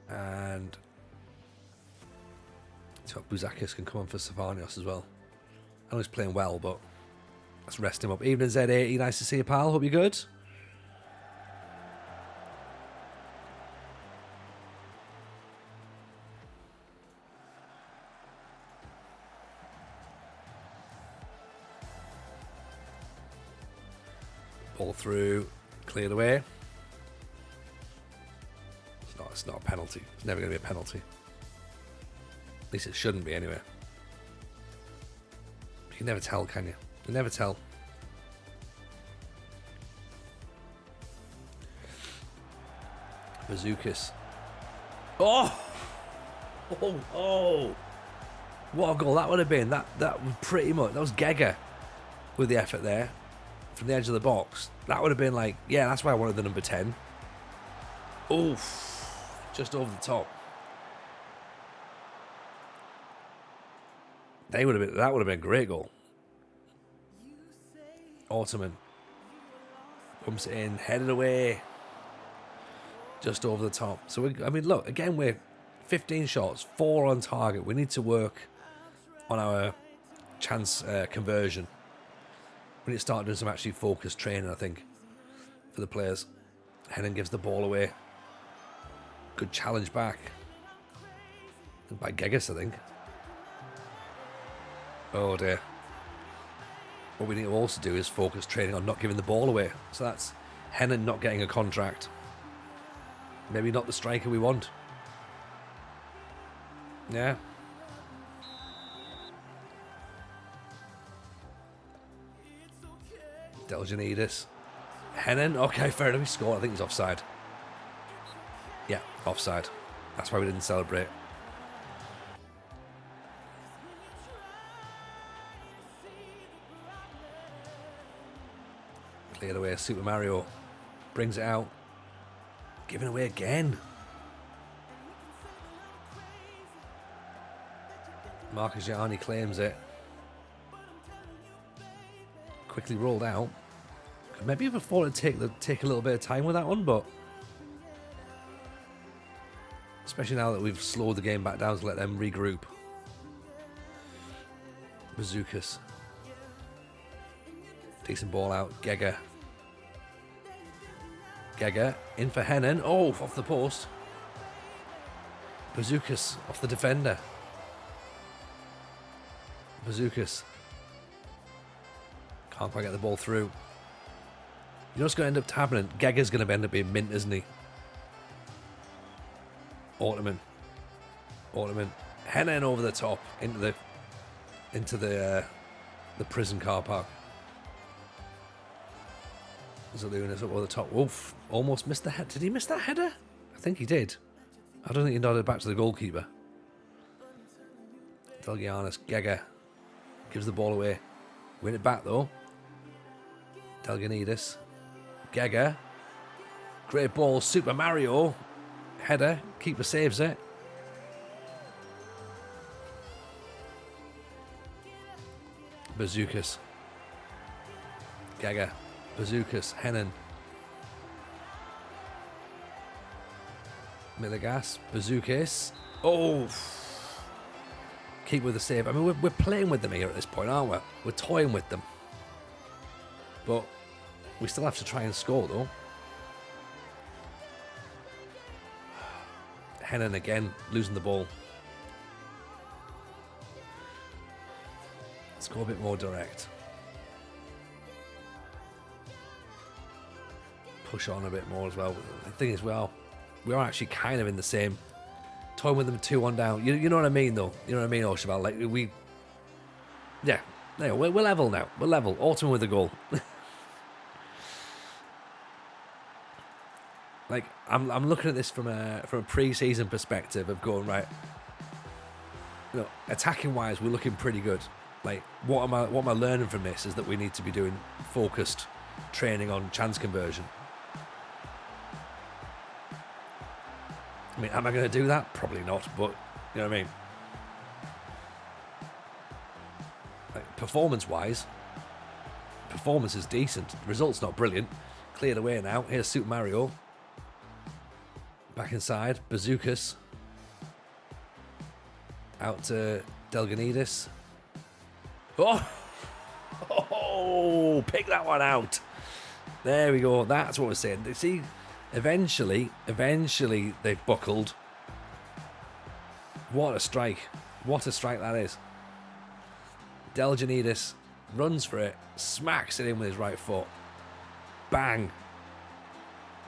And so Bouzakis can come on for Savanios as well. I know he's playing well, but let's rest him up. Evening Z80, nice to see you, pal. Hope you're good. Ball through, cleared away. it's not a penalty. It's never going to be a penalty. At least it shouldn't be anyway. You can never tell, can you? You can never tell. Bazookas. Oh! Oh! Oh! What a goal that would have been. That was pretty much... That was Gega with the effort there. From the edge of the box. That would have been like... Yeah, that's why I wanted the number 10. Oof. Just over the top. That would have been a great goal. Ottoman. Pumps it in. Headed away. Just over the top. So, I mean, look, again, we're 15 shots, 4 on target. We need to work on our chance conversion. We need to start doing some actually focused training, I think, for the players. Hennon gives the ball away. Good challenge back. By Gegas, I think. Oh, dear. What we need to also do is focus training on not giving the ball away. So that's Hennon not getting a contract. Maybe not the striker we want. Yeah. Deljanidis. Hennon. Okay, fair enough. He scored. I think he's offside. Yeah, offside. That's why we didn't celebrate. Cleared away. Super Mario brings it out. Giving away again. Marcus Gianni claims it. Quickly rolled out. Could maybe have afforded to take a little bit of time with that one, but especially now that we've slowed the game back down to let them regroup. Bazookas. Decent ball out. Gega. Gega in for Hennon. Oh, off the post. Bazookas off the defender. Bazookas. Can't quite get the ball through. You know what's going to end up happening? Gega's going to end up being mint, isn't he? Ottoman. Hennon over the top into the prison car park. Zalunas up over the top. Oof. Almost missed the head. Did he miss that header? I think he did. I don't think he nodded back to the goalkeeper. Delgianis. Gega gives the ball away. Win it back though. Delganidis. Gega. Great ball. Super Mario. Header. Keeper saves it. Bazookas. Gega. Bazookas. Hennon. Miligas. Bazookas. Oh! Keep with the save. I mean, we're playing with them here at this point, aren't we? We're toying with them. But we still have to try and score, though. Hennon again, losing the ball. Let's go a bit more direct. Push on a bit more as well. The thing is, we are actually kind of in the same... Toying with them 2-1 down. You know what I mean, though? You know what I mean, Oshaval? Like, yeah. No, we're level now. We're level. Autumn with a goal. Like, I'm looking at this from a pre-season perspective of going, right, you know, attacking wise, we're looking pretty good. Like, what am I learning from this is that we need to be doing focused training on chance conversion. I mean, am I going to do that? Probably not, but you know what I mean? Like, performance-wise, performance is decent. The result's not brilliant. Cleared away now. Here's Super Mario. Back inside. Bazookas. Out to Delganidis. Oh! Oh! Pick that one out. There we go. That's what we're saying. See... Eventually, they've buckled. What a strike. What a strike that is. Deljanidis runs for it, smacks it in with his right foot. Bang.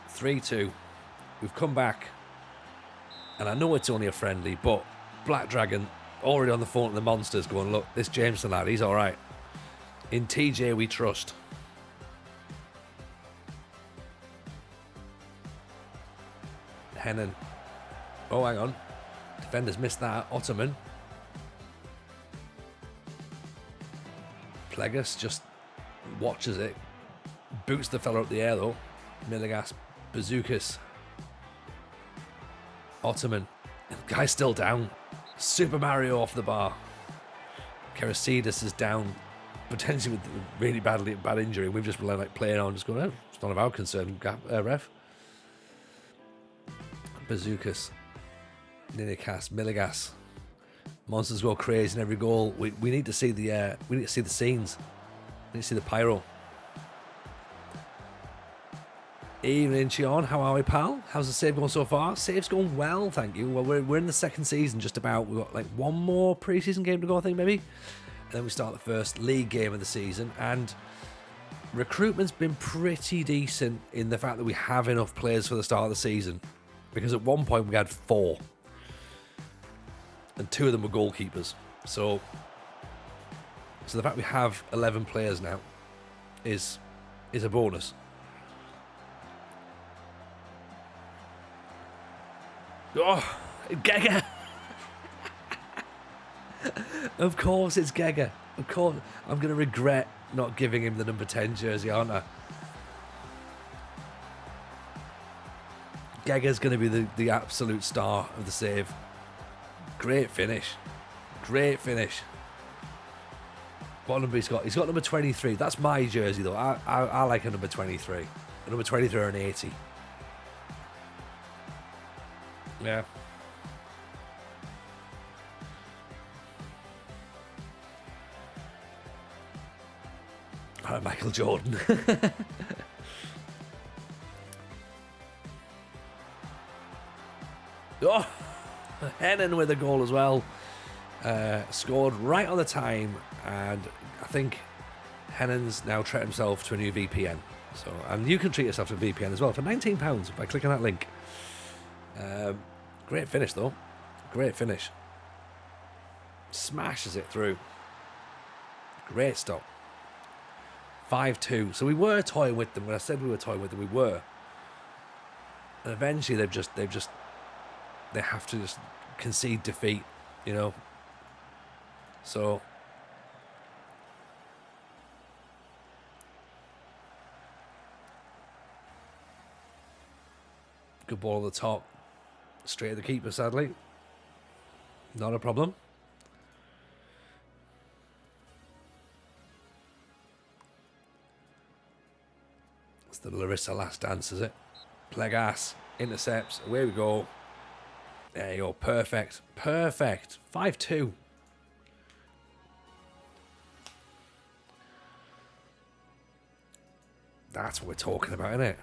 3-2. We've come back. And I know it's only a friendly, but Black Dragon already on the phone to the Monsters going, look, this Jameson lad, he's all right. In TJ we trust. Hennon. Oh, hang on. Defenders missed that. Ottoman. Plegas just watches it. Boots the fella up the air, though. Miligas. Bazookas. Ottoman. Guy's still down. Super Mario off the bar. Kerasidas is down. Potentially with really bad injury. We've just been like playing on, just going, oh, it's none of our concern, ref. Bazookas. Ninikas. Miligas. Monsters go crazy in every goal. We need to see the scenes. We need to see the pyro. Evening, Chion. How are we, pal? How's the save going so far? Save's going well, thank you. Well, we're in the second season, just about. We've got like one more pre-season game to go, I think, maybe. And then we start the first league game of the season. And recruitment's been pretty decent in the fact that we have enough players for the start of the season. Because at one point we had 4. And 2 of them were goalkeepers. So the fact we have 11 players now is a bonus. Oh, Gega! Of course it's Gega. Of course. I'm going to regret not giving him the number 10 jersey, aren't I? Gega's going to be the absolute star of the save. Great finish. Great finish. What number he's got? He's got number 23. That's my jersey, though. I like a number 23. A number 23 or an 80. Yeah. All right, Michael Jordan. Oh, Hennon with a goal as well. Scored right on the time, and I think Hennon's now treated himself to a new VPN. So, and you can treat yourself to a VPN as well for £19 by clicking that link. Great finish, though. Great finish. Smashes it through. Great stop. 5-2. So we were toying with them. When I said we were toying with them, we were. And eventually they have to just concede defeat, you know. So good ball at the top. Straight at the keeper, sadly. Not a problem. It's the Larisa last dance, is it? Plegas intercepts. Away we go. There you go. Perfect. Perfect. 5-2. That's what we're talking about, isn't it?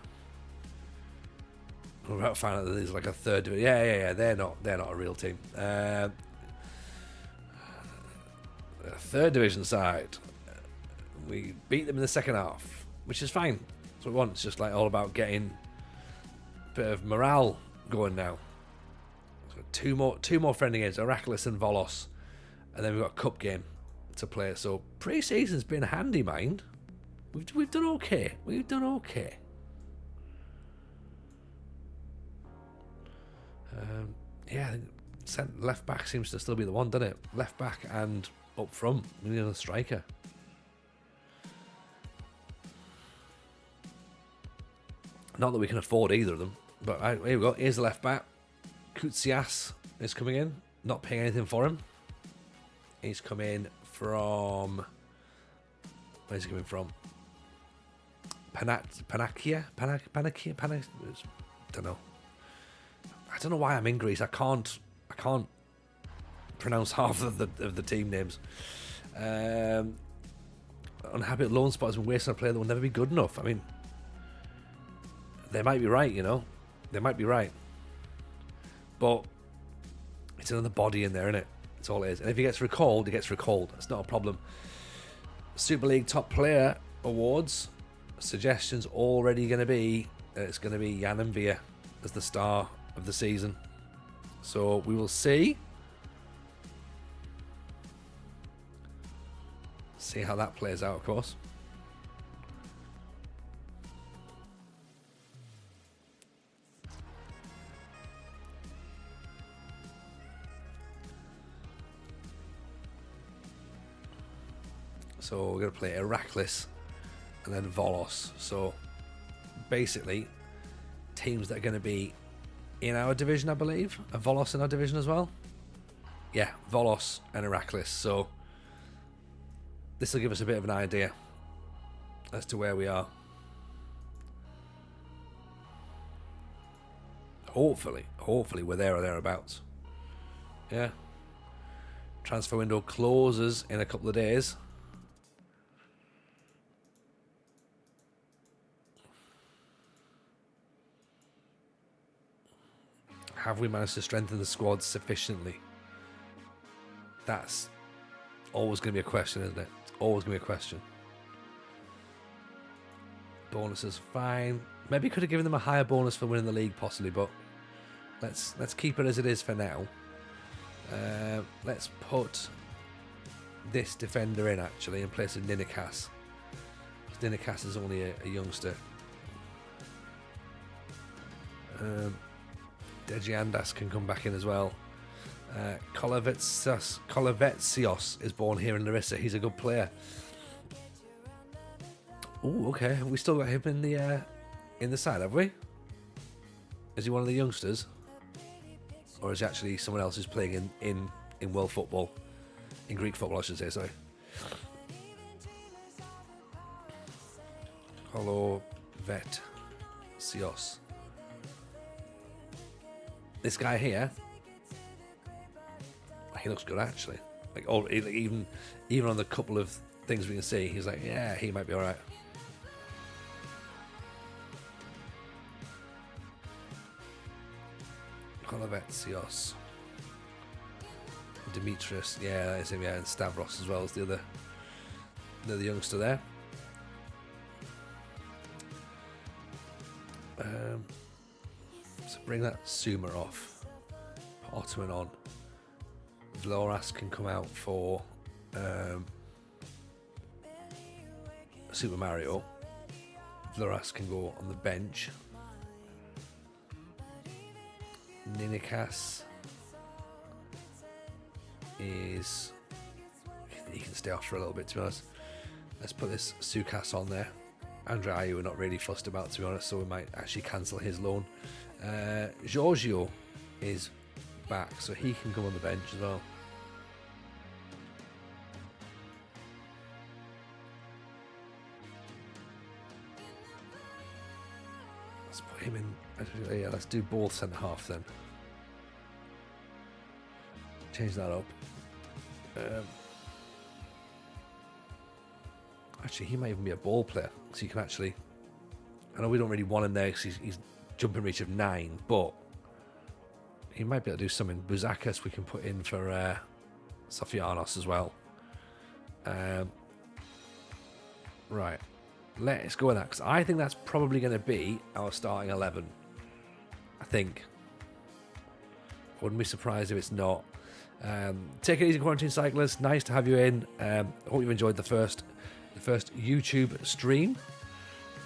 We're about to find out that there's like a third division. Yeah. They're not a real team. Third division side. We beat them in the second half, which is fine. That's what we want. It's just like all about getting a bit of morale going now. So two more friendly games, Heracles and Volos, and then we've got a cup game to play. So pre-season's been handy, mind. We've done okay. We've done okay. Yeah, I think left back seems to still be the one, doesn't it? Left back and up front, we need a striker. Not that we can afford either of them, but here we go. Here's the left back. Koutsias is coming in. Not paying anything for him. He's coming from... Where's he coming from? Panakia? Don't know. I don't know why I'm in Greece. I can't pronounce half of the team names. Unhappy at loan spot has been wasting a player that will never be good enough. I mean, they might be right, you know. They might be right. But it's another body in there, isn't it? That's all it is. And if he gets recalled, he gets recalled. That's not a problem. Super League Top Player Awards. Suggestions already going to be... it's going to be Jan and Via as the star of the season. So we will see. See how that plays out, of course. So we're going to play Heracles and then Volos. So basically, teams that are going to be in our division, I believe. Are Volos in our division as well? Yeah, Volos and Heracles. So this will give us a bit of an idea as to where we are. Hopefully we're there or thereabouts. Yeah. Transfer window closes in a couple of days. Have we managed to strengthen the squad sufficiently? That's always going to be a question, isn't it? It's always going to be a question. Bonuses, fine. Maybe could have given them a higher bonus for winning the league, possibly, but let's keep it as it is for now. Let's put this defender in, actually, in place of Ninikas. Ninikas is only a youngster. Dejiandas can come back in as well. Kolovetsios is born here in Larisa. He's a good player. Oh, okay. Have we still got him in the side, have we? Is he one of the youngsters? Or is he actually someone else who's playing in world football? In Greek football, I should say, sorry. Kolovetsios. This guy here, he looks good actually. Like even on the couple of things we can see, he's like, yeah, he might be all right. Kolovetsios, Demetrius, yeah, that is him. Yeah, and Stavros as well as the other youngster there. So bring that Sumer off. Put Ottoman on. Vloras can come out for Super Mario. Vloras can go on the bench. Ninikas is... he can stay off for a little bit, to be honest. Let's put this Sukas on there. Andre Ayew we're not really fussed about, to be honest, so we might actually cancel his loan. Giorgio is back, so he can come on the bench as well. Let's put him in. Yeah, let's do both centre half then. Change that up. Actually, he might even be a ball player, so you can actually... I know we don't really want him there because he's jumping reach of 9, but he might be able to do something. Buzakas we can put in for Sofianos as well. Right, let's go with that, because I think that's probably going to be our starting 11. I think. Wouldn't be surprised if it's not. Take it easy, Quarantine Cyclist. Nice to have you in. Hope you've enjoyed the first YouTube stream.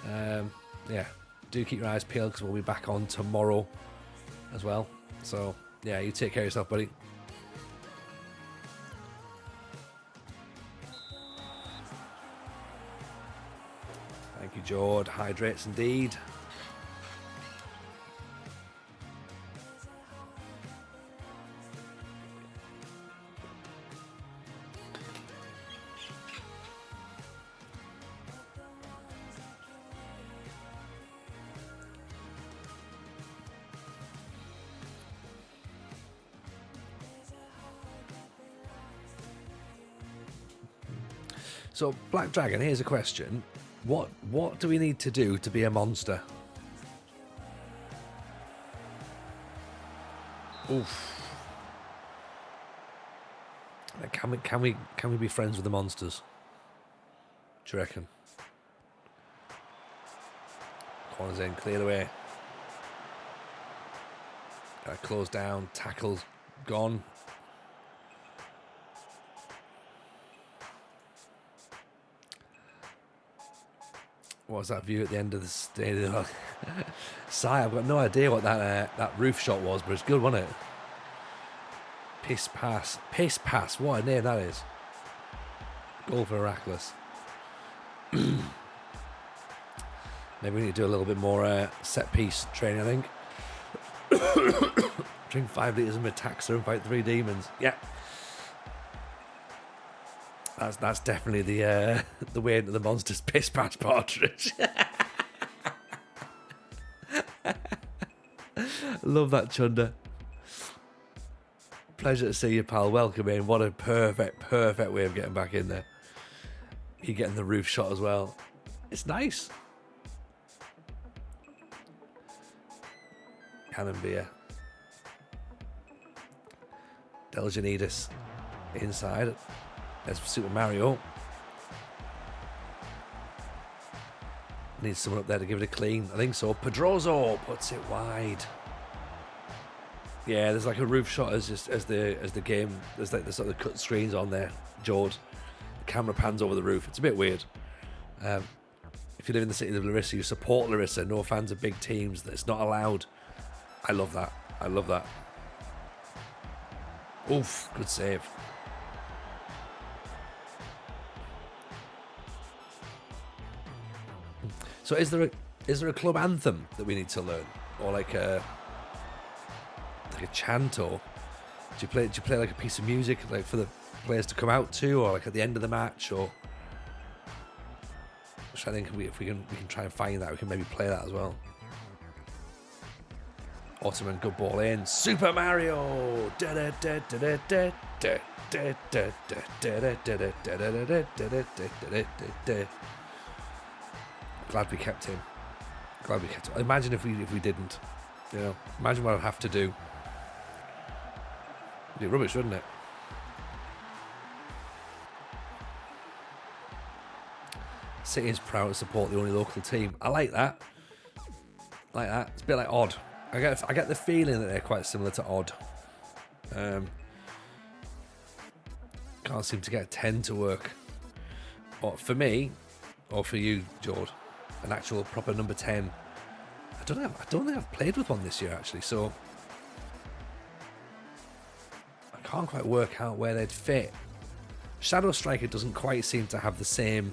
Yeah, do keep your eyes peeled because we'll be back on tomorrow as well. So yeah, you take care of yourself, buddy. Thank you, Jord. Hydrates indeed. So, Black Dragon, here's a question. What do we need to do to be a monster? Oof. Can we be friends with the monsters? Do you reckon? Corners in, clear the way. Close down, tackles gone. What was that view at the end of the stadium? Sigh, I've got no idea what that roof shot was, but it's good, wasn't it? Piss pass. Piss pass, what a name that is. Goal for Heracles. Maybe we need to do a little bit more set piece training, I think. Drink 5 litres of Metaxa and fight 3 demons. Yeah. That's definitely the way into the monster's piss patch partridge. Love that, Chunder. Pleasure to see you, pal. Welcome in. What a perfect way of getting back in there. You're getting the roof shot as well. It's nice. Cannon beer. Deljanidis inside. There's Super Mario. Needs someone up there to give it a clean. I think so. Pedroso puts it wide. Yeah, there's like a roof shot as the game. There's like the sort of cut screens on there. George, the camera pans over the roof. It's a bit weird. If you live in the city of Larisa, you support Larisa. No fans of big teams. That's not allowed. I love that. I love that. Oof, good save. So is there a club anthem that we need to learn, or like a chant, or do you play like a piece of music like for the players to come out to, or like at the end of the match, or which I think if we can try and find that, we can maybe play that as well. Ottoman, good ball in. Super Mario. Glad we kept him. Imagine if we didn't. You know, imagine what I'd have to do. It'd be rubbish, wouldn't it? City is proud to support the only local team. I like that. It's a bit like Odd. I get the feeling that they're quite similar to Odd. Can't seem to get 10 to work. Or for me, or for you, George, an actual proper number 10. I don't think I've played with one this year actually, so I can't quite work out where they'd fit. Shadow Striker doesn't quite seem to have the same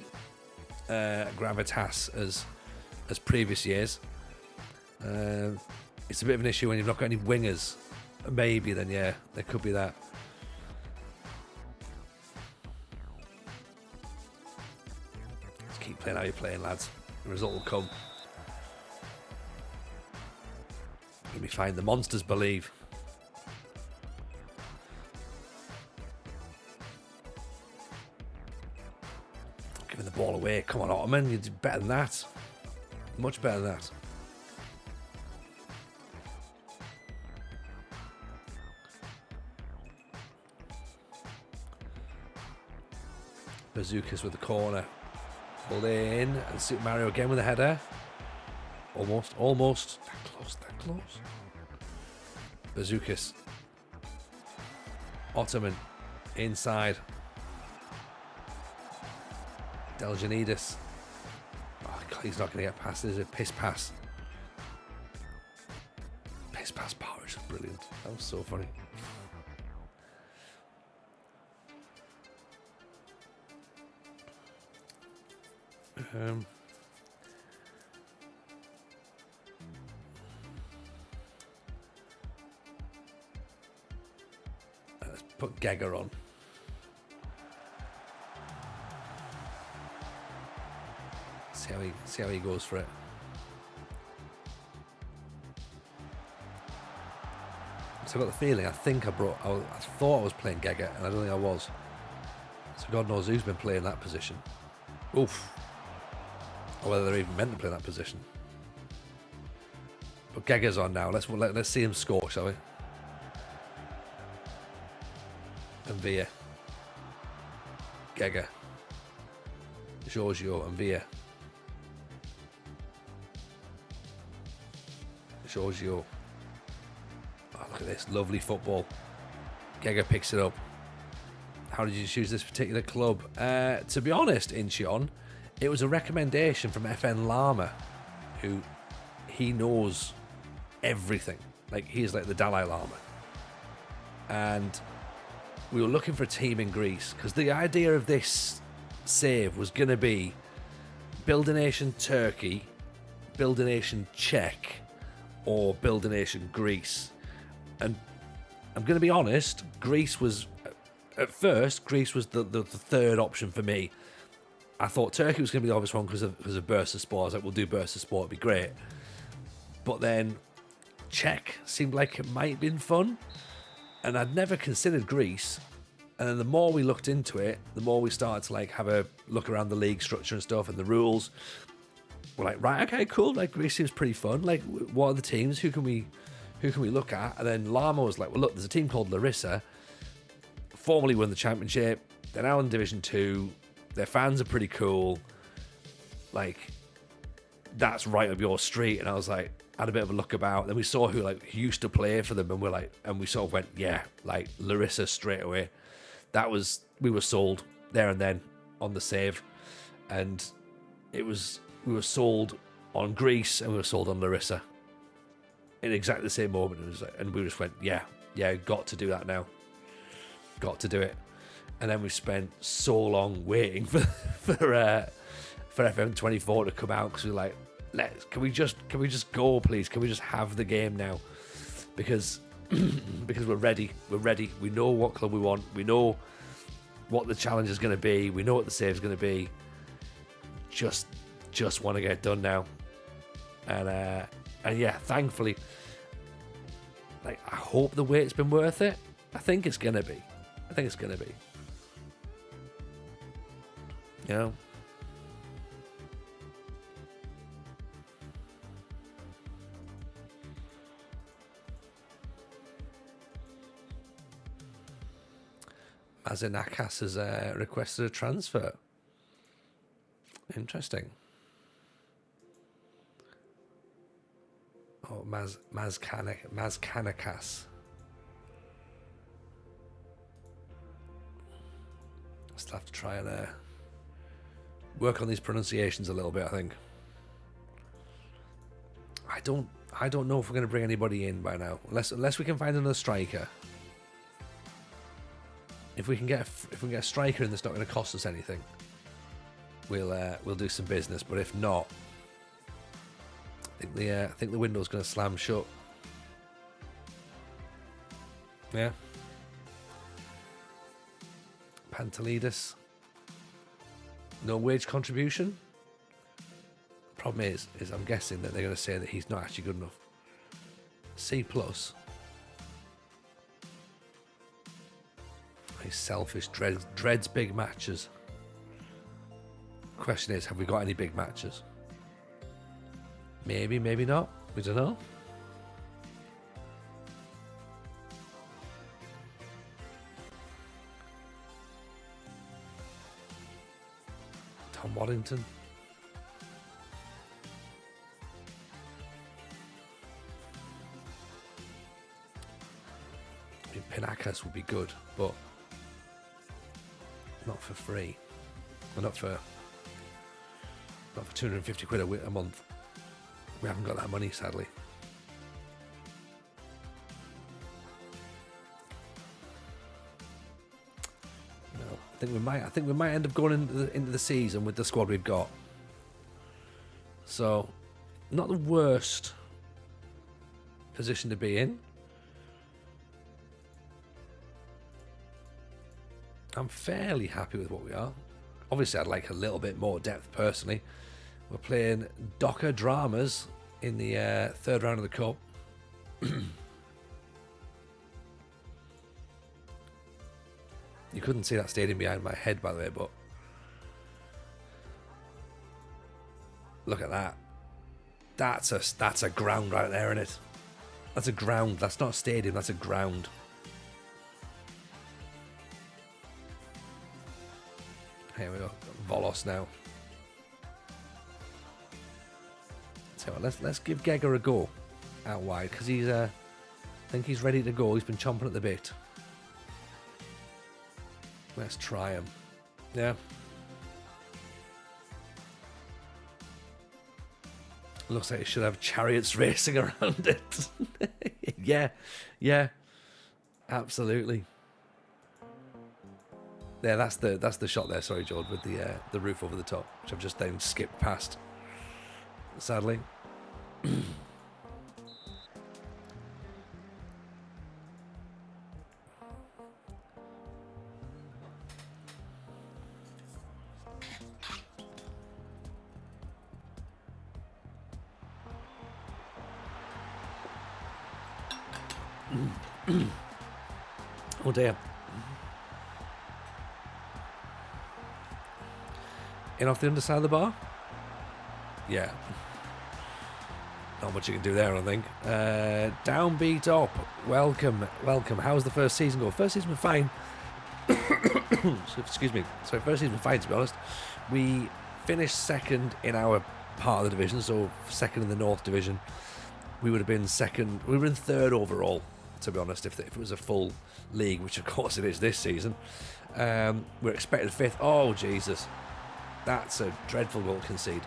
gravitas as previous years. It's a bit of an issue when you've not got any wingers. Maybe then, yeah, there could be that. Just keep playing how you're playing, lads. The result will come. Let me find the monsters believe. Giving the ball away. Come on, Ottoman, you did better than that. Much better than that. Bazookas with the corner. Pulled in. And Super Mario again with a header. Almost. That close. Bazookas. Ottoman. Inside. Deljanidis. Oh, God, he's not going to get past. There's a piss pass. Piss pass power is brilliant. That was so funny. Let's put Gagger on. See how he goes for it. So I got the feeling. I thought I was playing Gagger, and I don't think I was. So God knows who's been playing that position. Oof. Or whether they're even meant to play that position. But Gagger's on now. Let's see him score, shall we? And Villa. Gagger. Giorgio and Villa. Giorgio. Oh, Look at this lovely football. Gega picks it up. How did you choose this particular club? To be honest, Incheon, it was a recommendation from FN Lama, who he knows everything. Like, he is like the Dalai Lama. And we were looking for a team in Greece because the idea of this save was going to be build a nation Turkey, build a nation Czech, or build a nation Greece. And I'm going to be honest, Greece was, at first, Greece was the third option for me. I thought Turkey was going to be the obvious one because of Bursaspor. I was like, we'll do Bursaspor, it'd be great. But then Czech seemed like it might have been fun. And I'd never considered Greece. And then the more we looked into it, the more we started to like have a look around the league structure and stuff and the rules. We're like, right, okay, cool. Like, Greece seems pretty fun. Like, what are the teams? Who can we look at? And then Lama was like, well, look, there's a team called Larisa. Formerly won the championship. They're now in Division 2. Their fans are pretty cool. Like, that's right up your street. And I was like, had a bit of a look about. Then we saw who used to play for them, and we're like, and we sort of went, yeah, like Larisa straight away. We were sold there and then on the save, and we were sold on Greece and we were sold on Larisa in exactly the same moment. It was like, and we just went, yeah, got to do that now, got to do it. And then we spent so long waiting for FM24 to come out because we were like, can we just go, please? Can we just have the game now? Because we're ready. We know what club we want. We know what the challenge is going to be. We know what the save is going to be. Just want to get it done now. And yeah, thankfully, like, I hope the wait's been worth it. I think it's going to be. You know? Mazinakas has requested a transfer. Interesting. Oh, Mazkanakas. Still have to try and work on these pronunciations a little bit, I think. I don't know if we're going to bring anybody in by now, unless we can find another striker. If we can get a striker in that's not going to cost us anything, we'll do some business. But if not, I think the window's going to slam shut. Yeah. Pantalidis. No wage contribution. Problem is I'm guessing that they're going to say that he's not actually good enough. C+. He's selfish, dreads big matches. Question is, have we got any big matches? Maybe, maybe not. We don't know. Tom Waddington. I mean, Pinakas would be good, but not for free. Well, not for 250 quid a month. We haven't got that money, sadly. No, I think we might end up going into the season with the squad we've got. So, not the worst position to be in. I'm fairly happy with what we are. Obviously, I'd like a little bit more depth personally. We're playing Docker Dramas in the third round of the Cup. You couldn't see that stadium behind my head, by the way, but look at that. That's a ground right there, isn't it? That's a ground. That's not a stadium. That's a ground. Here we go. Volos now. So let's give Gega a go out wide because he's I think he's ready to go. He's been chomping at the bit. Let's try him. Yeah. Looks like it should have chariots racing around it. yeah, absolutely. Yeah, that's the shot there. Sorry, George, with the roof over the top, which I've just then skipped past. Sadly. Oh dear. In off the underside of the bar? Yeah. Not much you can do there, I don't think. Downbeat up. Welcome. How's the first season go? First season was fine. Excuse me. So first season was fine, to be honest. We finished second in our part of the division, so second in the North Division. We would have been second. We were in third overall, to be honest, if it was a full league, which of course it is this season. We're expected fifth. Oh, Jesus. That's a dreadful goal to concede.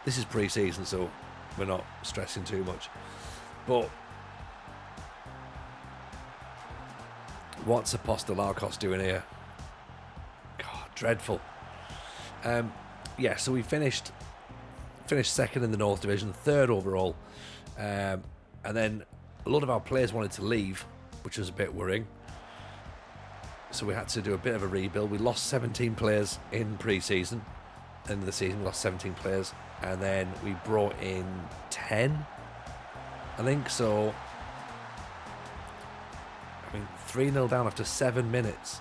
This is pre-season, so we're not stressing too much. But what's Apostolarkos doing here? God, dreadful. Yeah, so we finished second in the North Division, third overall. And then a lot of our players wanted to leave, which was a bit worrying. So we had to do a bit of a rebuild. We lost 17 players in pre-season. End of the season, we lost 17 players. And then we brought in 10, I think. So, I mean, 3-0 down after 7 minutes.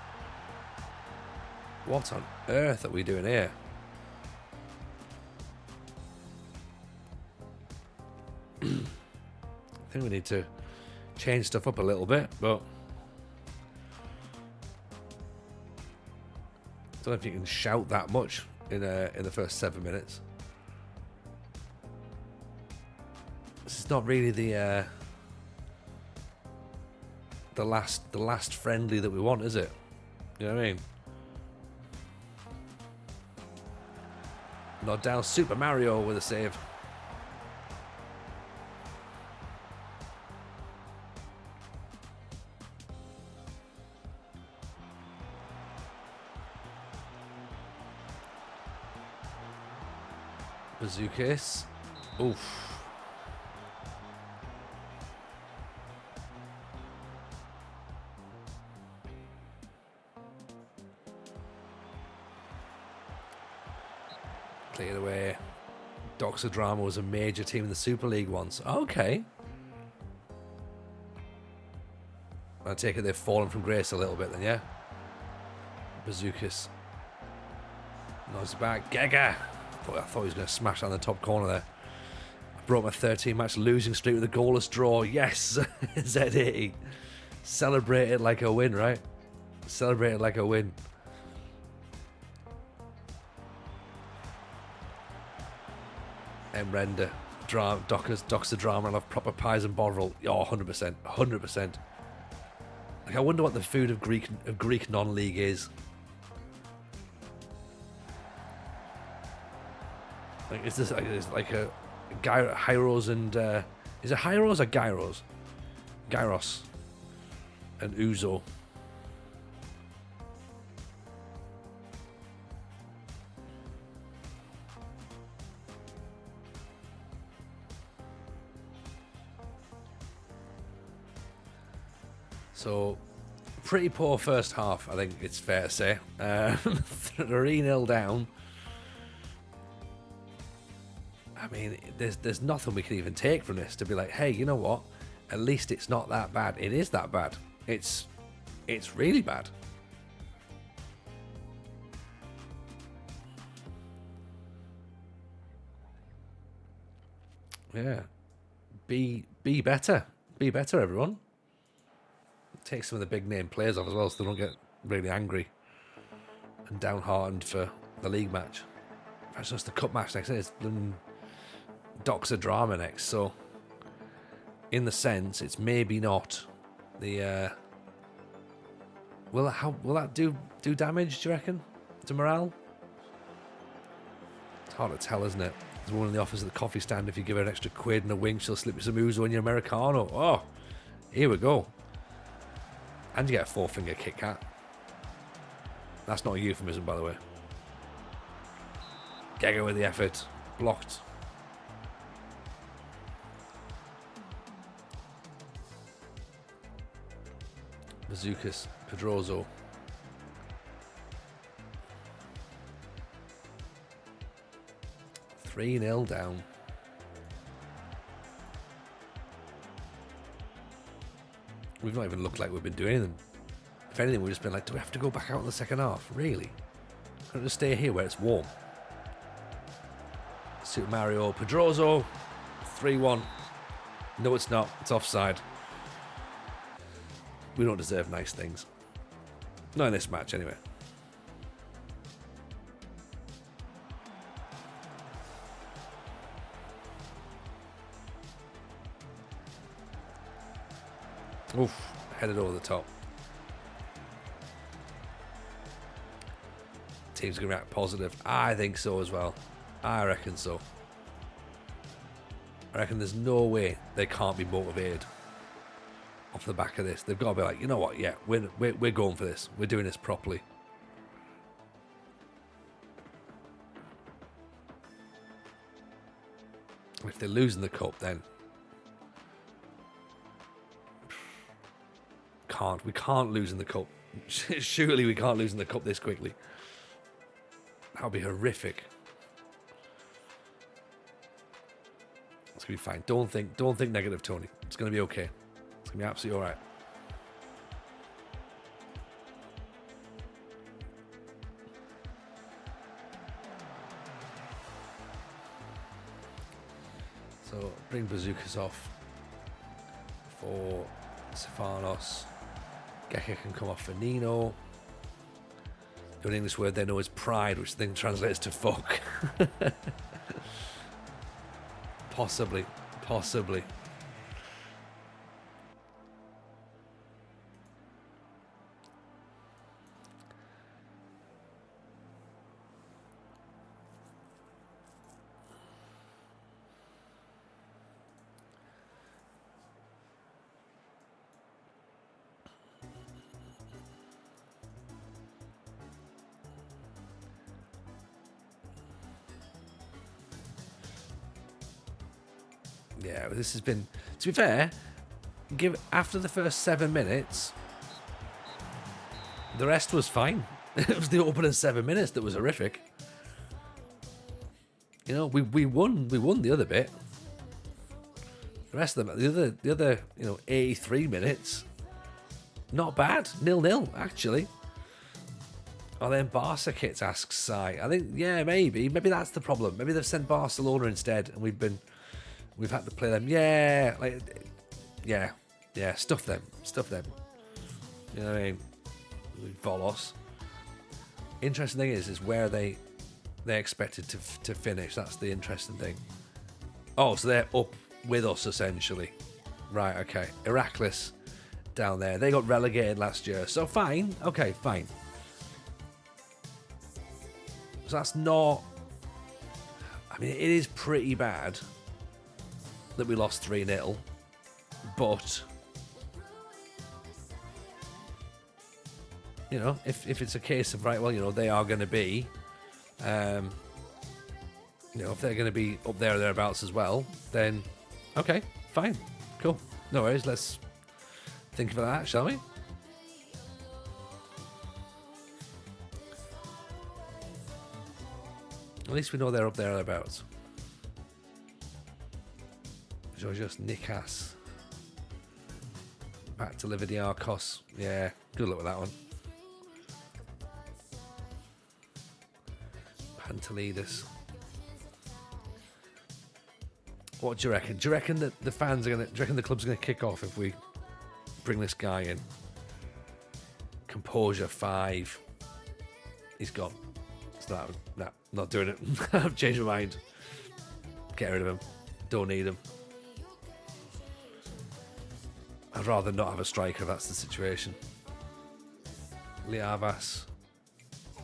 What on earth are we doing here? I think we need to change stuff up a little bit, but I don't know if you can shout that much in the first 7 minutes. This is not really the last friendly that we want, is it? You know what I mean? Not down. Super Mario with a save. Bazookas. Oof. Cleared away. Doxodrama was a major team in the Super League once. Okay. I take it they've fallen from grace a little bit then, yeah? Bazookas. Nods back. Gega! I thought he was going to smash on the top corner there. I broke my 13-match losing streak with a goalless draw. Yes! Z80. Celebrate it like a win, right? Celebrate it like a win. Render. Doxer drama. I'll have proper pies and bovril. Oh, 100%. 100%. Like, I wonder what the food of Greek non-league is. Like, is this like a Hyros and is it Hyros or Gyros? Gyros and Uzo. So, pretty poor first half, I think it's fair to say. 3-0 down. I mean, there's nothing we can even take from this to be like, hey, you know what? At least it's not that bad. It is that bad. It's really bad. Yeah. Be better. Be better, everyone. Take some of the big name players off as well so they don't get really angry and downhearted for the league match. That's just the cup match next. It's Doxer drama next, so in the sense it's maybe not the. Will that do damage? Do you reckon to morale? It's hard to tell, isn't it? There's one in the office at the coffee stand. If you give her an extra quid and a wink, she'll slip you some ouzo in your Americano. Oh, here we go. And you get a 4-finger Kit Kat. That's not a euphemism, by the way. Gagger with the effort. Blocked. Bazookas. Pedroso. Three 0 down. We've not even looked like we've been doing anything. If anything, we've just been like, do we have to go back out in the second half? Really? Can't just stay here where it's warm? Super Mario Pedroso. 3-1. No, it's not. It's offside. We don't deserve nice things. Not in this match, anyway. Oof, headed over the top. Team's going to react positive. I think so as well. I reckon so. I reckon there's no way they can't be motivated off the back of this. They've got to be like, you know what, yeah, we're going for this. We're doing this properly. If they're losing the cup, then we can't lose in the cup. Surely we can't lose in the cup this quickly. That would be horrific. It's gonna be fine. Don't think negative, Tony. It's gonna be okay. It's gonna be absolutely all right. So bring Bazookas off for Stefanos. Geka can come off for Nino. The only English word they know is pride, which then translates to fuck. Possibly. Yeah, this has been, to be fair, after the first 7 minutes, the rest was fine. It was the opening 7 minutes that was horrific. You know, we won the other bit. The rest of them, the other 83 minutes, not bad. 0-0 actually. Oh, then Barca kits, asks Sai. I think, yeah, maybe that's the problem. Maybe they've sent Barcelona instead, and we've had to play them. Yeah, stuff them. You know what I mean? Volos. Interesting thing is where they expected to finish. That's the interesting thing. Oh, so they're up with us essentially. Right, okay. Heracles down there. They got relegated last year. So fine. Okay, fine. So that's not... I mean, it is pretty bad that we lost 3-0. But... you know, if it's a case of, right, well, you know, they are going to be... you know, if they're going to be up there or thereabouts as well, then... okay, fine. Cool. No worries. Let's think of that, shall we? At least we know they're up there or thereabouts. Georgios Nikas. Back to Lividiakos. Yeah, good luck with that one. Pantelidis. What do you reckon? Do you reckon that the fans are gonna? Do you reckon the club's gonna kick off if we bring this guy in? Composure 5. He's gone. No, not doing it. I've changed my mind. Get rid of him. Don't need him. I'd rather not have a striker if that's the situation. Liavas, I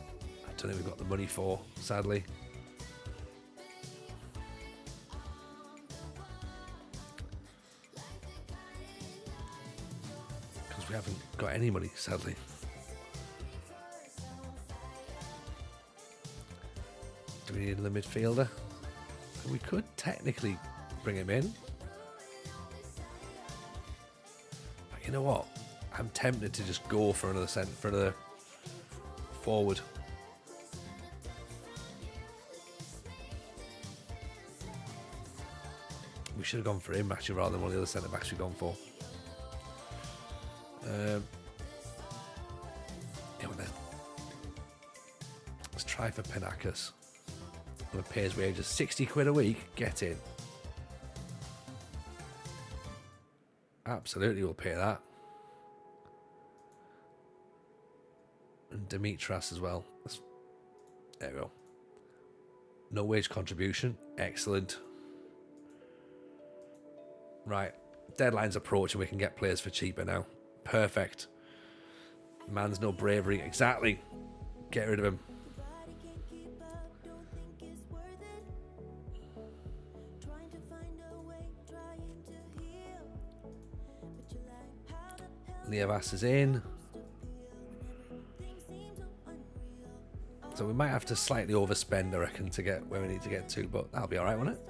don't think we've got the money for, sadly. Because we haven't got any money, sadly. Do we need another midfielder? We could technically bring him in. But you know what? I'm tempted to just go for another forward. We should have gone for him actually rather than one of the other centre backs we've gone for. Yeah, let's try for Panakas. I'm going to pay his wages. 60 quid a week, get in. Absolutely, we'll pay that. And Dimitras as well. There we go. No wage contribution. Excellent. Right. Deadline's approaching. We can get players for cheaper now. Perfect. Man's no bravery. Exactly. Get rid of him. Liavas is in. So we might have to slightly overspend, I reckon, to get where we need to get to, but that'll be alright, won't it?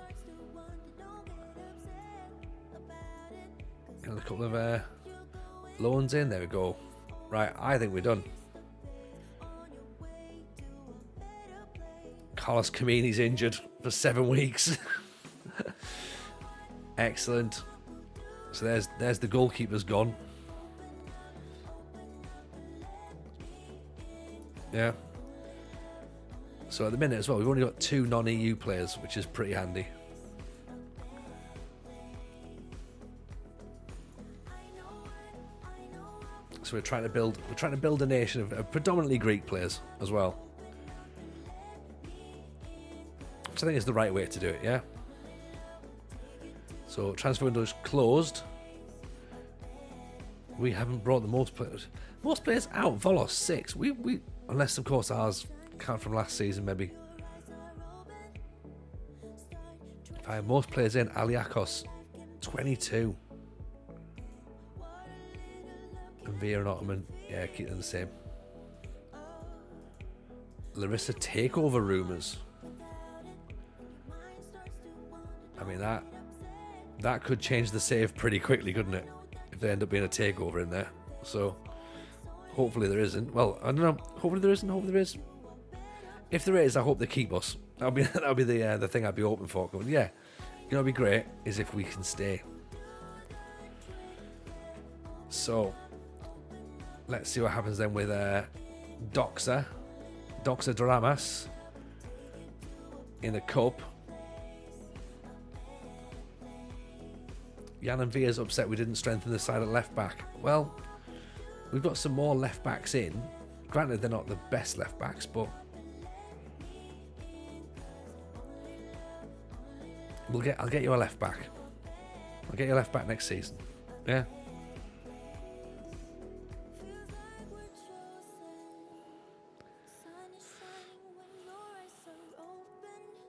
Got a couple of loans in. There we go. Right, I think we're done. Carlos Camini's injured for 7 weeks. Excellent. So there's the goalkeeper's gone. Yeah. So at the minute as well, we've only got 2 non-EU players, which is pretty handy. So we're trying to build a nation of predominantly Greek players as well. Which I think is the right way to do it, yeah? So transfer window is closed. We haven't brought the most players. Most players out. Volos 6. We unless of course ours count from last season maybe. If I have most players in, Aliakos 22. And Via and Ottoman, yeah, keep them the same. Larisa takeover rumours. I mean that could change the save pretty quickly, couldn't it? If there end up being a takeover in there. So hopefully there isn't. Well, I don't know. Hopefully there isn't. Hopefully there is. If there is, I hope they keep us. That'll be the thing I'd be hoping for. Going, yeah, you know, what'd be great is if we can stay. So let's see what happens then with Doxa Dramas in the cup. Jan and Via's upset we didn't strengthen the side at left back. Well, we've got some more left backs in. Granted, they're not the best left backs, but I'll get you a left back. I'll get you a left back next season. Yeah.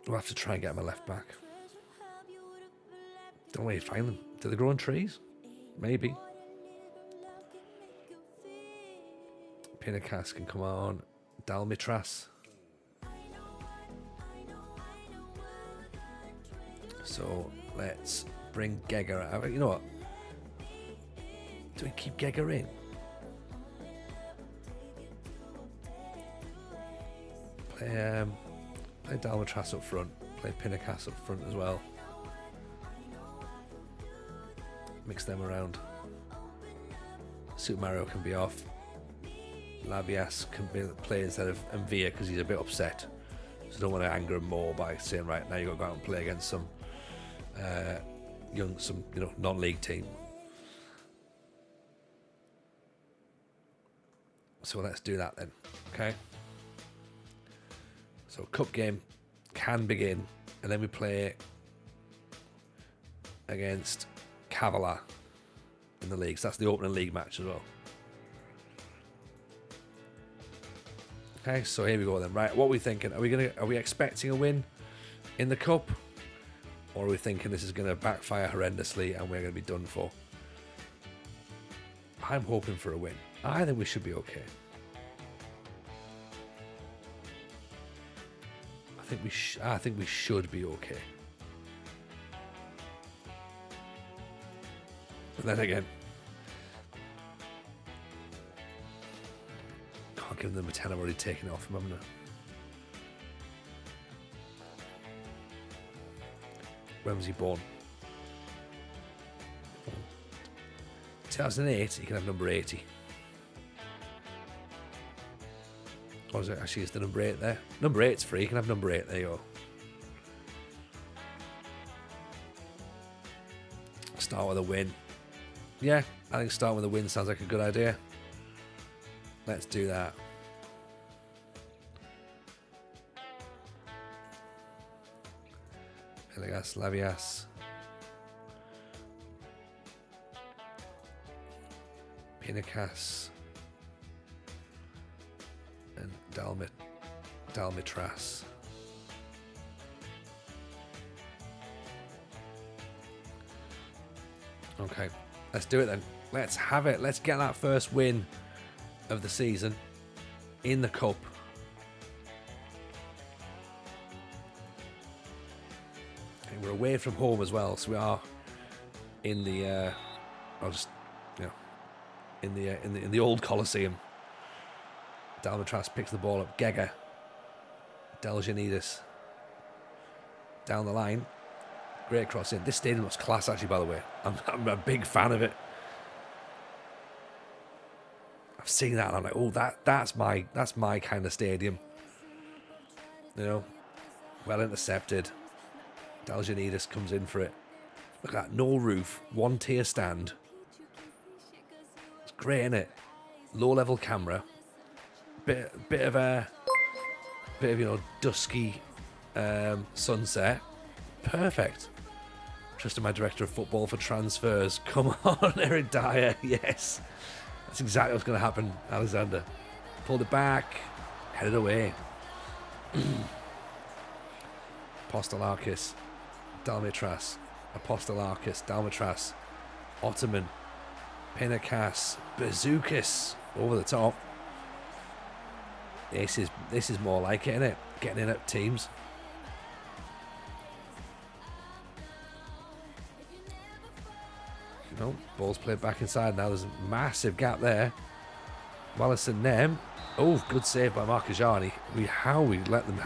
We'll have to try and get him a left back. Don't know where you find them. Do they grow on trees? Maybe. Pinakas can come on. Dalmitras. So let's bring Gega out. You know what? Do we keep Gega in? Play Dalmitras up front. Play Pinakas up front as well. Mix them around. Super Mario can be off. Labias can play instead of Mvia because he's a bit upset. So don't want to anger him more by saying, right, now you've got to go out and play against some non-league team. So let's do that then. Okay. So cup game can begin, and then we play against Kavala in the league. So that's the opening league match as well. Okay, so here we go then. Right, what are we thinking? Are we expecting a win in the cup, or are we thinking this is going to backfire horrendously and we're going to be done for? I'm hoping for a win. I think we should be okay. I think we should be okay. But then again, can't give them a 10. I've already taken it off him, haven't I? When was he born? 2008, he can have number 80. Or is it actually, is the number 8 there? Number 8's free, you can have number 8, there you go. Start with a win. Yeah, I think starting with a win sounds like a good idea. Let's do that. Elegas, Lavias. Pinacas. And Dalmitras. Okay, let's do it then. Let's have it. Let's get that first win of the season in the cup. And we're away from home as well, so we are in the in the old Coliseum. Dalmatras picks the ball up. Gega. Deljanidis. Down the line. Great cross in. This stadium looks class, actually, by the way. I'm a big fan of it. I've seen that and I'm like, oh, that's my kind of stadium. You know, well intercepted. Deljanidis comes in for it. Look at that, no roof, one tier stand. It's great, isn't it? Low level camera. Bit of dusky sunset. Perfect. Trusting my director of football for transfers. Come on, Eric Dyer. Yes. That's exactly what's going to happen, Alexander. Pulled it back. Headed away. Apostolakis. Dalmitras. Apostolakis. Dalmitras. Ottoman. Pinacas. Bazookas. Over the top. This is more like it, isn't it? Getting in at teams. No, ball's played back inside now. There's a massive gap there. Wallace and Nem. Oh, good save by Marcajani. How we let them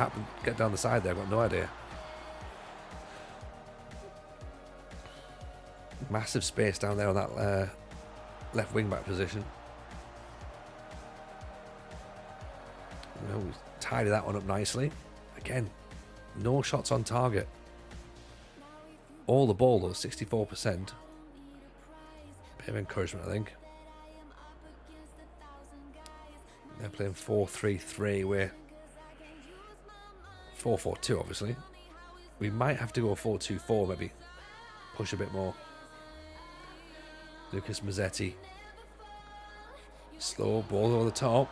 get down the side there, I've got no idea. Massive space down there on that left wing back position. We tidy that one up nicely. Again, no shots on target. All the ball though, 64%. Bit of encouragement, I think. They're playing 4-3-3. We're 4-4-2, obviously. We might have to go 4-2-4, maybe. Push a bit more. Lucas Mazzetti. Slow ball over the top.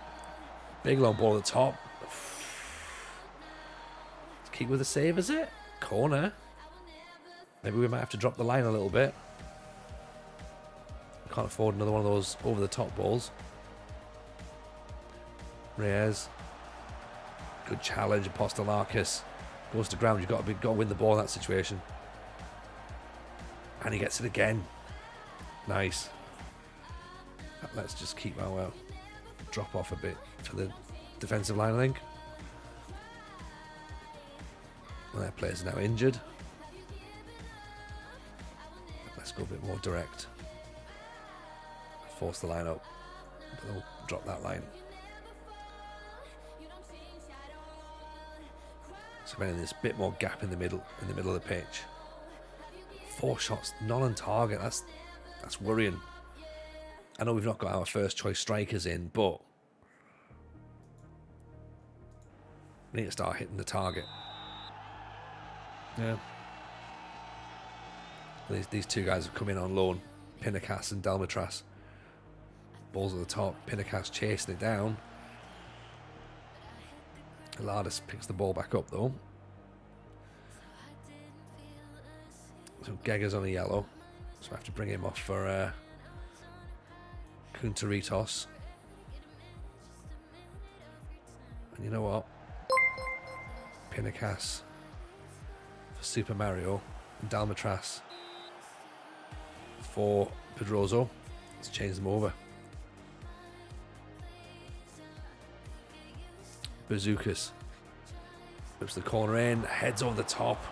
Big long ball at the top. Keep with the save, is it? Corner. Maybe we might have to drop the line a little bit. Can't afford another one of those over the top balls. Reyes. Good challenge. Apostolakis goes to ground. You've got to win the ball in that situation. And he gets it again. Nice. Let's just keep our drop off a bit for the defensive line, I think. Well, their players are now injured. Let's go a bit more direct. Force the line up. But they'll drop that line. So there's a bit more gap in the middle of the pitch. 4 shots, none on target. That's worrying. I know we've not got our first choice strikers in, but we need to start hitting the target. Yeah. These two guys have come in on loan Pinacas and Dalmatras. Balls at the top. Pinacas chasing it down. Larisa picks the ball back up though. So Gega's on a yellow. So I have to bring him off for Kunteritos. And you know what? Pinacas for Super Mario. And Dalmatras for Pedroso. Let's change them over. Bazookas. Whips the corner in. Heads over the top.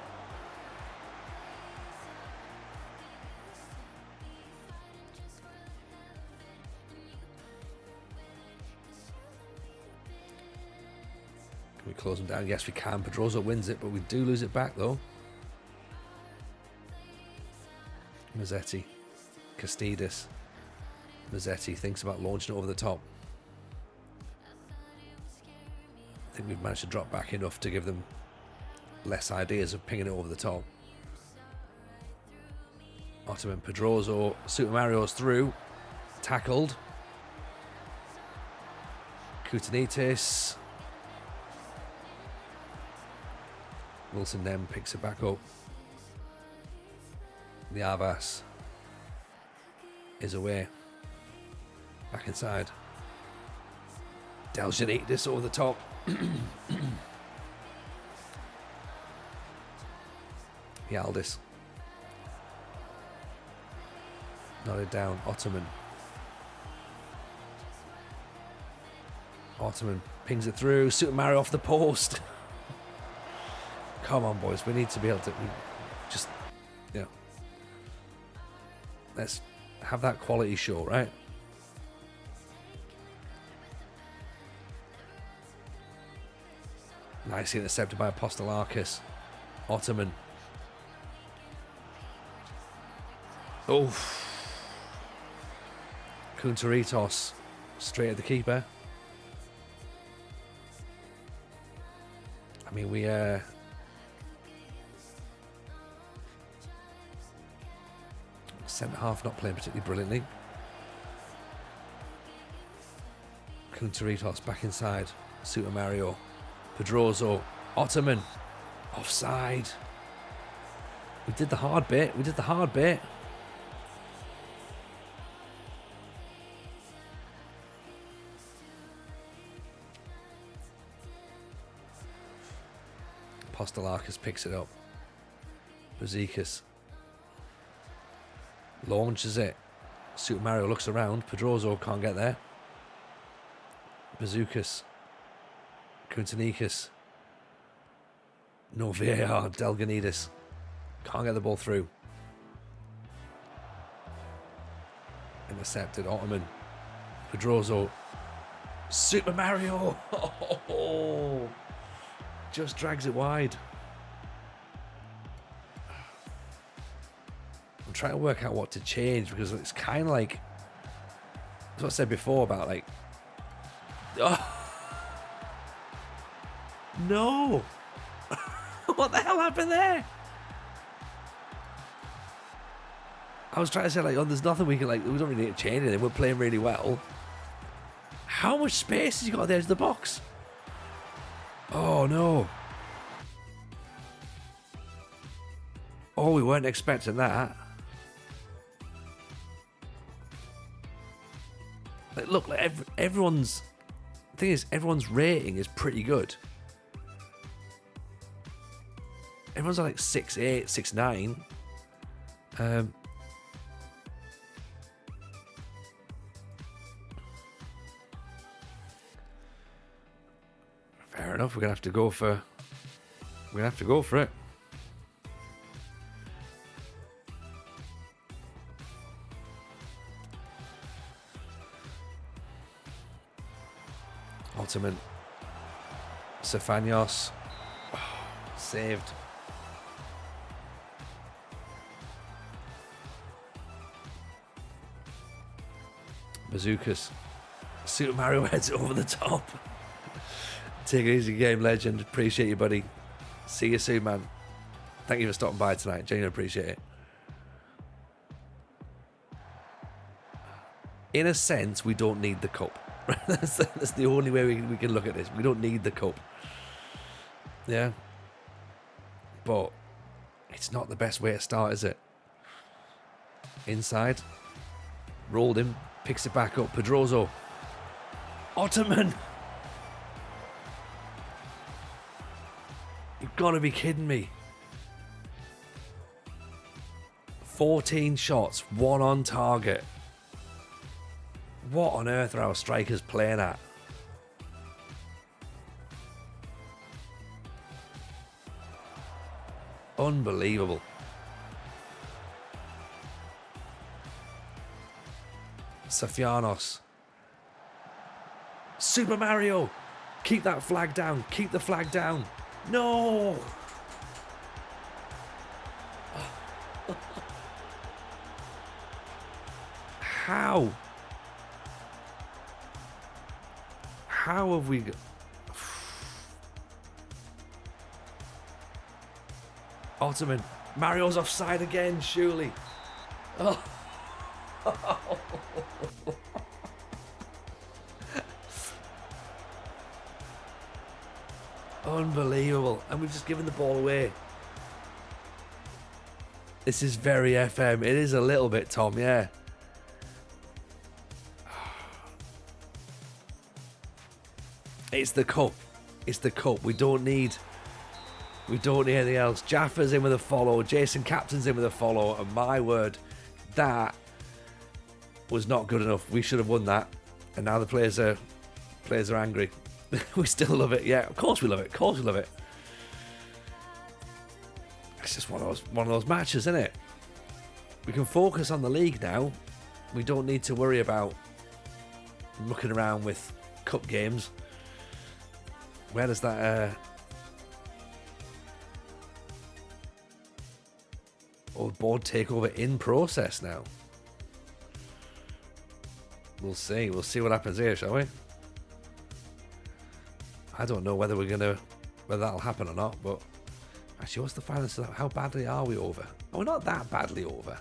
Can we close them down? Yes, we can. Pedroso wins it, but we do lose it back, though. Mazzetti. Castidis. Mazzetti thinks about launching it over the top. I think we've managed to drop back enough to give them less ideas of pinging it over the top. Ottoman, Pedroso, Super Mario's through. Tackled. Koutanitis. Wilson then picks it back up. The Avas is away. Back inside. Deljanidis over the top. Yaldis. Nodded down. Ottoman. Ottoman pings it through. Super Mario off the post. Come on, boys. We need to be able to just, you know, let's have that quality show, right? Nicely intercepted by Apostolarkis. Ottoman. Oof. Kunteritos straight at the keeper. I mean, we centre half not playing particularly brilliantly. Kunteritos back inside. Super Mario. Pedroso. Ottoman. Offside. We did the hard bit. We did the hard bit. Apostolarkis picks it up. Bazikas launches it. Super Mario looks around. Pedroso can't get there. Bazookas. Koutanitis. No VAR. Delganidis. Can't get the ball through. Intercepted. Ottoman. Pedroso. Super Mario. Oh, just drags it wide. I'm trying to work out what to change because it's kind of like, that's what I said before about like, oh, no. What the hell happened there? I was trying to say like, oh, there's nothing we can like, we don't really need to change anything. We're playing really well. How much space has he got at the edge of the box? Oh no. Oh, we weren't expecting that. Like, look, like everyone's, the thing is, everyone's rating is pretty good. Everyone's like 6'8", 6'9". Fair enough. We're gonna have to go for. We're gonna have to go for it. Ultimate. Stefanios. Oh, saved. Bazookas. Super Mario heads over the top. Take it easy, game legend. Appreciate you, buddy. See you soon, man. Thank you for stopping by tonight. Genuinely appreciate it. in a sense, we don't need the cup. That's the only way we can look at this. We don't need the cup. Yeah. But it's not the best way to start, is it? Inside. Rolled him. Picks it back up. Pedroso. Ottoman. You've got to be kidding me. 14 shots, 1 on target. What on earth are our strikers playing at? Unbelievable. Safianos. Super Mario. Keep that flag down. Keep the flag down. No. How? How have we... Ottoman. Mario's offside again, surely. Oh. Unbelievable. And we've just given the ball away. This is very FM. It is a little bit, Tom, yeah. It's the cup. It's the cup. We don't need anything else. Jaffa's in with a follow. Jason Captain's in with a follow. And my word, that was not good enough. We should have won that. And now the players are angry. We still love it. Yeah, of course we love it. Of course we love it. It's just one of those matches, isn't it? We can focus on the league now. We don't need to worry about looking around with cup games. Where does that board takeover in process now? We'll see. We'll see what happens here, shall we? I don't know whether that'll happen or not, but actually, what's the finals? How badly are we over? Oh, we're not that badly over.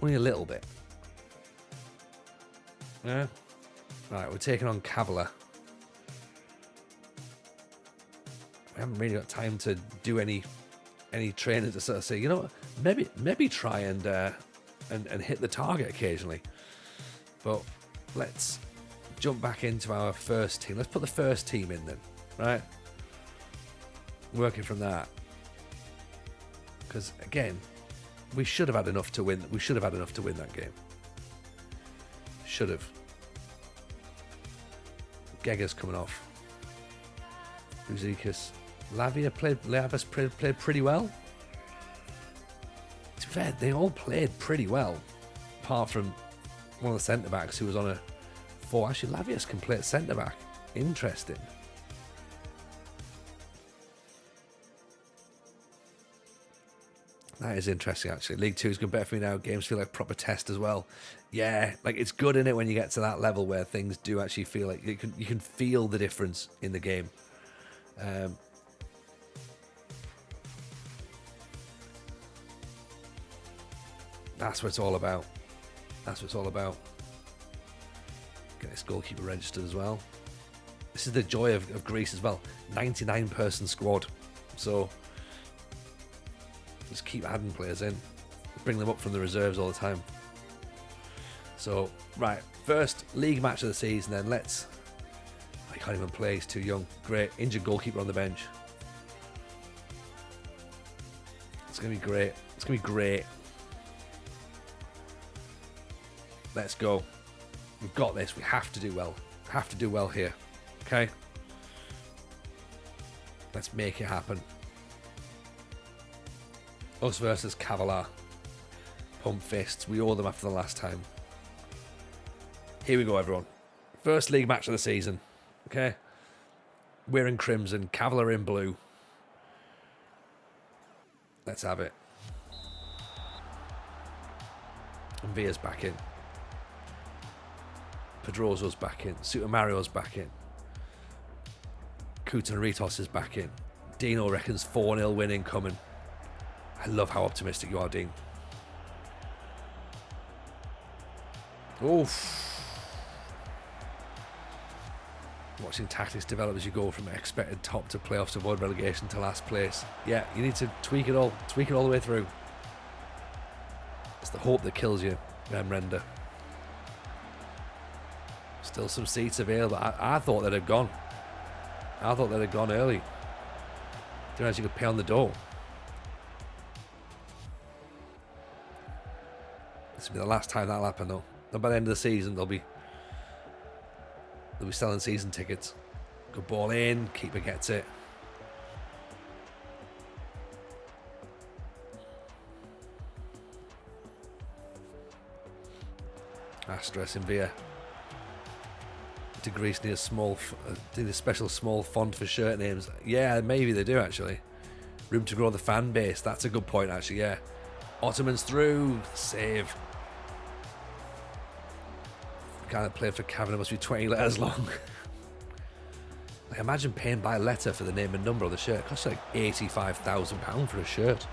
Only a little bit. Yeah. Right, we're taking on Cavalier. We haven't really got time to do any training to sort of say, you know what, maybe try and hit the target occasionally. But let's jump back into our first team. Let's put the first team in then, right? Working from that. Because again, we should have had enough to win. We should have had enough to win that game. Should have. Gega's coming off. Buzikas. Lavas played pretty well. To be fair, they all played pretty well. Apart from one of the centre-backs who was on a 4. Actually, Lavius can play at centre-back. Interesting. That is interesting, actually. League 2 is going better for me now. Games feel like proper test as well. Yeah, like it's good in it when you get to that level where things do actually feel like you can feel the difference in the game. That's what it's all about. That's what it's all about. Get this goalkeeper registered as well. This is the joy of Greece as well. 99-person squad. So just keep adding players in. Bring them up from the reserves all the time. So, right. First league match of the season then. I can't even play. He's too young. Great. Injured goalkeeper on the bench. It's going to be great. It's going to be great. Let's go. We've got this. We have to do well. Have to do well here. Okay? Let's make it happen. Us versus Cavalier. Pump fists. We owe them after the last time. Here we go, everyone. First league match of the season. Okay? We're in crimson. Cavalier in blue. Let's have it. And Villa's back in. Pedroso's back in. Super Mario's back in. Koutanaritos is back in. Dino reckons 4-0 winning coming. I love how optimistic you are, Dean. Oof. watching tactics develop as you go from expected top to playoffs to avoid relegation to last place. Yeah, you need to tweak it all the way through. It's the hope that kills you, Render. Still some seats available. I thought they'd have gone. I thought they'd have gone early. Didn't realize you could pay on the door. This will be the last time that'll happen, though. And by the end of the season, they'll be selling season tickets. Good ball in. Keeper gets it. Asterisk in Via. To Greece needs a special small font for shirt names. Yeah, maybe they do actually. Room to grow the fan base. That's a good point actually. Yeah. Ottoman's through. Save. The guy that played for Cavan must be 20 letters long. Like, imagine paying by letter for the name and number of the shirt. It costs like £85,000 for a shirt.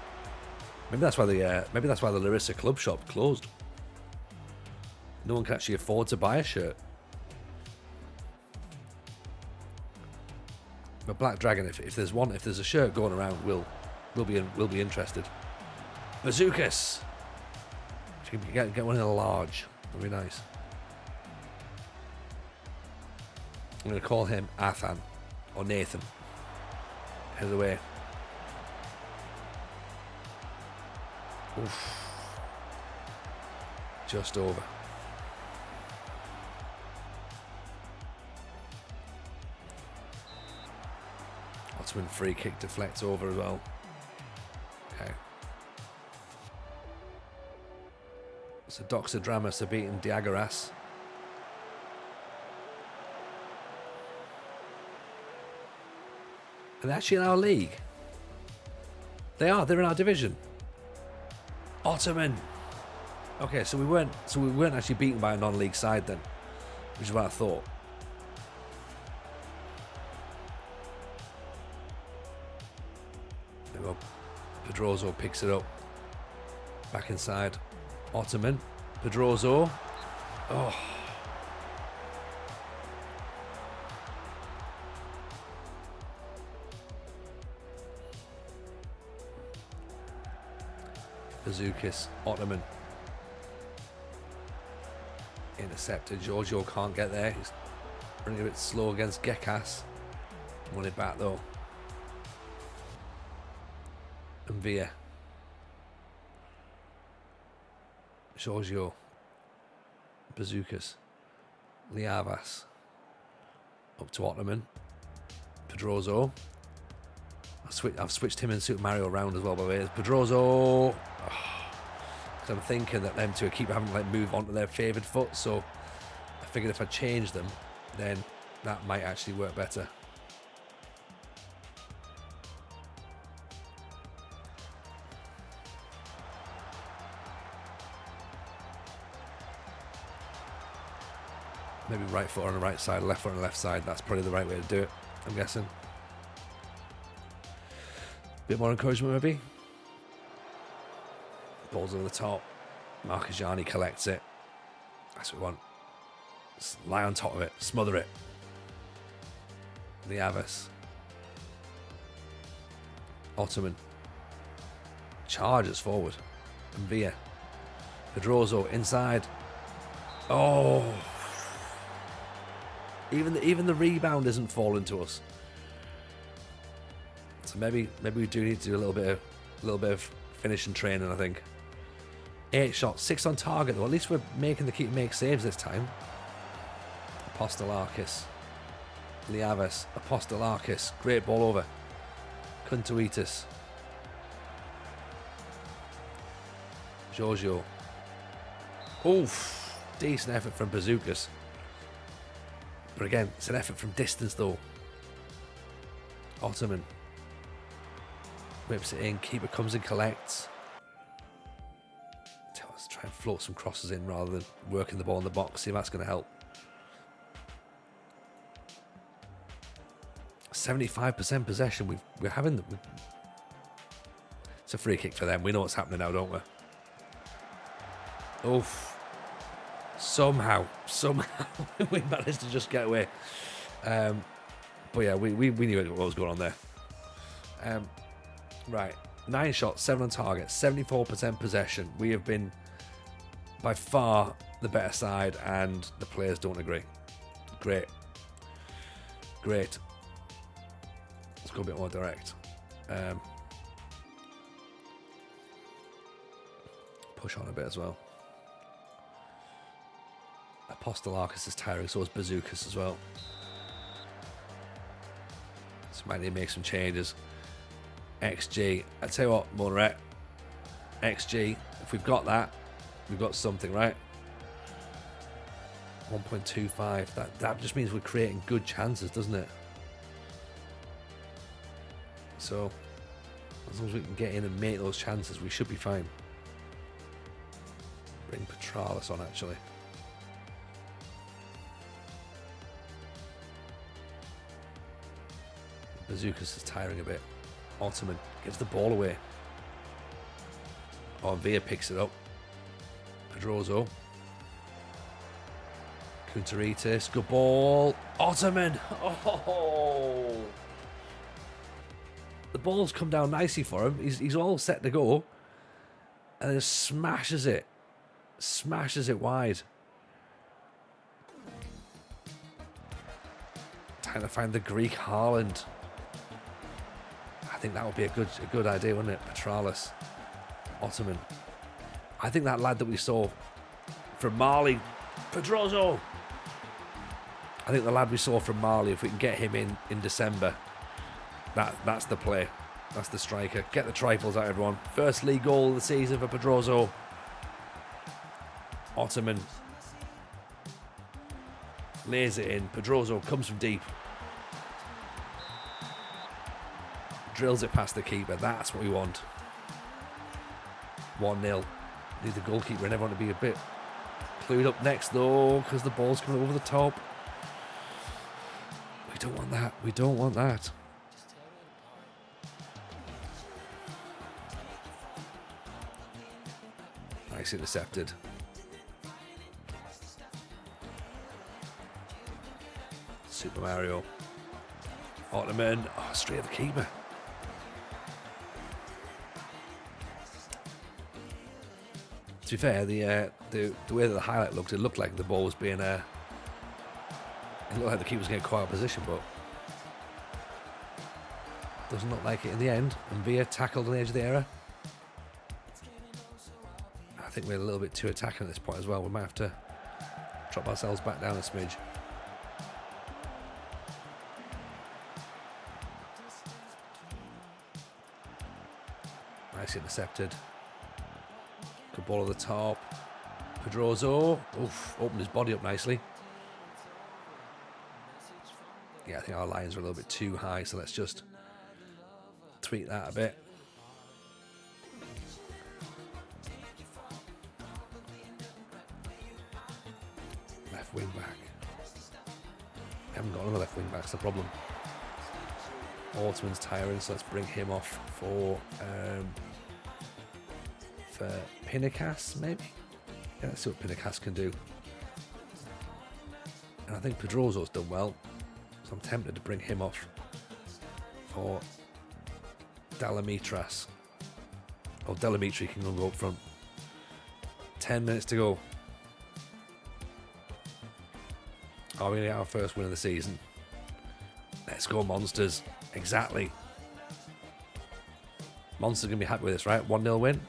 Maybe that's why the Larisa club shop closed. No one can actually afford to buy a shirt. But Black Dragon, if there's a shirt going around, we'll be interested. Bazookas. If you can get one in a large, that'd be nice. I'm going to call him Athan or Nathan. Head of the way. Oof. Just over. Ottoman free kick deflects over as well. Okay. So Doxodramas are beating Diagaras. And they're actually in our league. They're in our division. Ottoman. Okay, so we weren't actually beaten by a non-league side then, which is what I thought. There we go. Pedroso picks it up. Back inside. Ottoman. Pedroso. Oh. Bazookas. Ottoman. Intercepted. Giorgio can't get there. He's running a bit slow against Gekas. Won it back though. And Via. Giorgio. Bazookas. Liavas. Up to Ottoman. Pedroso. I've switched him and Super Mario around as well, by the way. It's Pedroso. Because I'm thinking that them two keep having to move on to their favoured foot, so I figured if I change them, then that might actually work better. Maybe right foot on the right side, left foot on the left side. That's probably the right way to do it, I'm guessing. Bit more encouragement maybe. Balls over the top. Marcajani collects it. That's what we want. Just lie on top of it. Smother it. Liavas. Ottoman. Charges forward. And Via. Pedroso inside. Oh. Even the rebound isn't falling to us. So maybe we do need to do a little bit of finishing training, I think. 8 shots, 6 on target though. At least we're making the keeper make saves this time. Apostolarkis. Liavas. Apostolarkis. Great ball over. Kuntuitis. Giorgio. Oof. Decent effort from Bazookas. But again, it's an effort from distance though. Ottoman. Whips it in. Keeper comes and collects. Let's try and float some crosses in rather than working the ball in the box. See if that's going to help. 75% possession. We're having. It's a free kick for them. We know what's happening now, don't we? Oof. Somehow we managed to just get away. But yeah, we knew what was going on there. Right, 9 shots, 7 on target, 74% possession. We have been by far the better side, and the players don't agree. Great. Let's go a bit more direct. Push on a bit as well. Apostolarchus is tiring, so is Bazookas as well. So might need to make some changes. XG. I tell you what, Monaret. XG. If we've got that, we've got something, right? 1.25. That just means we're creating good chances, doesn't it? So as long as we can get in and make those chances, we should be fine. Bring Petralis on, actually. Bazookas is tiring a bit. Ottoman gives the ball away. Oh, Villa picks it up. Pedroso. Kunteritis. Good ball. Ottoman. Oh! The ball's come down nicely for him. He's all set to go. And then smashes it. Smashes it wide. Trying to find the Greek Haaland. I think that would be a good idea, wouldn't it? Petralis. Ottoman. I think that lad that we saw from Mali, Pedroso. I think the lad we saw from Mali, if we can get him in December, that's the play. That's the striker. Get the trifles out, everyone. First league goal of the season for Pedroso. Ottoman lays it in. Pedroso comes from deep. Drills it past the keeper. That's what we want. 1-0. Need the goalkeeper and everyone to be a bit clued up next, though, because the ball's coming over the top. We don't want that. We don't want that. Nice intercepted. Super Mario. Ottoman. Oh, straight at the keeper. To be fair, the way that the highlight looked, it looked like the ball was being it looked like the keeper was getting quite out of position, but doesn't look like it in the end. And Villa tackled on the edge of the area. I think we're a little bit too attacking at this point as well. We might have to drop ourselves back down a smidge. Nice intercepted. Good ball at the top. Pedroso. Oof, opened his body up nicely. Yeah, I think our lines are a little bit too high, so let's just tweak that a bit. Left wing back. We haven't got another left wing back, that's the problem. Altman's tiring, so let's bring him off for Pinacas, maybe? Yeah, let's see what Pinacas can do. And I think Pedroso's done well, so I'm tempted to bring him off for Delamitras. Oh, Delamitri can go up front. 10 minutes to go. Are we going to get our first win of the season? Let's go, Monsters. Exactly. Monsters going to be happy with this, right? 1-0 win.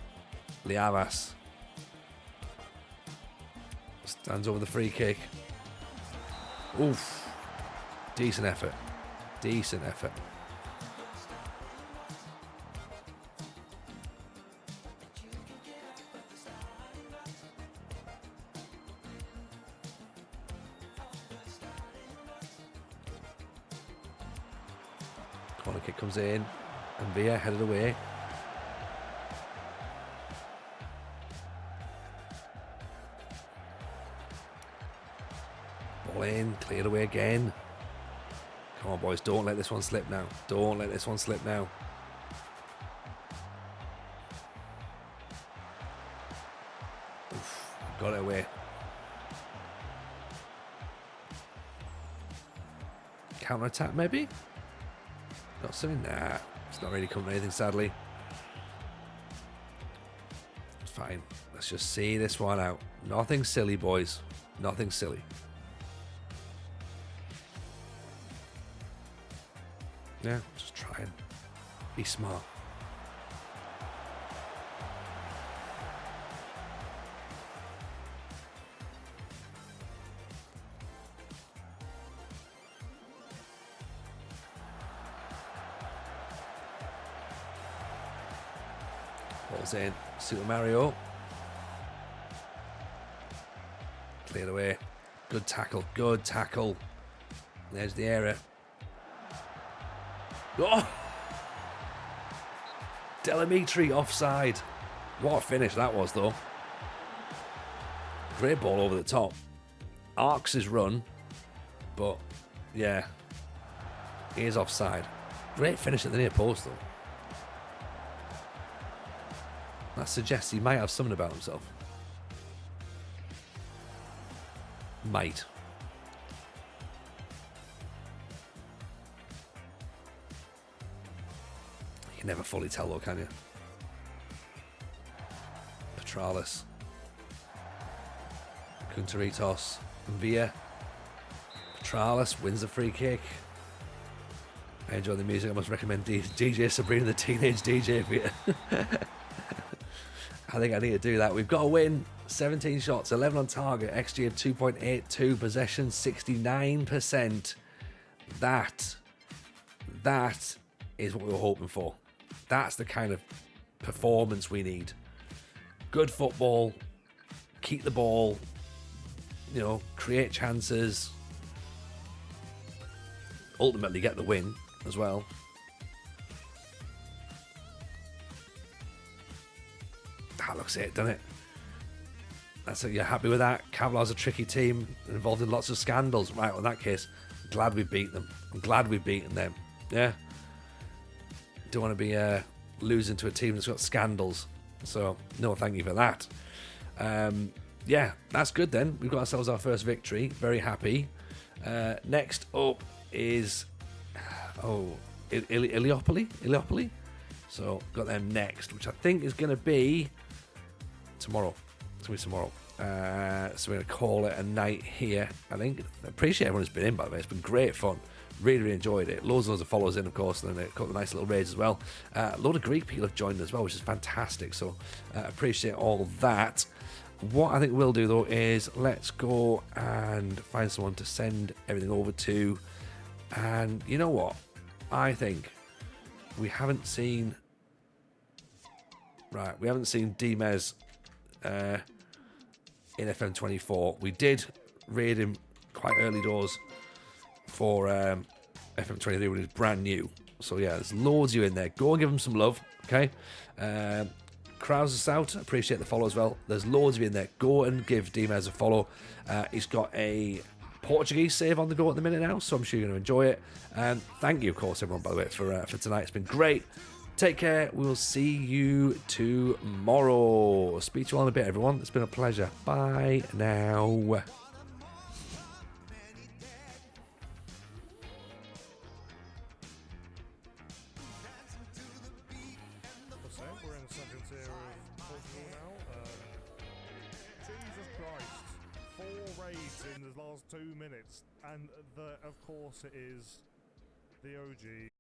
Liavas stands over the free kick. Oof. Decent effort. Decent effort. Corner kick comes in, and Villa headed away. Ball in, cleared away again. Come on, boys, don't let this one slip now. Don't let this one slip now. Oof, got it away. Counter attack, maybe? Got something? Nah, it's not really coming to anything, sadly. It's fine. Let's just see this one out. Nothing silly, boys. Nothing silly. Yeah, just try and be smart. Ball's in. Super Mario. Cleared away. Good tackle. Good tackle. There's the area. Oh! Delamitri offside. What a finish that was, though. Great ball over the top. Arcs his run, but yeah, he is offside. Great finish at the near post, though. That suggests he might have something about himself. Might. You can never fully tell, though, can you? Petralis. Kunteritos. Villa. Petralis wins the free kick. I enjoy the music. I must recommend DJ Sabrina the Teenage DJ for you. I think I need to do that. We've got a win. 17 shots, 11 on target, XG of 2.82, possession 69%. That is what we were hoping for. That's the kind of performance we need. Good football, keep the ball, you know, create chances, ultimately get the win as well. That looks it, doesn't it? That's it. You're happy with that? Cavaliers a tricky team involved in lots of scandals. Right, well, in that case, I'm glad we beat them. I'm glad we've beaten them. Yeah. Don't want to be losing to a team that's got scandals. So, no, thank you for that. Yeah, that's good then. We've got ourselves our first victory. Very happy. Next up is Iliopoli. So, got them next, which I think is going to be tomorrow. It's going to be tomorrow. So we're going to call it a night here, I think. I appreciate everyone who's been in, by the way. It's been great fun. Really enjoyed it. Loads of followers in, of course, and then a couple of nice little raids as well. A load of Greek people have joined as well, which is fantastic. So appreciate all that. What I think we'll do, though, is let's go and find someone to send everything over to. And you know what? I think we haven't seen... Right, we haven't seen Dimez in FM24. We did raid him quite early doors for FM23 when he was brand new. So yeah, there's loads of you in there. Go and give him some love, okay? Krauser out, appreciate the follow as well. There's loads of you in there. Go and give Dimez a follow. He's got a Portuguese save on the go at the minute now, so I'm sure you're going to enjoy it. Thank you, of course, everyone, by the way, for tonight. It's been great. Take care. We will see you tomorrow. Speak to you all in a bit, everyone. It's been a pleasure. Bye now. We're in the second tier of Portugal now. Jesus Christ. 4 raids in the last 2 minutes. And of course it is the OG.